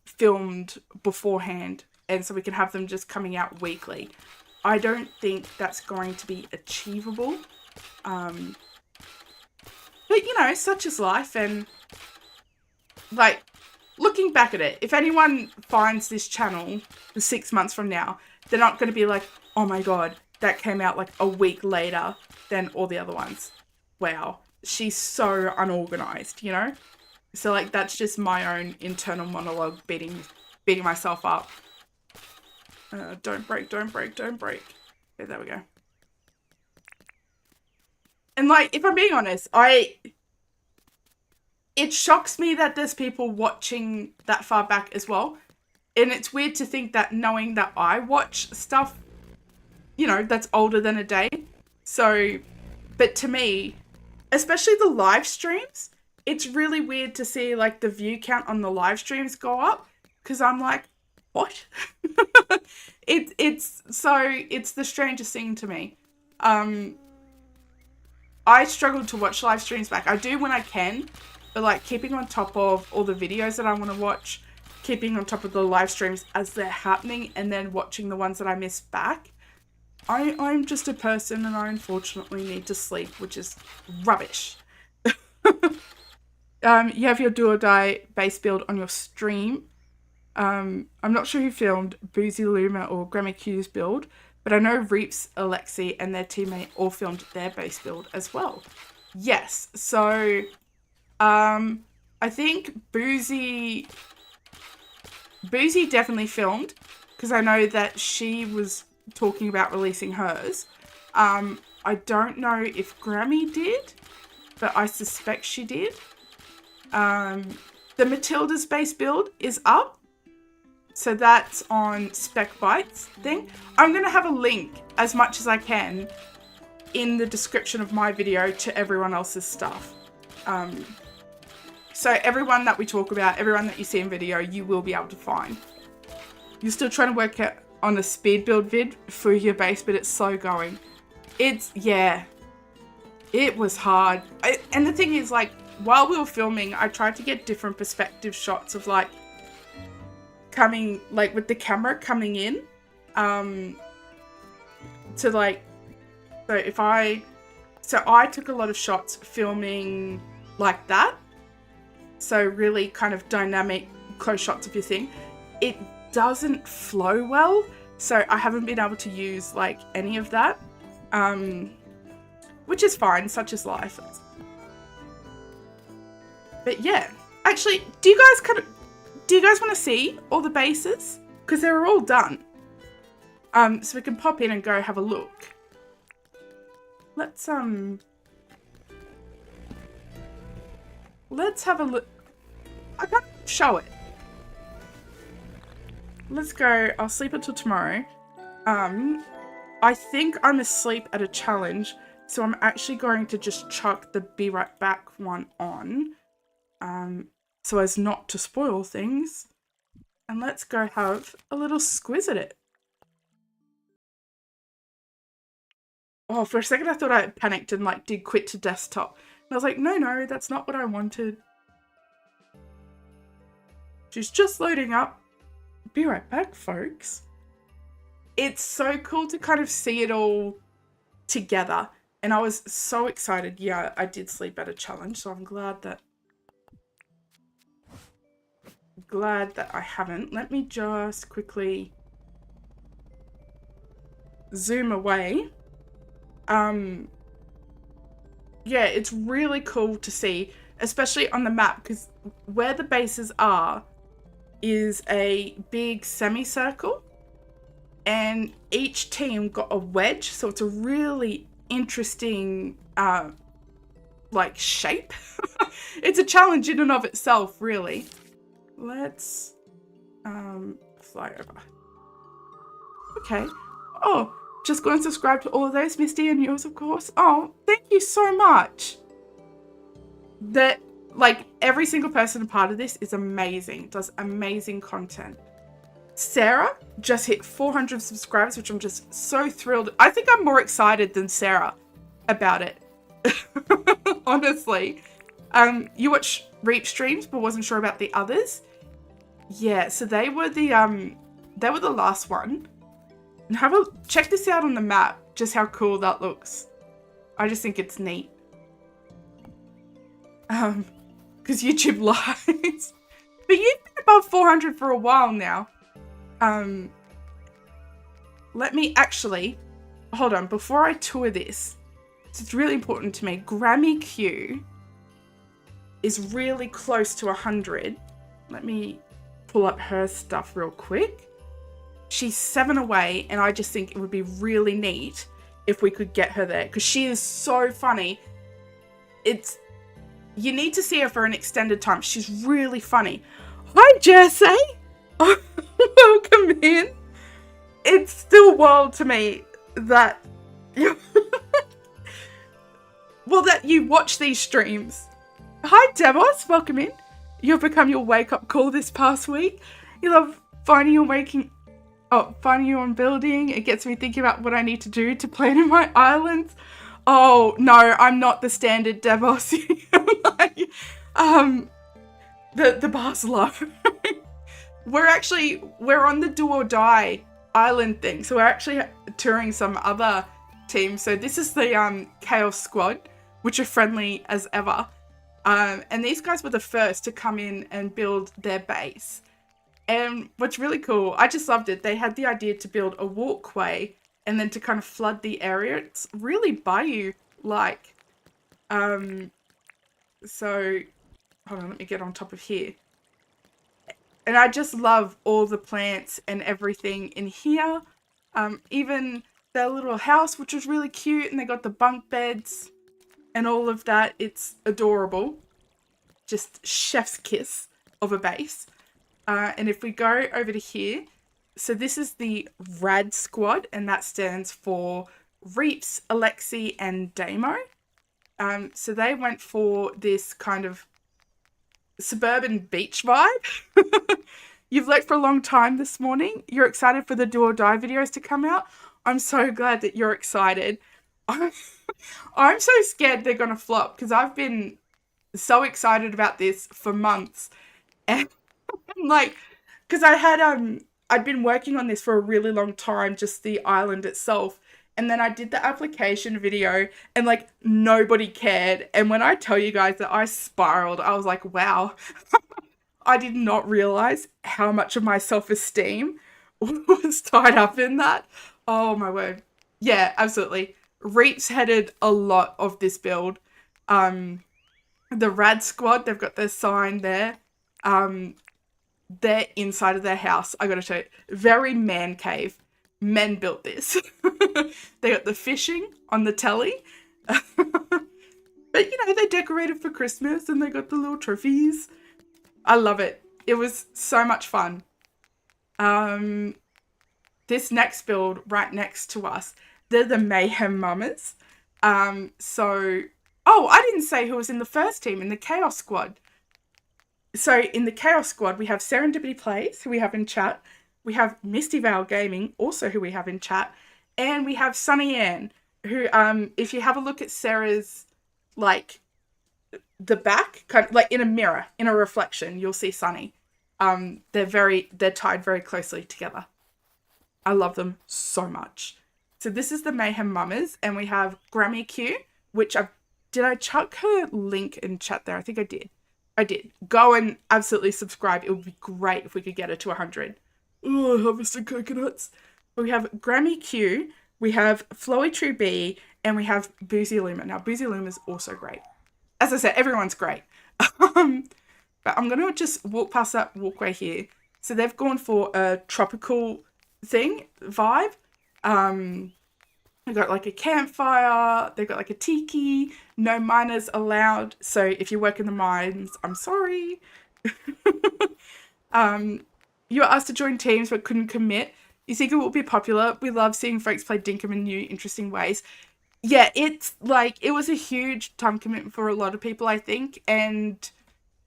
[SPEAKER 1] filmed beforehand, and so we can have them just coming out weekly. I don't think that's going to be achievable. But, you know, such is life. And, like, looking back at it, if anyone finds this channel 6 months from now, they're not going to be like, oh my God, that came out like a week later than all the other ones. Wow, she's so unorganized, you know? So, like, that's just my own internal monologue beating myself up. Don't break, don't break, don't break. Okay, there we go. And, like, if I'm being honest, it shocks me that there's people watching that far back as well. And it's weird to think that knowing that I watch stuff, you know, that's older than a day. So, but to me, especially the live streams, it's really weird to see like the view count on the live streams go up. Because I'm like, what? It's the strangest thing to me. I struggle to watch live streams back. I do when I can, but like keeping on top of all the videos that I want to watch, keeping on top of the live streams as they're happening, and then watching the ones that I miss back. I'm just a person and I unfortunately need to sleep, which is rubbish. You have your do or die base build on your stream. I'm not sure who filmed Boozy Luma or Grammy Q's build, but I know Reaps, Alexi, and their teammate all filmed their base build as well. Yes, so I think Boozy definitely filmed, because I know that she was talking about releasing hers. I don't know if Grammy did, but I suspect she did. The Matilda's base build is up. So that's on Spec Bytes thing. I'm going to have a link as much as I can in the description of my video to everyone else's stuff. So everyone that we talk about, everyone that you see in video, you will be able to find. You're still trying to work out on a speed build vid for your base, but it's slow going. Yeah, it was hard. And the thing is, like, while we were filming, I tried to get different perspective shots of like coming, like with the camera coming in, to like, so I took a lot of shots filming like that. So really kind of dynamic close shots of your thing. It doesn't flow well. So I haven't been able to use like any of that, which is fine, such is life. But yeah, actually, do you guys want to see all the bases? Because they're all done. So we can pop in and go have a look. Let's have a look. I can't show it. Let's go. I'll sleep until tomorrow. I think I'm asleep at a challenge, so I'm actually going to just chuck the Be Right Back one on. so as not to spoil things. And let's go have a little squiz at it. Oh, for a second I thought I panicked and like did quit to desktop. And I was like, no, that's not what I wanted. She's just loading up. Be right back, folks. It's so cool to kind of see it all together. And I was so excited. Yeah, I did sleep at a challenge, so I'm glad that I haven't. Let me just quickly zoom away. Yeah, it's really cool to see, especially on the map, because where the bases are is a big semicircle, and each team got a wedge, so it's a really interesting like shape. It's a challenge in and of itself, really. Let's fly over. Okay. Oh, just go and subscribe to all of those, Misty, and yours, of course. Oh, thank you so much. That, like, every single person a part of this is amazing. Does amazing content. Sarah just hit 400 subscribers, which I'm just so thrilled. I think I'm more excited than Sarah about it. Honestly. You watch Reap streams, but wasn't sure about the others. Yeah, so they were the last one. And check this out on the map, just how cool that looks. I just think it's neat. Because YouTube lies. But you've been above 400 for a while now. Let me actually, hold on, before I tour this, it's really important to me. Grammy Q is really close to 100. Let me pull up her stuff real quick. She's 7 away, and I just think it would be really neat if we could get her there, because she is so funny. You need to see her for an extended time. She's really funny. Hi, Jesse. Welcome in. It's still wild to me that that you watch these streams. Hi, Devos. Welcome in. You've become your wake-up call this past week. You love finding you on building. It gets me thinking about what I need to do to plan in my islands. Oh, no, I'm not the standard Devos. The bar's low. We're on the do or die island thing. So we're actually touring some other teams. So this is the Chaos Squad, which are friendly as ever. And these guys were the first to come in and build their base. And what's really cool, I just loved it. They had the idea to build a walkway and then to kind of flood the area. It's really bayou-like. So, hold on, let me get on top of here. And I just love all the plants and everything in here. Even their little house, which was really cute. And they got the bunk beds and all of that. It's adorable. Just chef's kiss of a base. And if we go over to here, so this is the RAD squad, and that stands for Reaps, Alexi, and Damo. So they went for this kind of suburban beach vibe. You've left for a long time this morning. You're excited for the do or die videos to come out. I'm so glad that you're excited. I'm so scared they're going to flop because I've been so excited about this for months. And like, because I'd been working on this for a really long time, just the island itself. And then I did the application video and like nobody cared. And when I tell you guys that I spiraled, I was like, wow, I did not realize how much of my self-esteem was tied up in that. Oh my word. Yeah, absolutely. Reaps headed a lot of this build. The RAD squad, they've got their sign there. They're inside of their house. I gotta show you. Very man cave. Men built this. They got the fishing on the telly. But, they decorated for Christmas and they got the little trophies. I love it. It was so much fun. This next build right next to us, they're the Mayhem Mamas. I didn't say who was in the first team, in the Chaos Squad. So in the Chaos Squad, we have Serendipity Plays, who we have in chat. We have Misty Vale Gaming, also who we have in chat. And we have Sunny Ann, who, if you have a look at Sarah's, like, the back, kind of like in a mirror, in a reflection, you'll see Sunny. They're tied very closely together. I love them so much. So this is the Mayhem Mummers, and we have Grammy Q, which did I chuck her link in chat there? I think I did. I did. Go and absolutely subscribe. It would be great if we could get her to 100. Oh, harvested coconuts. We have Grammy Q, we have Flowy True B, and we have Boozy Luma. Now, Boozy Luma is also great. As I said, everyone's great. But I'm going to just walk past that walkway here. So they've gone for a tropical vibe. They've got like a campfire, they've got like a tiki, no miners allowed. So if you work in the mines, I'm sorry. You were asked to join teams but couldn't commit. You think it will be popular? We love seeing folks play Dinkum in new, interesting ways. Yeah, it's like, it was a huge time commitment for a lot of people, I think. And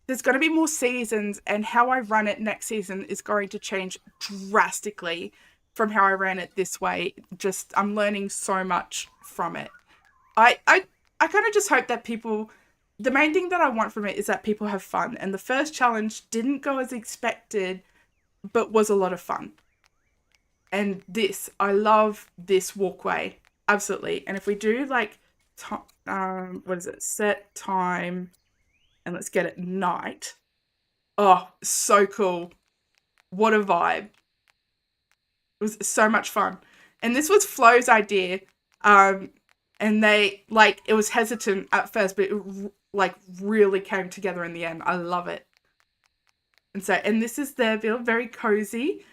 [SPEAKER 1] there's going to be more seasons, and how I run it next season is going to change drastically from how I ran it this way. Just, I'm learning so much from it. I kind of just hope that people, the main thing that I want from it is that people have fun. And the first challenge didn't go as expected, but was a lot of fun. And I love this walkway. Absolutely. And if we do like, what is it? Set time, and let's get it night. Oh, so cool. What a vibe. It was so much fun. And this was Flo's idea. And they, like, it was hesitant at first, but it, like, really came together in the end. I love it. And this is their build, very cozy.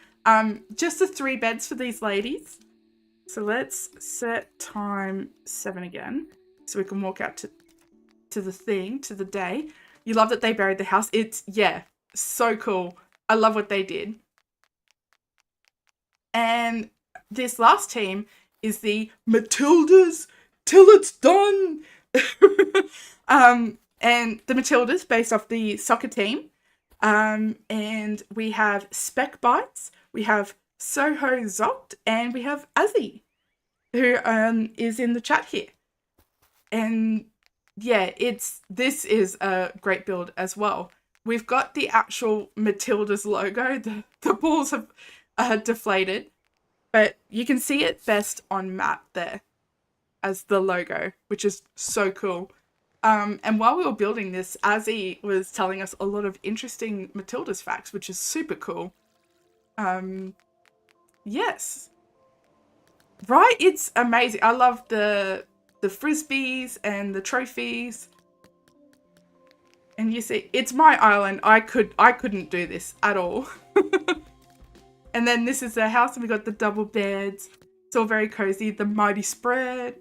[SPEAKER 1] Just the 3 beds for these ladies. So let's set time 7 again, so we can walk out to the day. You love that they buried the house. It's, yeah, so cool. I love what they did. And this last team is the Matildas till it's done. And the Matildas, based off the soccer team. And we have Spec Bites, we have Soho Zoct, and we have Azzy, who is in the chat here. And yeah, this is a great build as well. We've got the actual Matilda's logo. The balls have deflated, but you can see it best on Matt there as the logo, which is so cool. And while we were building this, Azzy was telling us a lot of interesting Matilda's facts, which is super cool. Yes. Right? It's amazing. I love the frisbees and the trophies. And you see, it's my island. I couldn't do this at all. And then this is their house, and we got the double beds. It's all very cozy. The mighty spread.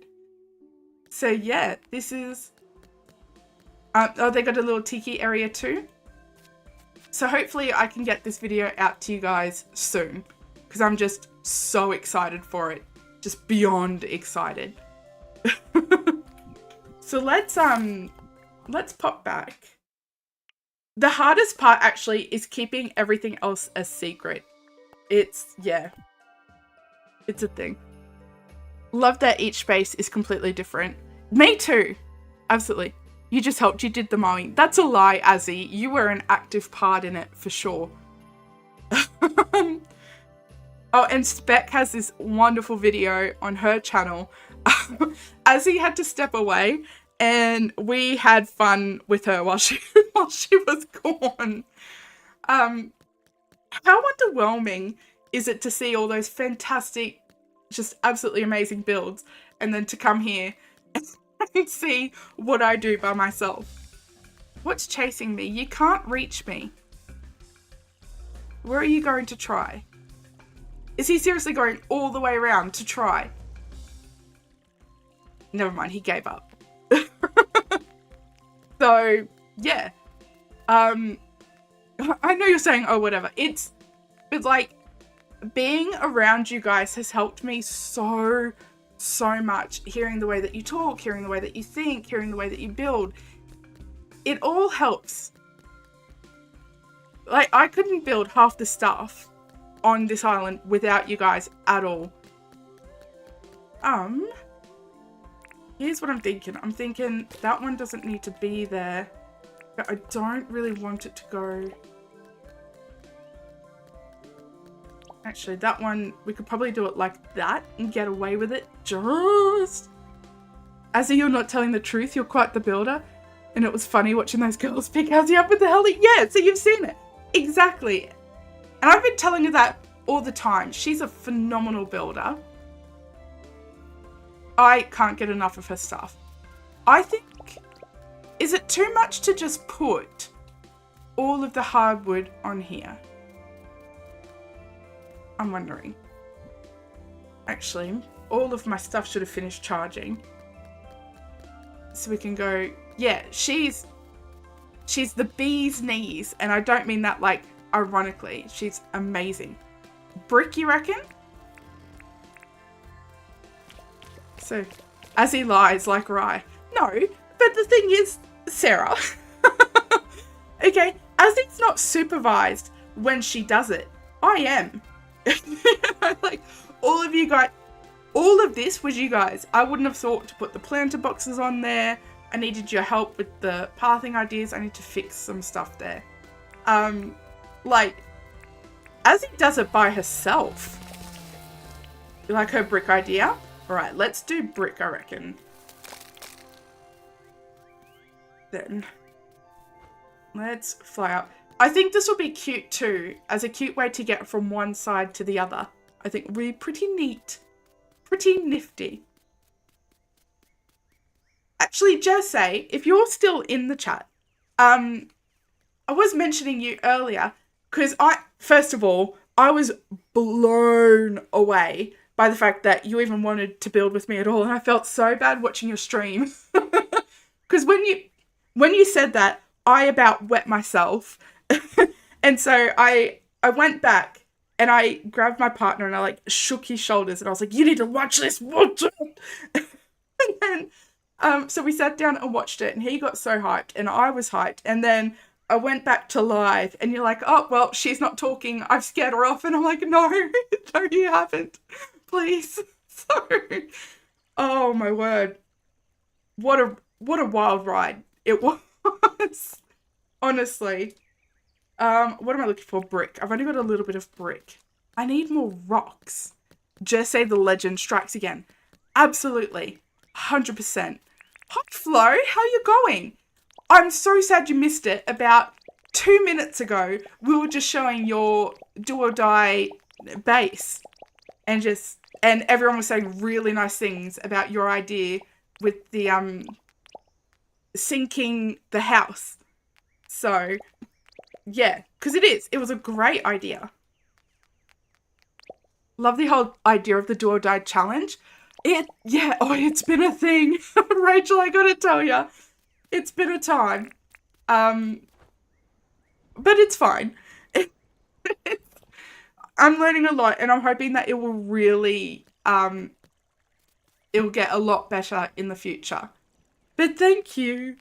[SPEAKER 1] So yeah, this is... they got a little tiki area too. So hopefully I can get this video out to you guys soon, because I'm just so excited for it. Just beyond excited. So let's pop back. The hardest part actually is keeping everything else a secret. It's a thing. Love that each space is completely different. Me too. Absolutely. You just helped. You did the mowing. That's a lie, Azzy. You were an active part in it for sure. Oh, and Spec has this wonderful video on her channel. Azzy had to step away, and we had fun with her while she was gone. How underwhelming is it to see all those fantastic, just absolutely amazing builds, and then to come here and see what I do by myself? What's chasing me? You can't reach me. Where are you going to try? Is he seriously going all the way around to try? Never mind, he gave up. So, yeah. I know you're saying, oh, whatever. But like, being around you guys has helped me so much. Hearing the way that you talk, hearing the way that you think, hearing the way that you build. It all helps. Like, I couldn't build half the stuff on this island without you guys at all. Here's what I'm thinking. I'm thinking that one doesn't need to be there, but I don't really want it to go. Actually, that one, we could probably do it like that and get away with it. Just as you're not telling the truth, you're quite the builder. And it was funny watching those girls pick Ozzy up with the heli. Yeah, so you've seen it. Exactly. And I've been telling her that all the time. She's a phenomenal builder. I can't get enough of her stuff. I think, is it too much to just put all of the hardwood on here? I'm wondering. Actually, all of my stuff should have finished charging. So we can go, yeah, she's the bee's knees. And I don't mean that like ironically. She's amazing. Brick, you reckon? So, as he lies like rye. No, but the thing is, Sarah. Okay, as it's not supervised when she does it, I am. Like, all of you guys, all of this was you guys. I wouldn't have thought to put the planter boxes on there. I needed your help with the pathing ideas. I need to fix some stuff there. Like, as he does it by herself. You like her brick idea? Alright, let's do brick, I reckon. Then, let's fly up. I think this will be cute too, as a cute way to get from one side to the other. I think it will be pretty neat. Pretty nifty. Actually, Jesse, if you're still in the chat, I was mentioning you earlier, because first of all, I was blown away by the fact that you even wanted to build with me at all, and I felt so bad watching your stream. Because when you said that, I about wet myself. And so I went back and I grabbed my partner and I like shook his shoulders and I was like, you need to watch this, watch it. And then, so we sat down and watched it and he got so hyped and I was hyped. And then I went back to live and you're like, oh, well, she's not talking. I've scared her off. And I'm like, no, no, you haven't. Please. So, oh my word. What a wild ride it was. Honestly. What am I looking for? Brick. I've only got a little bit of brick. I need more rocks. Just say the legend strikes again. Absolutely. 100%. Hot Flo, how you going? I'm so sad you missed it. About 2 minutes ago, we were just showing your do or die base. And everyone was saying really nice things about your idea with the, sinking the house. So, yeah, because it was a great idea. Love the whole idea of the do or die challenge. It's been a thing. Rachel, I gotta tell you, it's been a time. But it's fine. I'm learning a lot and I'm hoping that it will really, it will get a lot better in the future. But thank you.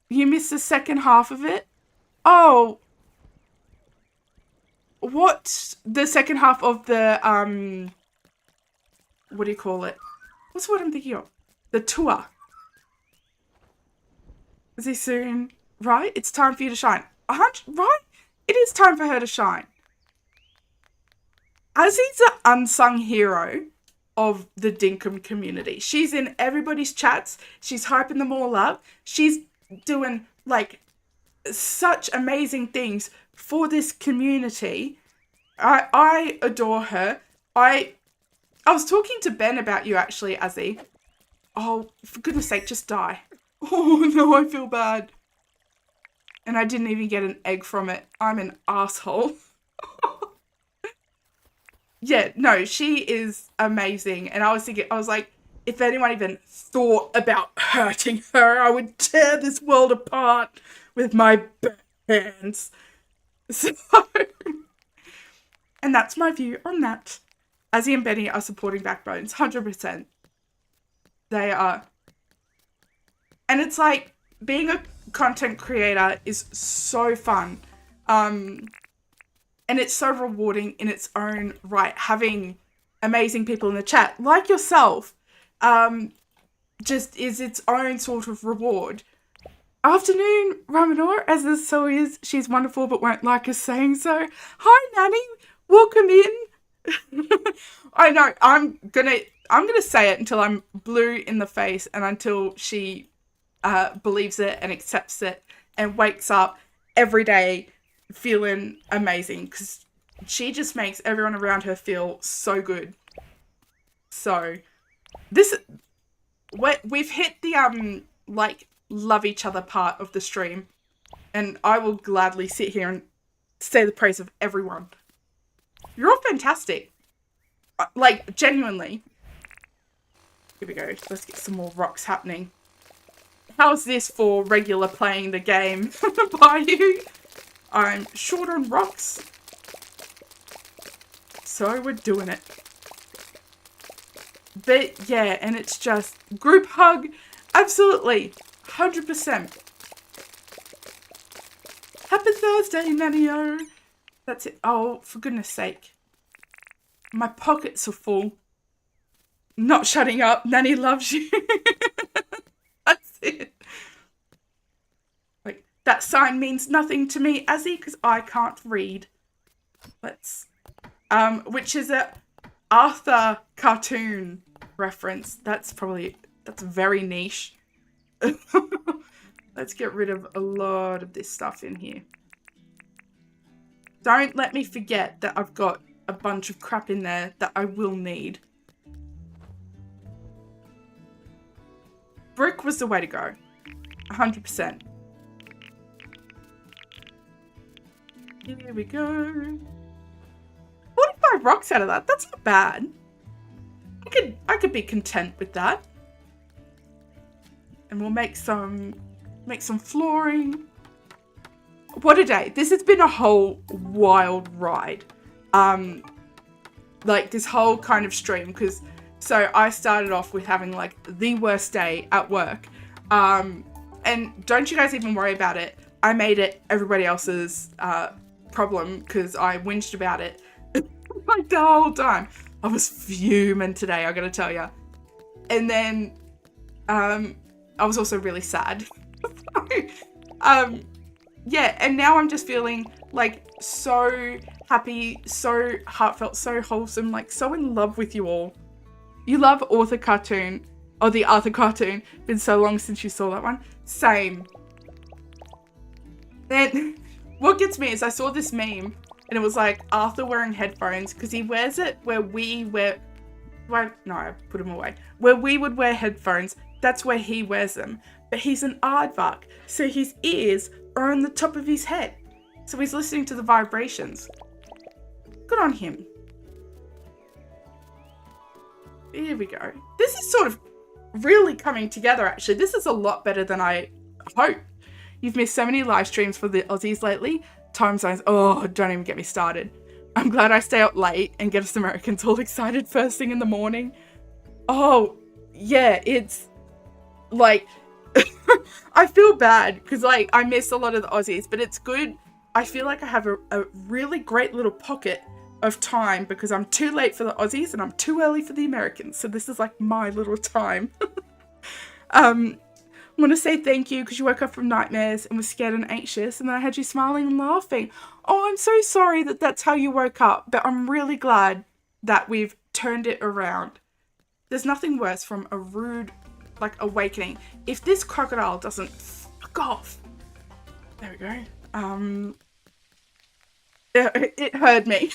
[SPEAKER 1] You missed the second half of it? Oh. What? The second half of the, what do you call it? What's what I'm thinking of? The tour. Is he soon? Right? It's time for you to shine. Right? It is time for her to shine. Azzy's an unsung hero of the Dinkum community. She's in everybody's chats. She's hyping them all up. She's doing, like, such amazing things for this community. I adore her. I was talking to Ben about you, actually, Azzy. Oh, for goodness sake, just die. Oh, no, I feel bad. And I didn't even get an egg from it. I'm an asshole. Yeah, no, she is amazing. And I was thinking, I was like, if anyone even thought about hurting her, I would tear this world apart with my bare hands. So, and that's my view on that. Azzy and Benny are supporting backbones, 100%. They are. And it's like being a content creator is so fun. And it's so rewarding in its own right, having amazing people in the chat, like yourself, just is its own sort of reward. Afternoon, Ramanor, as this so is. She's wonderful, but won't like us saying so. Hi, Nanny. Welcome in. I know. I'm gonna say it until I'm blue in the face and until she believes it and accepts it and wakes up every day feeling amazing, because she just makes everyone around her feel so good. So we've hit the like love each other part of the stream, and I will gladly sit here and say the praise of everyone. You're all fantastic. Like, genuinely. Here we go. Let's get some more rocks happening. How's this for regular playing the game by you? I'm short on rocks, so we're doing it. But yeah, and it's just group hug. Absolutely. 100%. Happy Thursday, Nanny-o. That's it. Oh, for goodness sake. My pockets are full. Not shutting up. Nanny loves you. That's it. Like, that sign means nothing to me, Azzy, because I can't read. Let's... which is a Arthur cartoon reference. That's very niche. Let's get rid of a lot of this stuff in here. Don't let me forget that I've got a bunch of crap in there that I will need. Brick was the way to go. 100%. Here we go. 45 rocks out of that. That's not bad. I could be content with that. And we'll make some flooring. What a day. This has been a whole wild ride. Like this whole kind of stream, because so I started off with having like the worst day at work. And don't you guys even worry about it. I made it everybody else's problem because I whinged about it like the whole time. I was fuming today, I gotta tell you. And then I was also really sad. Yeah, and now I'm just feeling like so happy, so heartfelt, so wholesome, like so in love with you all. You love Arthur cartoon, or the Arthur cartoon. Been so long since you saw that one. Same. Then what gets me is I saw this meme and it was like Arthur wearing headphones because he wears it where we wear. Well, no, I put them away. Where we would wear headphones, that's where he wears them. But he's an aardvark, so his ears are on the top of his head. So he's listening to the vibrations. Good on him. Here we go. This is sort of really coming together, actually. This is a lot better than I hoped. You've missed so many live streams for the Aussies lately. Time zones, oh, don't even get me started. I'm glad I stay up late and get us Americans all excited first thing in the morning. Oh, yeah, it's like... I feel bad because like I miss a lot of the Aussies, but it's good. I feel like I have a really great little pocket of time because I'm too late for the Aussies and I'm too early for the Americans. So this is like my little time. I want to say thank you because you woke up from nightmares and was scared and anxious, and then I had you smiling and laughing. Oh, I'm so sorry that that's how you woke up, but I'm really glad that we've turned it around. There's nothing worse from a rude like awakening. If this crocodile doesn't fuck off. There we go. It heard me.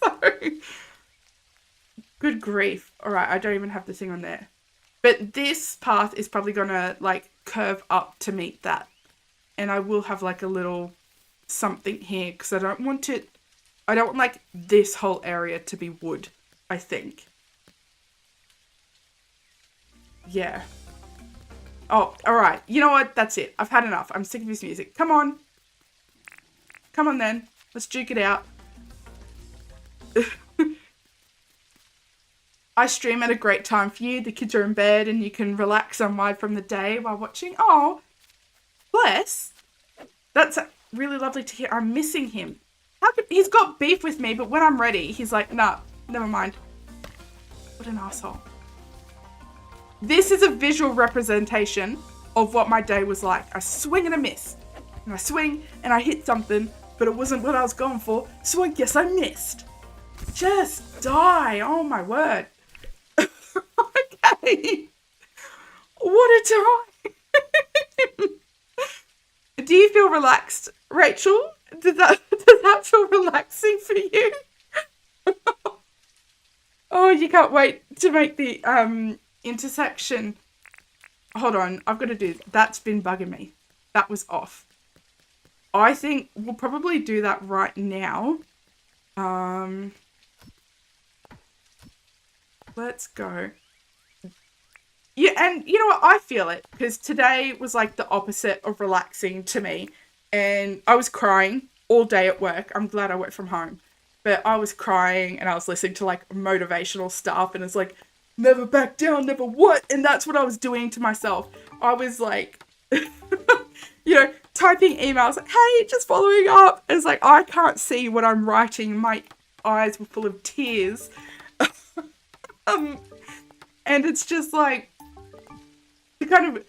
[SPEAKER 1] Sorry. Good grief. Alright, I don't even have the thing on there. But this path is probably gonna like curve up to meet that. And I will have like a little something here because I don't want like this whole area to be wood, I think. Yeah. Oh, alright. You know what? That's it. I've had enough. I'm sick of this music. Come on. Come on then. Let's duke it out. I stream at a great time for you. The kids are in bed and you can relax unwind from the day while watching. Oh, Bless. That's really lovely to hear. I'm missing him. He's got beef with me, but when I'm ready, he's like, nah, never mind. What an asshole. This is a visual representation of what my day was like. I swing and I miss. And I swing and I hit something, but it wasn't what I was going for, so I guess I missed. Just die. Oh my word. Okay. What a time. Do you feel relaxed, Rachel? Does that feel relaxing for you? Oh, you can't wait to make the intersection. Hold on, I've got to do that's been bugging me. That was off. I think we'll probably do that right now. Let's go. Yeah, and you know what? I feel it because today was like the opposite of relaxing to me. And I was crying all day at work. I'm glad I work from home. But I was crying and I was listening to like motivational stuff and it's like, never back down, never what? And that's what I was doing to myself. I was like, typing emails like, hey, just following up. And it's like, I can't see what I'm writing. My eyes were full of tears. And it's just like, to kind of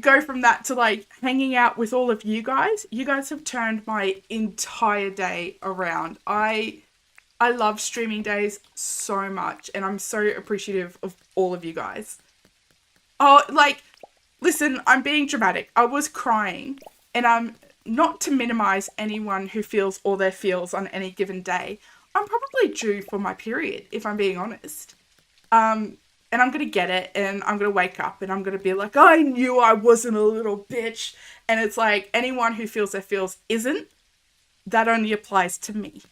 [SPEAKER 1] go from that to like hanging out with all of you guys. You guys have turned my entire day around. I love streaming days so much and I'm so appreciative of all of you guys. Oh, like, listen, I'm being dramatic. I was crying and I'm not to minimize anyone who feels all their feels on any given day. I'm probably due for my period, if I'm being honest. And I'm going to get it and I'm going to wake up and I'm going to be like, I knew I wasn't a little bitch. And it's like anyone who feels their feels isn't, that only applies to me.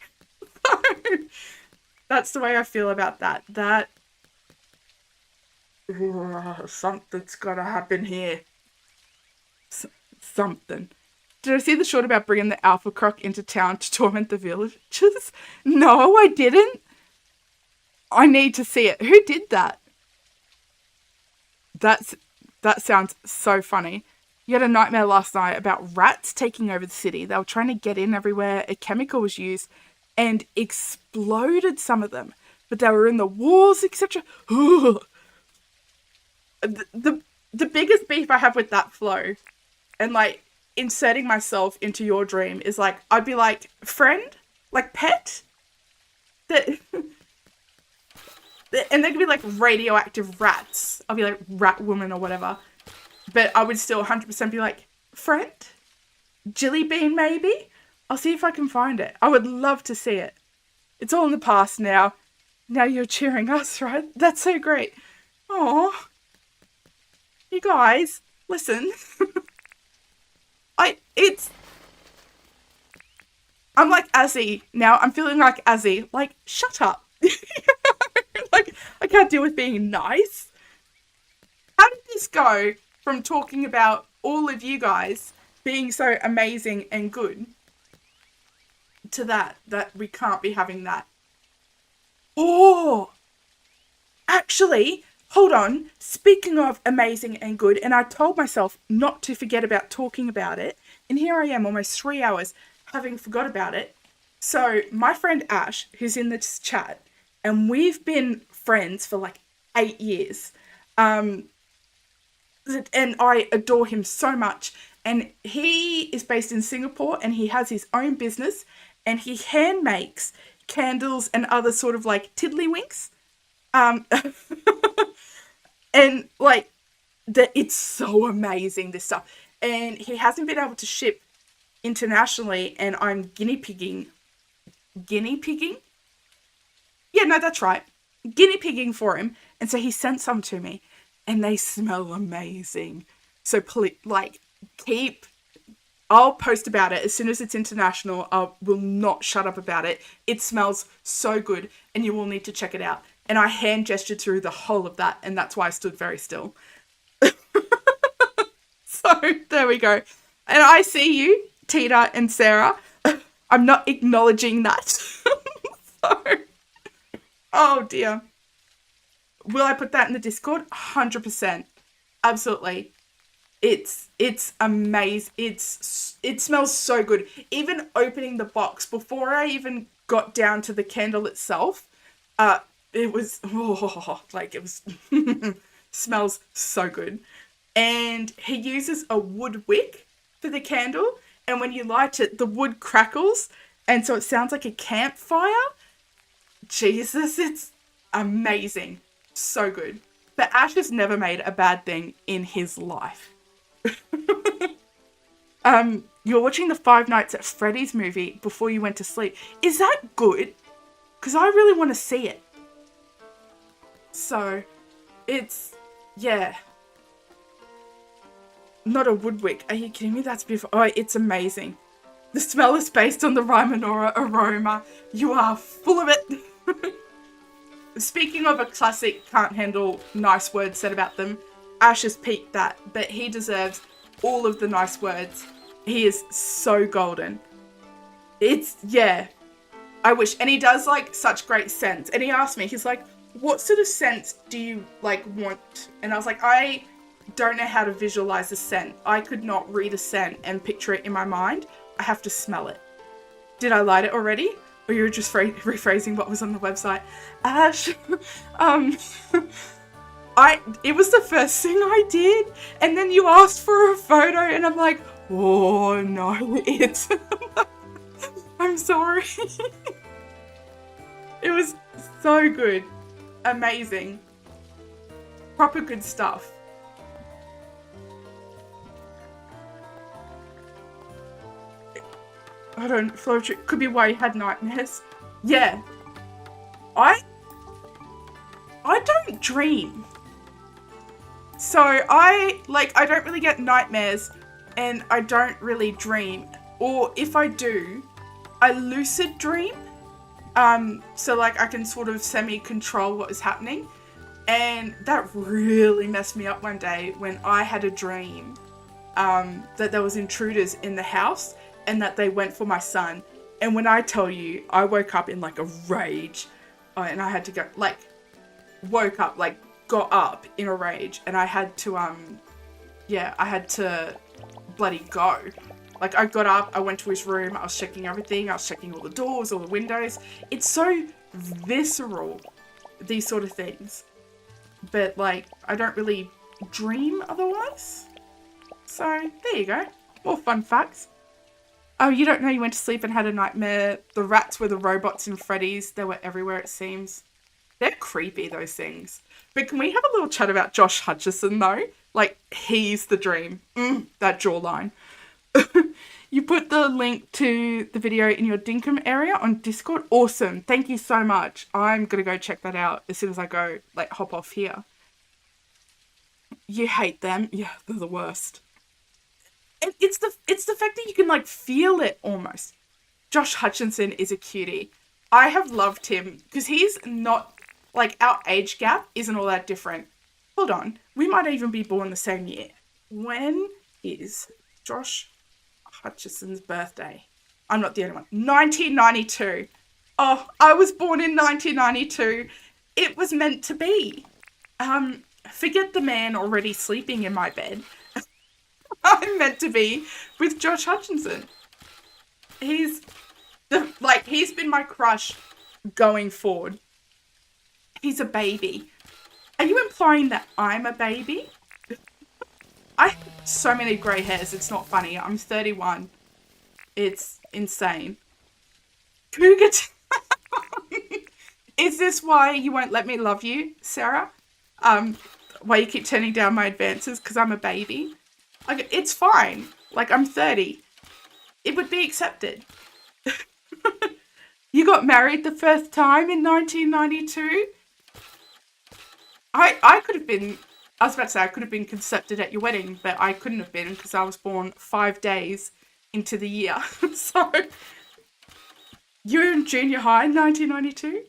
[SPEAKER 1] That's the way I feel about that. Something's got to happen here. Something. Did I see the short about bringing the alpha croc into town to torment the villagers? No, I didn't. I need to see it. Who did that? That sounds so funny. You had a nightmare last night about rats taking over the city. They were trying to get in everywhere. A chemical was used and exploded some of them. But they were in the walls, etc. The biggest beef I have with that flow and like inserting myself into your dream is like, I'd be like, friend? Like pet? That... And they could be like radioactive rats. I'll be like rat woman or whatever. But I would still 100% be like, friend? Jilly bean maybe? I'll see if I can find it. I would love to see it. It's all in the past now. Now you're cheering us, right? That's so great. Aw. You guys, listen. I'm like Azzy now. I'm feeling like Azzy. Like, shut up. Like, I can't deal with being nice. How did this go from talking about all of you guys being so amazing and good to that we can't be having that? Oh, actually, hold on. Speaking of amazing and good, and I told myself not to forget about talking about it, and here I am almost 3 hours having forgot about it. So my friend Ash, who's in this chat, and we've been friends for like 8 years. And I adore him so much. And he is based in Singapore and he has his own business and he hand makes candles and other sort of like tiddlywinks. And like, it's so amazing, this stuff. And he hasn't been able to ship internationally and I'm guinea pigging? Yeah, no, that's right. Guinea pigging for him. And so he sent some to me and they smell amazing. So please, like, I'll post about it as soon as it's international. I will not shut up about it. It smells so good and you will need to check it out. And I hand gestured through the whole of that and that's why I stood very still. So there we go. And I see you, Tita and Sarah. I'm not acknowledging that. So, oh dear. Will I put that in the Discord? 100%. Absolutely. It's amazing. It smells so good. Even opening the box before I even got down to the candle itself, uh, it was like it was smells so good. And he uses a wood wick for the candle, and when you light it, the wood crackles, and so it sounds like a campfire. Jesus, it's amazing, so good. But Ash has never made a bad thing in his life. You're watching the Five Nights at Freddy's movie before you went to sleep. Is that good? Because I really want to see it. So, it's, yeah. Not a woodwick. Are you kidding me? That's beautiful. Oh, it's amazing. The smell is based on the Rymanora aroma. You are full of it. Speaking of a classic can't handle nice words said about them, Ash has peaked that, but he deserves all of the nice words. He is so golden. It's, yeah, I wish. And he does like such great scents. And he asked me, he's like, what sort of scents do you like want? And I was like, I don't know how to visualize a scent. I could not read a scent and picture it in my mind. I have to smell it. Did I light it already? Or you were just rephrasing what was on the website? Ash, it was the first thing I did, and then you asked for a photo, and I'm like, oh no, it's, I'm sorry. It was so good. Amazing. Proper good stuff. I don't flow. Could be why you had nightmares. Yeah. I don't dream. So I don't really get nightmares, and I don't really dream. Or if I do, I lucid dream. So like I can sort of semi-control what is happening. And that really messed me up one day when I had a dream that there was intruders in the house and that they went for my son. And when I tell you, I woke up in like a rage, and I had to go, like, woke up, like, got up in a rage, and I had to, I had to bloody go. Like, I got up, I went to his room, I was checking everything, I was checking all the doors, all the windows. It's so visceral, these sort of things. But, like, I don't really dream otherwise. So, there you go. More fun facts. Oh, you don't know you went to sleep and had a nightmare. The rats were the robots in Freddy's. They were everywhere, it seems. They're creepy, those things. But can we have a little chat about Josh Hutcherson, though? Like, he's the dream. That jawline. You put the link to the video in your Dinkum area on Discord. Awesome. Thank you so much. I'm going to go check that out as soon as I go, like, hop off here. You hate them? Yeah, they're the worst. And it's the fact that you can, like, feel it almost. Josh Hutcherson is a cutie. I have loved him because he's not, like, our age gap isn't all that different. Hold on. We might even be born the same year. When is Josh Hutcherson's birthday? I'm not the only one. 1992. Oh, I was born in 1992. It was meant to be. Forget the man already sleeping in my bed. I'm meant to be with Josh Hutcherson. He's been my crush going forward. He's a baby. Are you implying that I'm a baby? I have so many grey hairs, it's not funny. I'm 31. It's insane. Cougar Is this why you won't let me love you, Sarah? Why you keep turning down my advances? Because I'm a baby? Like, it's fine. Like, I'm 30. It would be accepted. You got married the first time in 1992? I could have been, I was about to say I could have been concepted at your wedding, but I couldn't have been because I was born 5 days into the year. So, you were in junior high in 1992?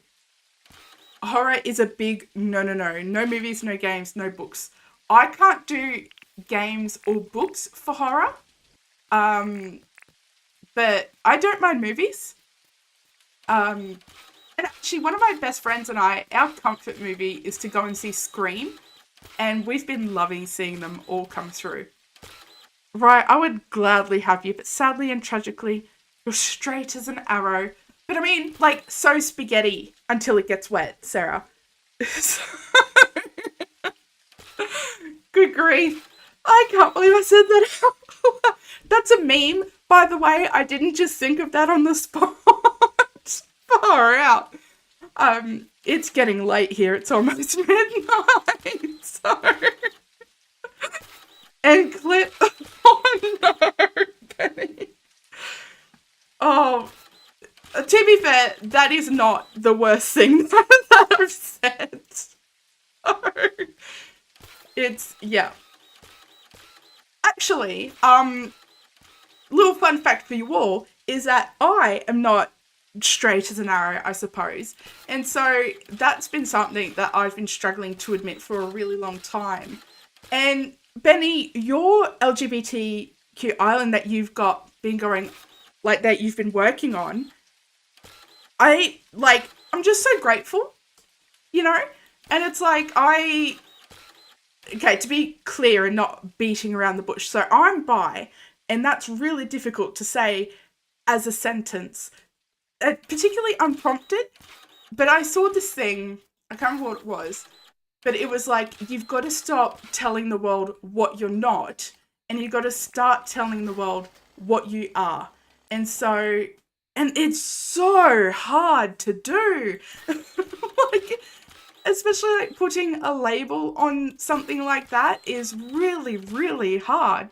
[SPEAKER 1] Horror is a big no. No movies, no games, no books. I can't do games or books for horror. But I don't mind movies. And actually, one of my best friends and I, our comfort movie is to go and see Scream. And we've been loving seeing them all come through. Right, I would gladly have you, but sadly and tragically, you're straight as an arrow. But I mean, like, so spaghetti until it gets wet, Sarah. Good grief. I can't believe I said that out loud. That's a meme, by the way. I didn't just think of that on the spot. Far out. It's getting late here. It's almost midnight. So, and clip. Oh no, Penny. Oh, to be fair, that is not the worst thing that I've said. So, it's yeah. Actually, little fun fact for you all is that I am not straight as an arrow, I suppose. And so that's been something that I've been struggling to admit for a really long time. And Benny, your LGBTQ island that you've got been going, like that you've been working on, I'm just so grateful, you know? And it's like, okay, to be clear and not beating around the bush. So I'm bi, and that's really difficult to say as a sentence, particularly unprompted. But I saw this thing, I can't remember what it was, but it was like, you've got to stop telling the world what you're not, and you've got to start telling the world what you are. And so, and it's so hard to do. Like, especially like putting a label on something like that is really, really hard.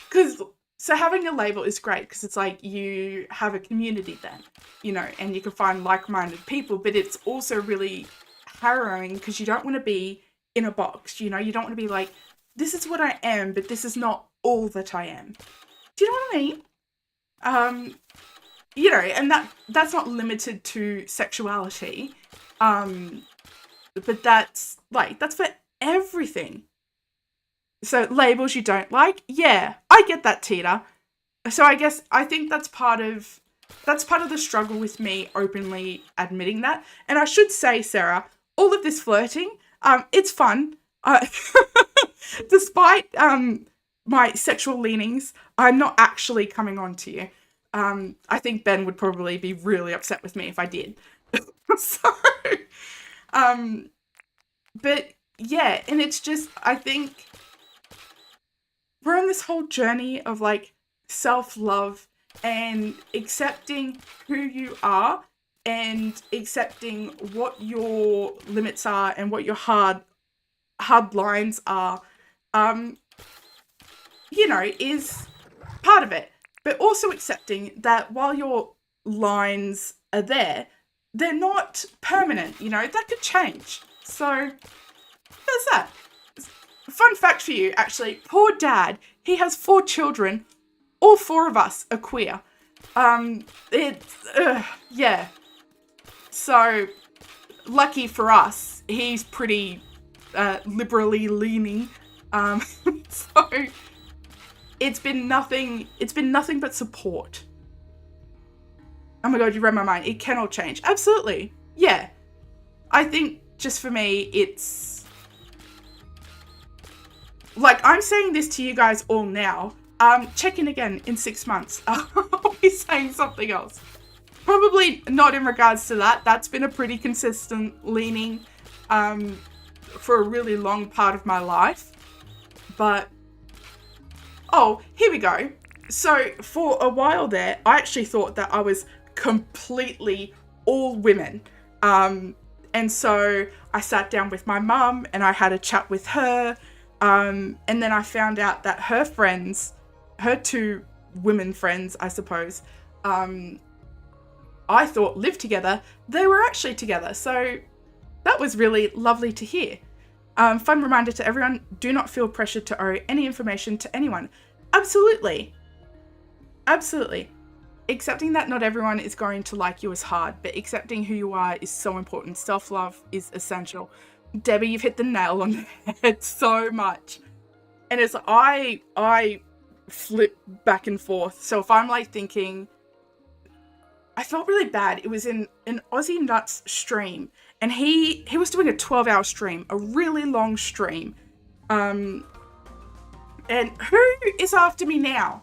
[SPEAKER 1] Because so having a label is great because it's like you have a community then, you know, and you can find like-minded people, but it's also really harrowing because you don't want to be in a box, you know, you don't want to be like, this is what I am, but this is not all that I am. Do you know what I mean? You know, and that's not limited to sexuality. But that's for everything. So labels you don't like, yeah, I get that, Tita. So I think that's part of the struggle with me openly admitting that. And I should say, Sarah, all of this flirting, it's fun. Despite my sexual leanings, I'm not actually coming on to you. I think Ben would probably be really upset with me if I did. So, but yeah, and it's just, I think we're on this whole journey of like self-love and accepting who you are and accepting what your limits are and what your hard lines are, you know, is part of it. But also accepting that while your lines are there, they're not permanent, you know, that could change. So there's that. Fun fact for you, actually, poor dad, he has 4 children, all 4 of us are queer. Yeah. So, lucky for us, he's pretty liberally leaning. So, it's been nothing but support. Oh my god, you read my mind. It can all change. Absolutely. Yeah. I think just for me, it's like, I'm saying this to you guys all now. Check in again in 6 months. I'll be saying something else. Probably not in regards to that. That's been a pretty consistent leaning for a really long part of my life. But, oh, here we go. So, for a while there, I actually thought that I was completely all women. And so I sat down with my mum and I had a chat with her. And then I found out that her friends, her 2 women friends, I suppose, I thought lived together. They were actually together. So that was really lovely to hear. Fun reminder to everyone, do not feel pressured to owe any information to anyone. Absolutely. Absolutely. Accepting that not everyone is going to like you is hard, but accepting who you are is so important. Self-love is essential. Debbie, you've hit the nail on the head so much. And it's I flip back and forth. So if I'm like thinking, I felt really bad. It was in an Aussie Nuts stream, and he was doing a 12-hour stream, a really long stream. And who is after me now?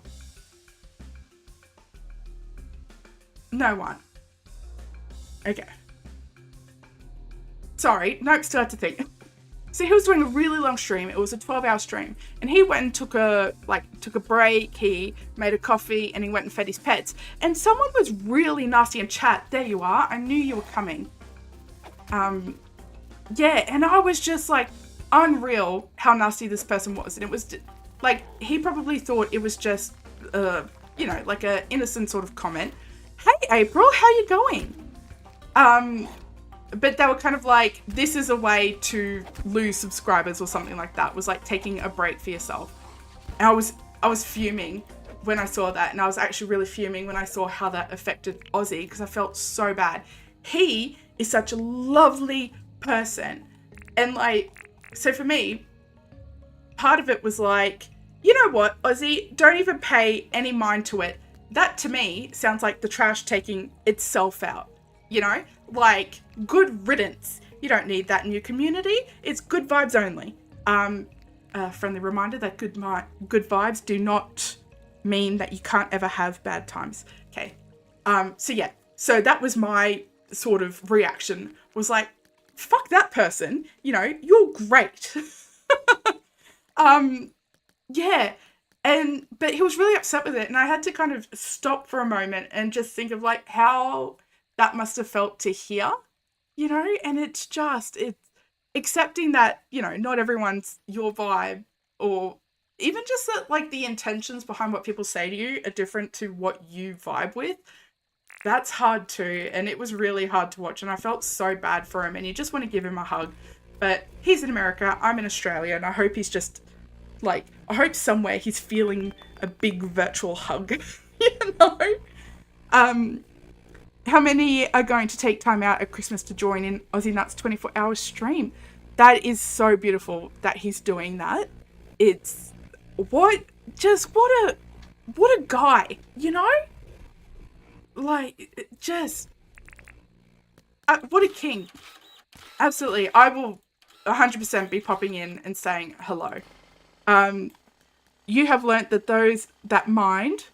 [SPEAKER 1] No one. Okay. Sorry. Nope, still had to think. So he was doing a really long stream. It was a 12-hour stream. And he went and took a break. He made a coffee and he went and fed his pets. And someone was really nasty in chat. There you are. I knew you were coming. Yeah, and I was just like, unreal how nasty this person was. And it was like, he probably thought it was just, like a innocent sort of comment. Hey, April, how you going? But they were kind of like, this is a way to lose subscribers or something like that. It was like taking a break for yourself. And I was fuming when I saw that. And I was actually really fuming when I saw how that affected Ozzy, because I felt so bad. He is such a lovely person. And like, so for me, part of it was like, you know what, Ozzy, don't even pay any mind to it. That to me sounds like the trash taking itself out, you know? Like, good riddance. You don't need that in your community. It's good vibes only. Friendly reminder that good vibes do not mean that you can't ever have bad times. Okay. So that was my sort of reaction, was like, fuck that person, you know, you're great. Yeah. But he was really upset with it, and I had to kind of stop for a moment and just think of like how that must have felt to hear, you know. And it's accepting that, you know, not everyone's your vibe, or even just that like the intentions behind what people say to you are different to what you vibe with. That's hard too, and it was really hard to watch, and I felt so bad for him, and you just want to give him a hug. But he's in America, I'm in Australia, and I hope he's just like, I hope somewhere he's feeling a big virtual hug, you know? How many are going to take time out at Christmas to join in Aussie Nuts 24-hour stream? That is so beautiful that he's doing that. It's what a guy, you know? Like, just what a king. Absolutely. I will 100% be popping in and saying hello. You have learnt that those that mind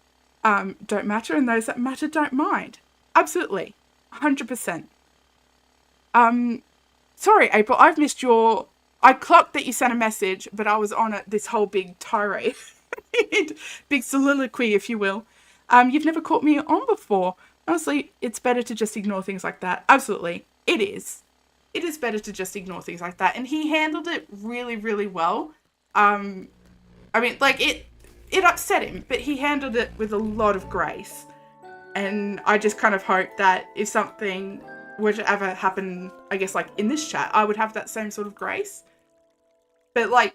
[SPEAKER 1] don't matter, and those that matter don't mind. Absolutely. 100%. Sorry, April, I've missed I clocked that you sent a message, but I was on this whole big tirade. Big soliloquy, if you will. You've never caught me on before. Honestly, it's better to just ignore things like that. Absolutely. It is. It is better to just ignore things like that. And he handled it really, really well. I mean, like, it upset him, but he handled it with a lot of grace. And I just kind of hope that if something were to ever happen, I guess, like, in this chat, I would have that same sort of grace. But, like,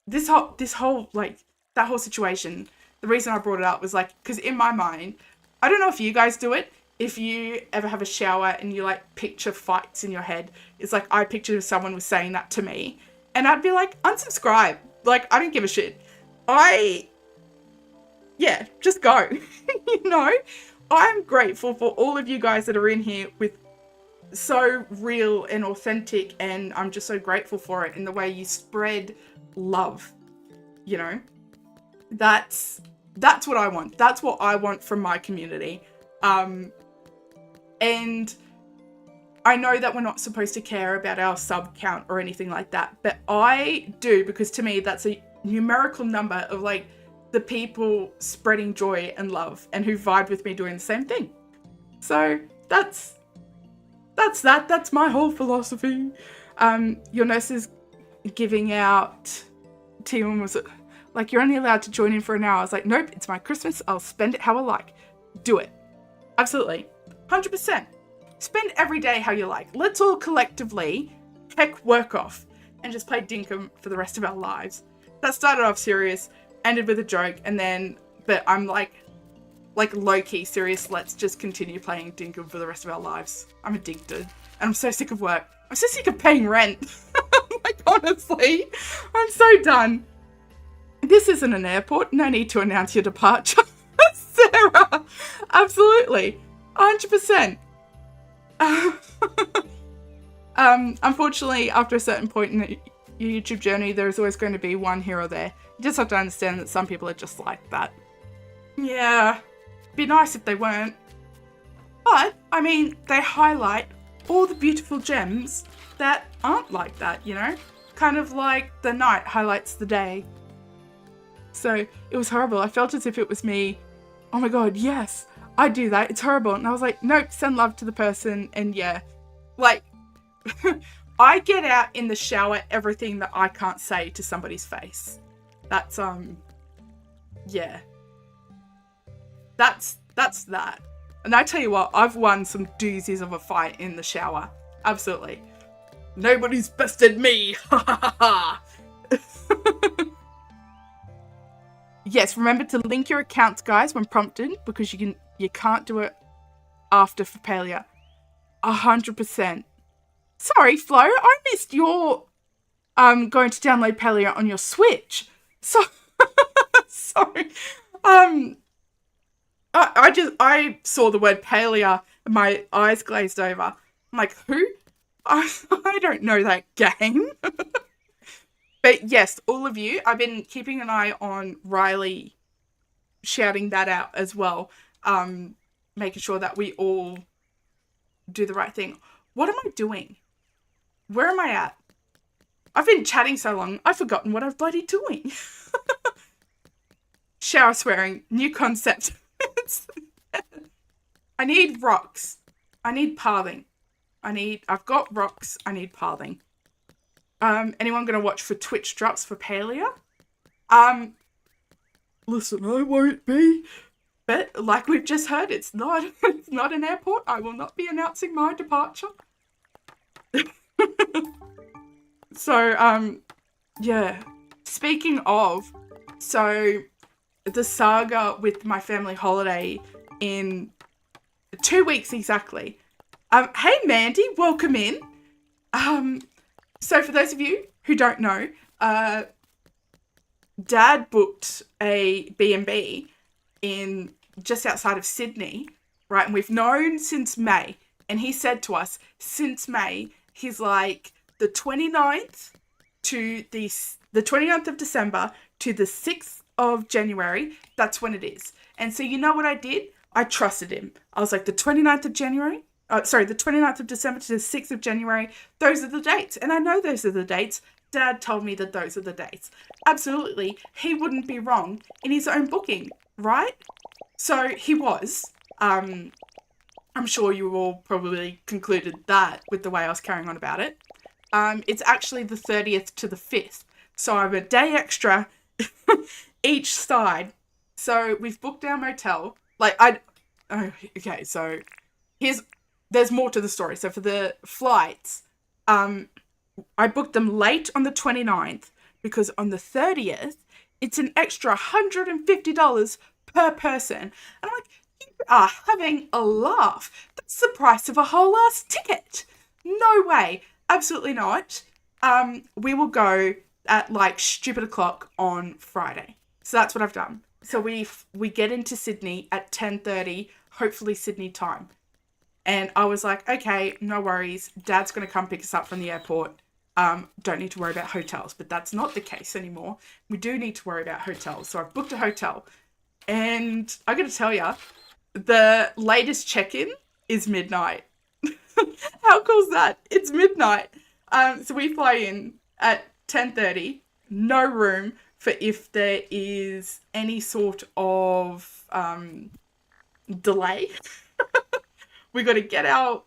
[SPEAKER 1] this whole, like, that whole situation, the reason I brought it up was, like, because in my mind, I don't know if you guys do it, if you ever have a shower and you, like, picture fights in your head. It's like, I picture someone was saying that to me, and I'd be like, unsubscribe. Like, I don't give a shit. Yeah, just go. You know? I'm grateful for all of you guys that are in here with so real and authentic, and I'm just so grateful for it in the way you spread love, you know? That's what I want. That's what I want from my community. And I know that we're not supposed to care about our sub count or anything like that, but I do, because to me that's a numerical number of like the people spreading joy and love and who vibe with me doing the same thing. So that's my whole philosophy. Your nurse is giving out T1 was like, you're only allowed to join in for an hour. I was like, nope, it's my Christmas. I'll spend it how I like. Do it. Absolutely. 100%. Spend every day how you like. Let's all collectively heck work off and just play Dinkum for the rest of our lives. That started off serious, ended with a joke, and then, but I'm like low-key serious, let's just continue playing Dinkum for the rest of our lives. I'm addicted, and I'm so sick of work. I'm so sick of paying rent. Like, honestly, I'm so done. This isn't an airport. No need to announce your departure. Sarah, absolutely. 100%. Unfortunately, after a certain point your YouTube journey, there's always going to be one here or there. You just have to understand that some people are just like that. Yeah, be nice if they weren't. But, I mean, they highlight all the beautiful gems that aren't like that, you know? Kind of like the night highlights the day. So, it was horrible. I felt as if it was me. Oh my god, yes, I do that. It's horrible. And I was like, nope, send love to the person. And yeah, like, I get out in the shower everything that I can't say to somebody's face. That's, yeah. That's that. And I tell you what, I've won some doozies of a fight in the shower. Absolutely. Nobody's bested me. Ha ha ha. Yes, remember to link your accounts, guys, when prompted, because you can't do it after for Palia. 100%. Sorry, Flo, I missed your going to download Palia on your Switch. So sorry. I saw the word Palia and my eyes glazed over. I'm like, who? I don't know that game. But yes, all of you, I've been keeping an eye on Riley shouting that out as well. Making sure that we all do the right thing. What am I doing? Where am I at? I've been chatting so long, I've forgotten what I'm bloody doing. Shower swearing, new concept. I need rocks. I need pathing. I've got rocks, I need pathing. Anyone gonna watch for Twitch drops for Palia? Listen, I won't be. But like we've just heard, it's not an airport. I will not be announcing my departure. So, yeah. Speaking of, so the saga with my family holiday in 2 weeks exactly. Hey Mandy, welcome in. So for those of you who don't know, Dad booked a B&B in just outside of Sydney, right? And we've known since May. And he said to us, since May, he's like, the 29th of December to the 6th of January, that's when it is. And so you know what I did? I trusted him. I was like, the 29th of December to the 6th of January, those are the dates. And I know those are the dates. Dad told me that those are the dates. Absolutely, he wouldn't be wrong in his own booking, right? So he was. I'm sure you all probably concluded that with the way I was carrying on about it. It's actually the 30th to the 5th. So I'm a day extra each side. So we've booked our motel. Okay, so there's more to the story. So for the flights, I booked them late on the 29th because on the 30th, it's an extra $150 per person. And I'm like, you are having a laugh. That's the price of a whole ass ticket. No way. Absolutely not. We will go at like stupid o'clock on Friday. So that's what I've done. So we get into Sydney at 10:30, hopefully Sydney time. And I was like, okay, no worries. Dad's going to come pick us up from the airport. Don't need to worry about hotels, but that's not the case anymore. We do need to worry about hotels. So I've booked a hotel. And I got to tell you, the latest check-in is midnight. How cool is that? It's midnight. So we fly in at 10:30. No room for if there is any sort of delay. We've got to get our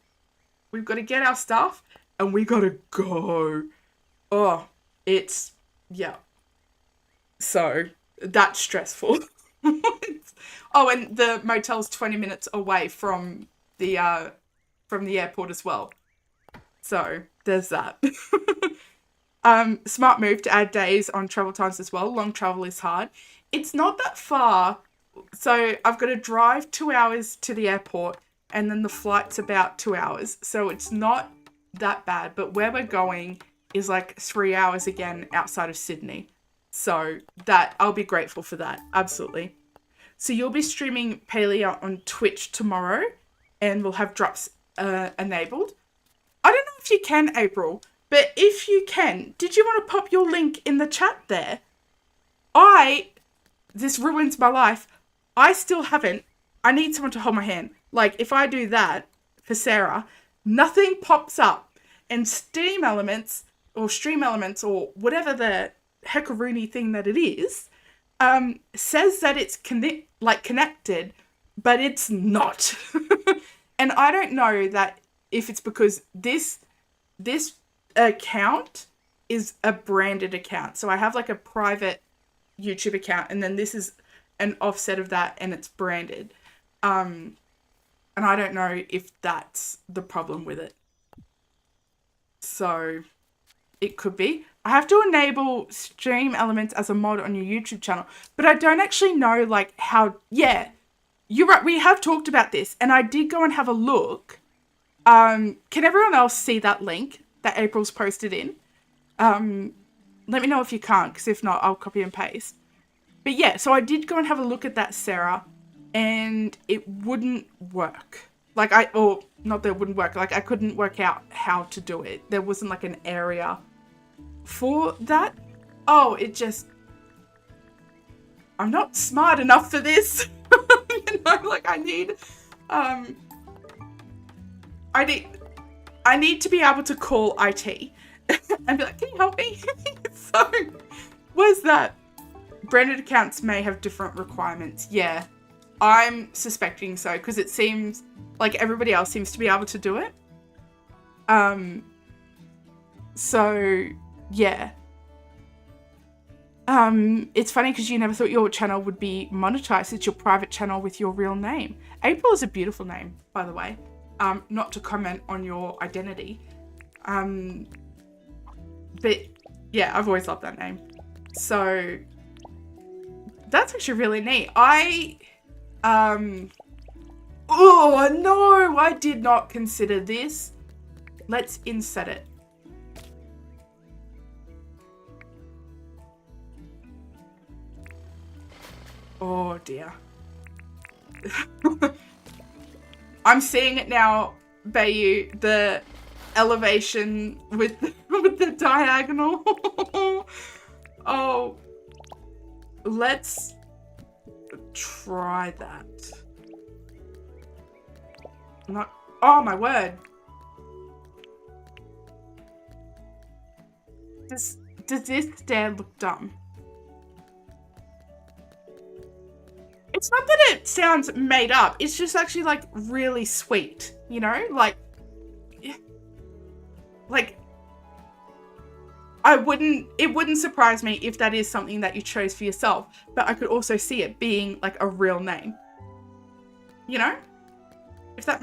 [SPEAKER 1] stuff and we got to go. Oh, yeah. So that's stressful. Oh, and the motel's 20 minutes away from the airport as well. So there's that. Smart move to add days on travel times as well. Long travel is hard. It's not that far. So I've got to drive 2 hours to the airport and then the flight's about 2 hours. So it's not that bad. But where we're going is like 3 hours again outside of Sydney. So that I'll be grateful for that. Absolutely. So you'll be streaming Palia on Twitch tomorrow and we'll have drops enabled. I don't know if you can, April. But if you can, did you want to pop your link in the chat there? This ruins my life. I still haven't. I need someone to hold my hand. Like, if I do that for Sarah, nothing pops up. And Steam Elements, or Stream Elements, or whatever the heckaroony thing that it is, says that it's connected, but it's not. And I don't know that if it's because this account is a branded account. So I have like a private YouTube account, and then this is an offset of that, and it's branded. And I don't know if that's the problem with it. So it could be. I have to enable Stream Elements as a mod on your YouTube channel, but I don't actually know like how. Yeah, you're right. We have talked about this, and I did go and have a look. Can everyone else see that link that April's posted in? Let me know if you can't, because if not, I'll copy and paste. But yeah, so I did go and have a look at that, Sarah, and it wouldn't work. Like not that it wouldn't work, like I couldn't work out how to do it. There wasn't like an area for that. Oh, I'm not smart enough for this. You know, like I need to be able to call IT and be like, can you help me? So, where's that? Branded accounts may have different requirements. Yeah, I'm suspecting so, because it seems like everybody else seems to be able to do it. So, yeah. It's funny because you never thought your channel would be monetized. It's your private channel with your real name. April is a beautiful name, by the way. Not to comment on your identity. But yeah, I've always loved that name. So that's actually really neat. Oh no, I did not consider this. Let's inset it. Oh dear. I'm seeing it now, Bayu, the elevation with the diagonal. Oh, let's try that. Oh my word. Does this stair look dumb? It's not that it sounds made up. It's just actually like really sweet, you know? Like it wouldn't surprise me if that is something that you chose for yourself, but I could also see it being like a real name. You know? If that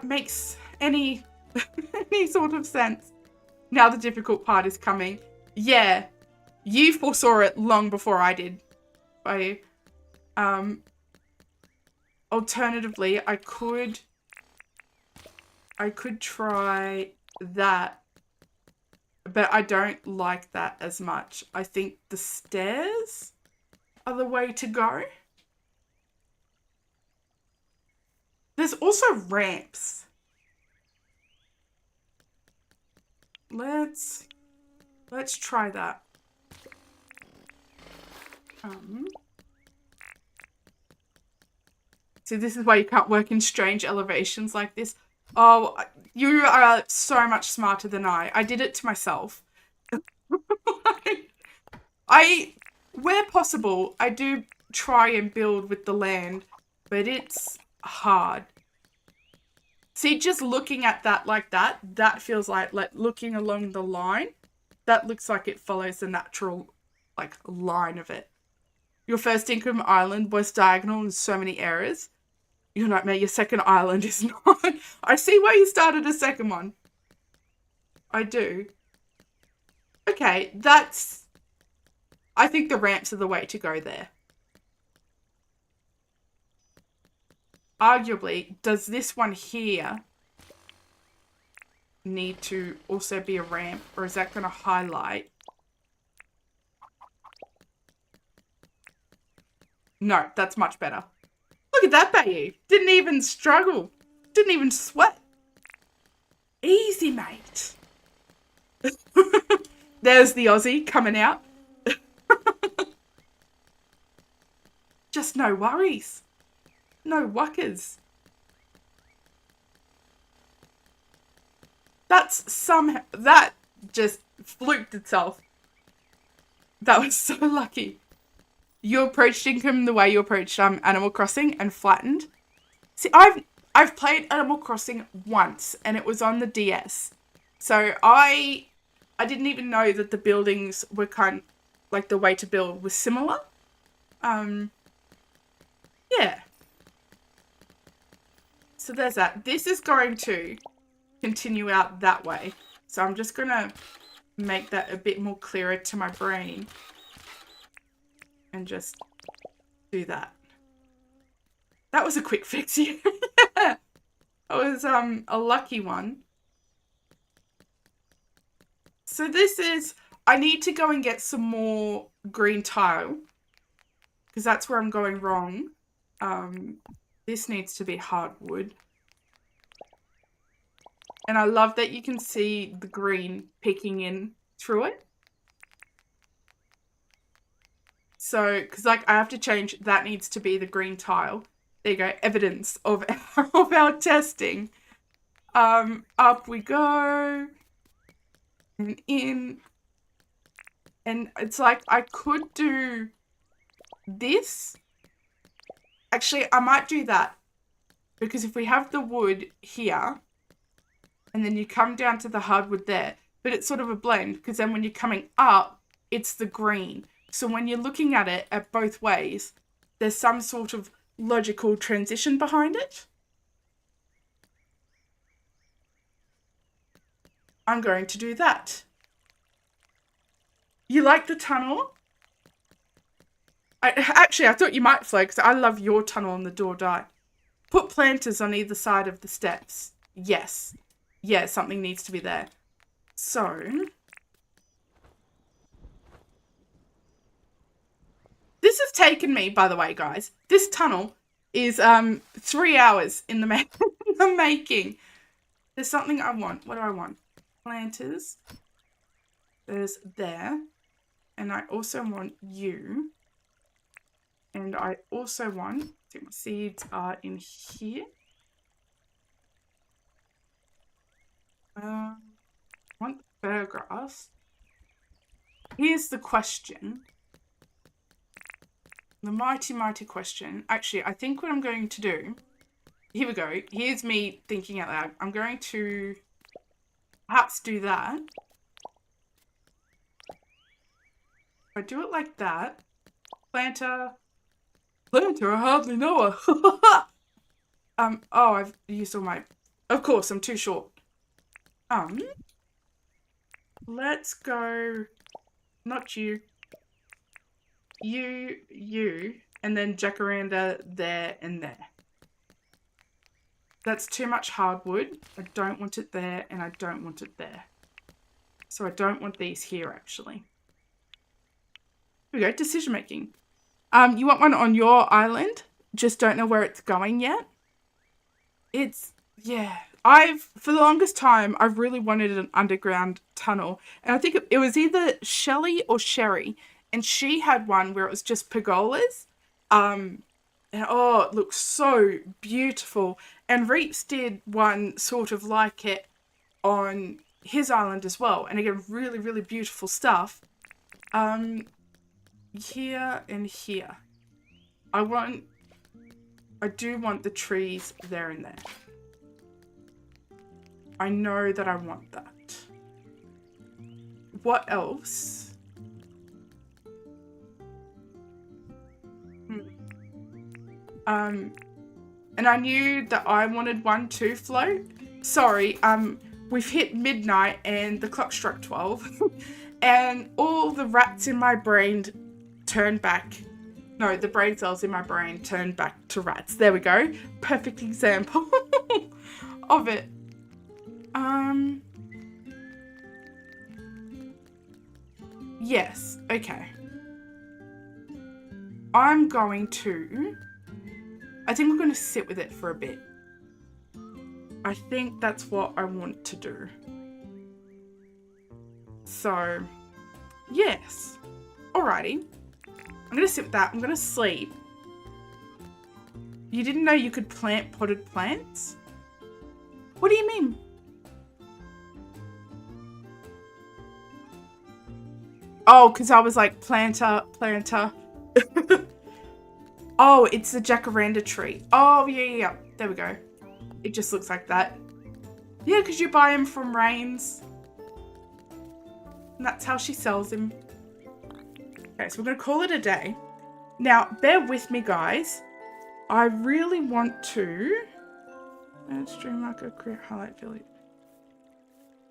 [SPEAKER 1] makes any sort of sense. Now the difficult part is coming. Yeah. You foresaw it long before I did. Alternatively, I could try that, but I don't like that as much. I think the stairs are the way to go. There's also ramps. Let's try that. See, this is why you can't work in strange elevations like this. Oh, you are so much smarter than I. I did it to myself. Where possible, I do try and build with the land, but it's hard. See, just looking at that like that feels like looking along the line, that looks like it follows the natural like line of it. Your first Dinkum island was diagonal in so many areas. You're not, mate, your second island is not. I see why you started a second one. I do. Okay, I think the ramps are the way to go there. Arguably, does this one here need to also be a ramp, or is that going to highlight? No, that's much better. Look at that, Bayou. Didn't even struggle. Didn't even sweat. Easy, mate. There's the Aussie coming out. Just no worries. No wuckers. That just fluked itself. That was so lucky. You approached Dinkum the way you approached Animal Crossing and flattened. See, I've played Animal Crossing once and it was on the DS. So I didn't even know that the buildings were kind of, like the way to build was similar. Yeah. So there's that. This is going to continue out that way. So I'm just going to make that a bit more clearer to my brain. And just do that. That was a quick fix. Yeah. That was a lucky one. So this is, I need to go and get some more green tile. Because that's where I'm going wrong. This needs to be hardwood. And I love that you can see the green peeking in through it. So, because like I have to change, that needs to be the green tile. There you go, evidence of our testing. Up we go. And in. And it's like I could do this. Actually, I might do that. Because if we have the wood here, and then you come down to the hardwood there, but it's sort of a blend, because then when you're coming up, it's the green. So when you're looking at it at both ways, there's some sort of logical transition behind it. I'm going to do that. You like the tunnel? Actually, I thought you might, Flo, because I love your tunnel on the door die. Put planters on either side of the steps. Yes. Yeah, something needs to be there. So, this has taken me, by the way, guys. This tunnel is 3 hours in the making. There's something I want. What do I want? Planters. There's there. And I also want you. And I also want, I think my seeds are in here. I want fir grass. Here's the question. The mighty, mighty question. Actually, I think what I'm going to do, here we go. Here's me thinking out loud. I'm going to perhaps do that. If I do it like that, planter, I hardly know her. Oh, I've used all my, of course, I'm too short. Let's go, not you, you, and then jacaranda there and there. That's too much hardwood. I don't want it there and I don't want it there. So I don't want these here, actually. Here we go, decision making. You want one on your island? Just don't know where it's going yet? Yeah. For the longest time, I've really wanted an underground tunnel. And I think it was either Shelley or Sherry. And she had one where it was just pergolas. And oh, it looks so beautiful. And Reeps did one sort of like it on his island as well. And again, really, really beautiful stuff. Here and here. I do want the trees there and there. I know that I want that. What else? And I knew that I wanted one too, Flo. Sorry, we've hit midnight and the clock struck 12. And all the rats in my brain turned back. No, the brain cells in my brain turned back to rats. There we go. Perfect example of it. Yes, okay. I'm going to... I think we're going to sit with it for a bit. I think that's what I want to do. So, yes. Alrighty. I'm going to sit with that. I'm going to sleep. You didn't know you could plant potted plants? What do you mean? Oh, because I was like, planter. Oh, it's the jacaranda tree. Oh, yeah. There we go. It just looks like that. Yeah, because you buy them from Rains. And that's how she sells them. Okay, so we're going to call it a day. Now, bear with me, guys. I really want to... Stream marker, create highlight village.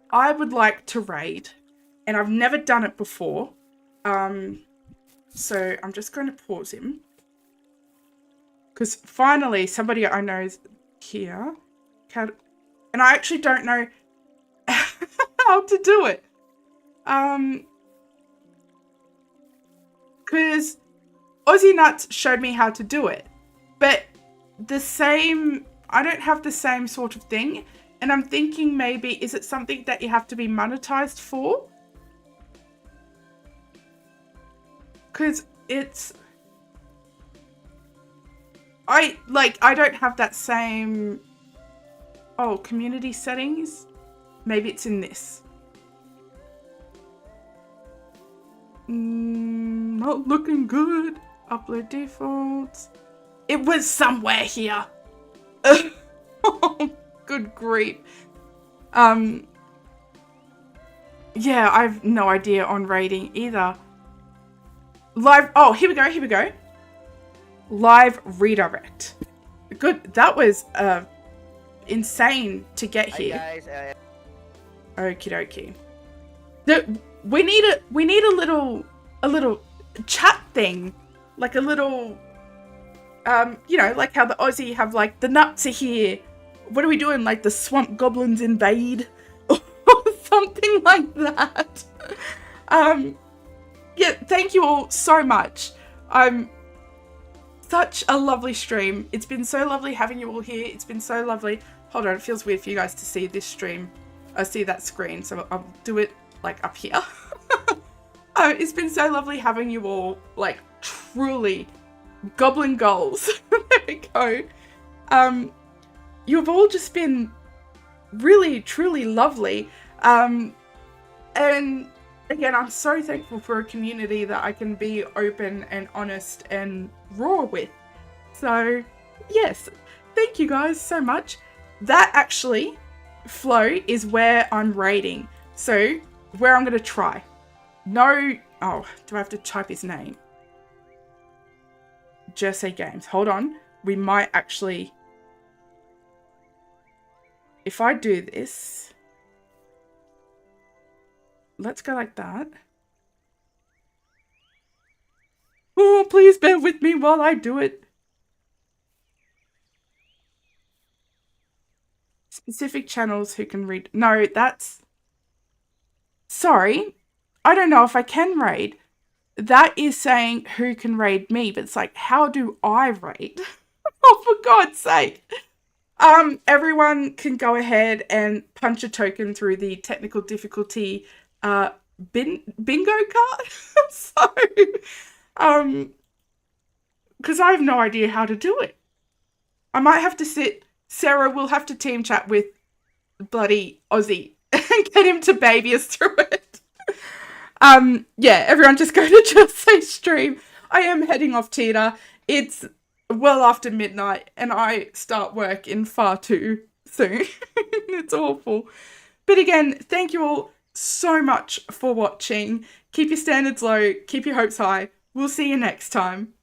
[SPEAKER 1] I would like to raid. And I've never done it before. So I'm just going to pause him. Because finally, somebody I know is here. And I actually don't know how to do it. Because Aussie Nuts showed me how to do it. But I don't have the same sort of thing. And I'm thinking maybe, is it something that you have to be monetized for? Because I don't have that same... Oh, community settings? Maybe it's in this. Not looking good. Upload defaults. It was somewhere here. Oh, good grief. Yeah, I've no idea on rating either. Live, oh, here we go. Live redirect. Good, that was insane to get here. Hi guys. Okie dokie. We need a little chat thing, like a little, you know, like how the Aussie have like the nuts are here. What are we doing? Like the swamp goblins invade, or something like that. Yeah, thank you all so much. Such a lovely stream. It's been so lovely having you all here. It's been so lovely. Hold on, it feels weird for you guys to see this stream. I see that screen, so I'll do it like up here. It's been so lovely having you all, like truly goblin goals. There we go. You've all just been really, truly lovely. And again, I'm so thankful for a community that I can be open and honest and raw with. So, yes, thank you guys so much. That actually, Flo, is where I'm raiding. So, where I'm going to try. No, oh, do I have to type his name? Jersey Games. Hold on. We might actually, if I do this, let's go like that. Oh, please bear with me while I do it. Specific channels who can read. No, that's... Sorry. I don't know if I can raid. That is saying who can raid me, but it's like, how do I raid? Oh, for God's sake. Everyone can go ahead and punch a token through the technical difficulty bingo card. So, because I have no idea how to do it. I might have to Sarah will have to team chat with bloody Aussie and get him to baby us through it. Yeah, everyone just go to Jess's stream. I am heading off Tita. It's well after midnight and I start work in far too soon. It's awful. But again, thank you all so much for watching. Keep your standards low, keep your hopes high. We'll see you next time.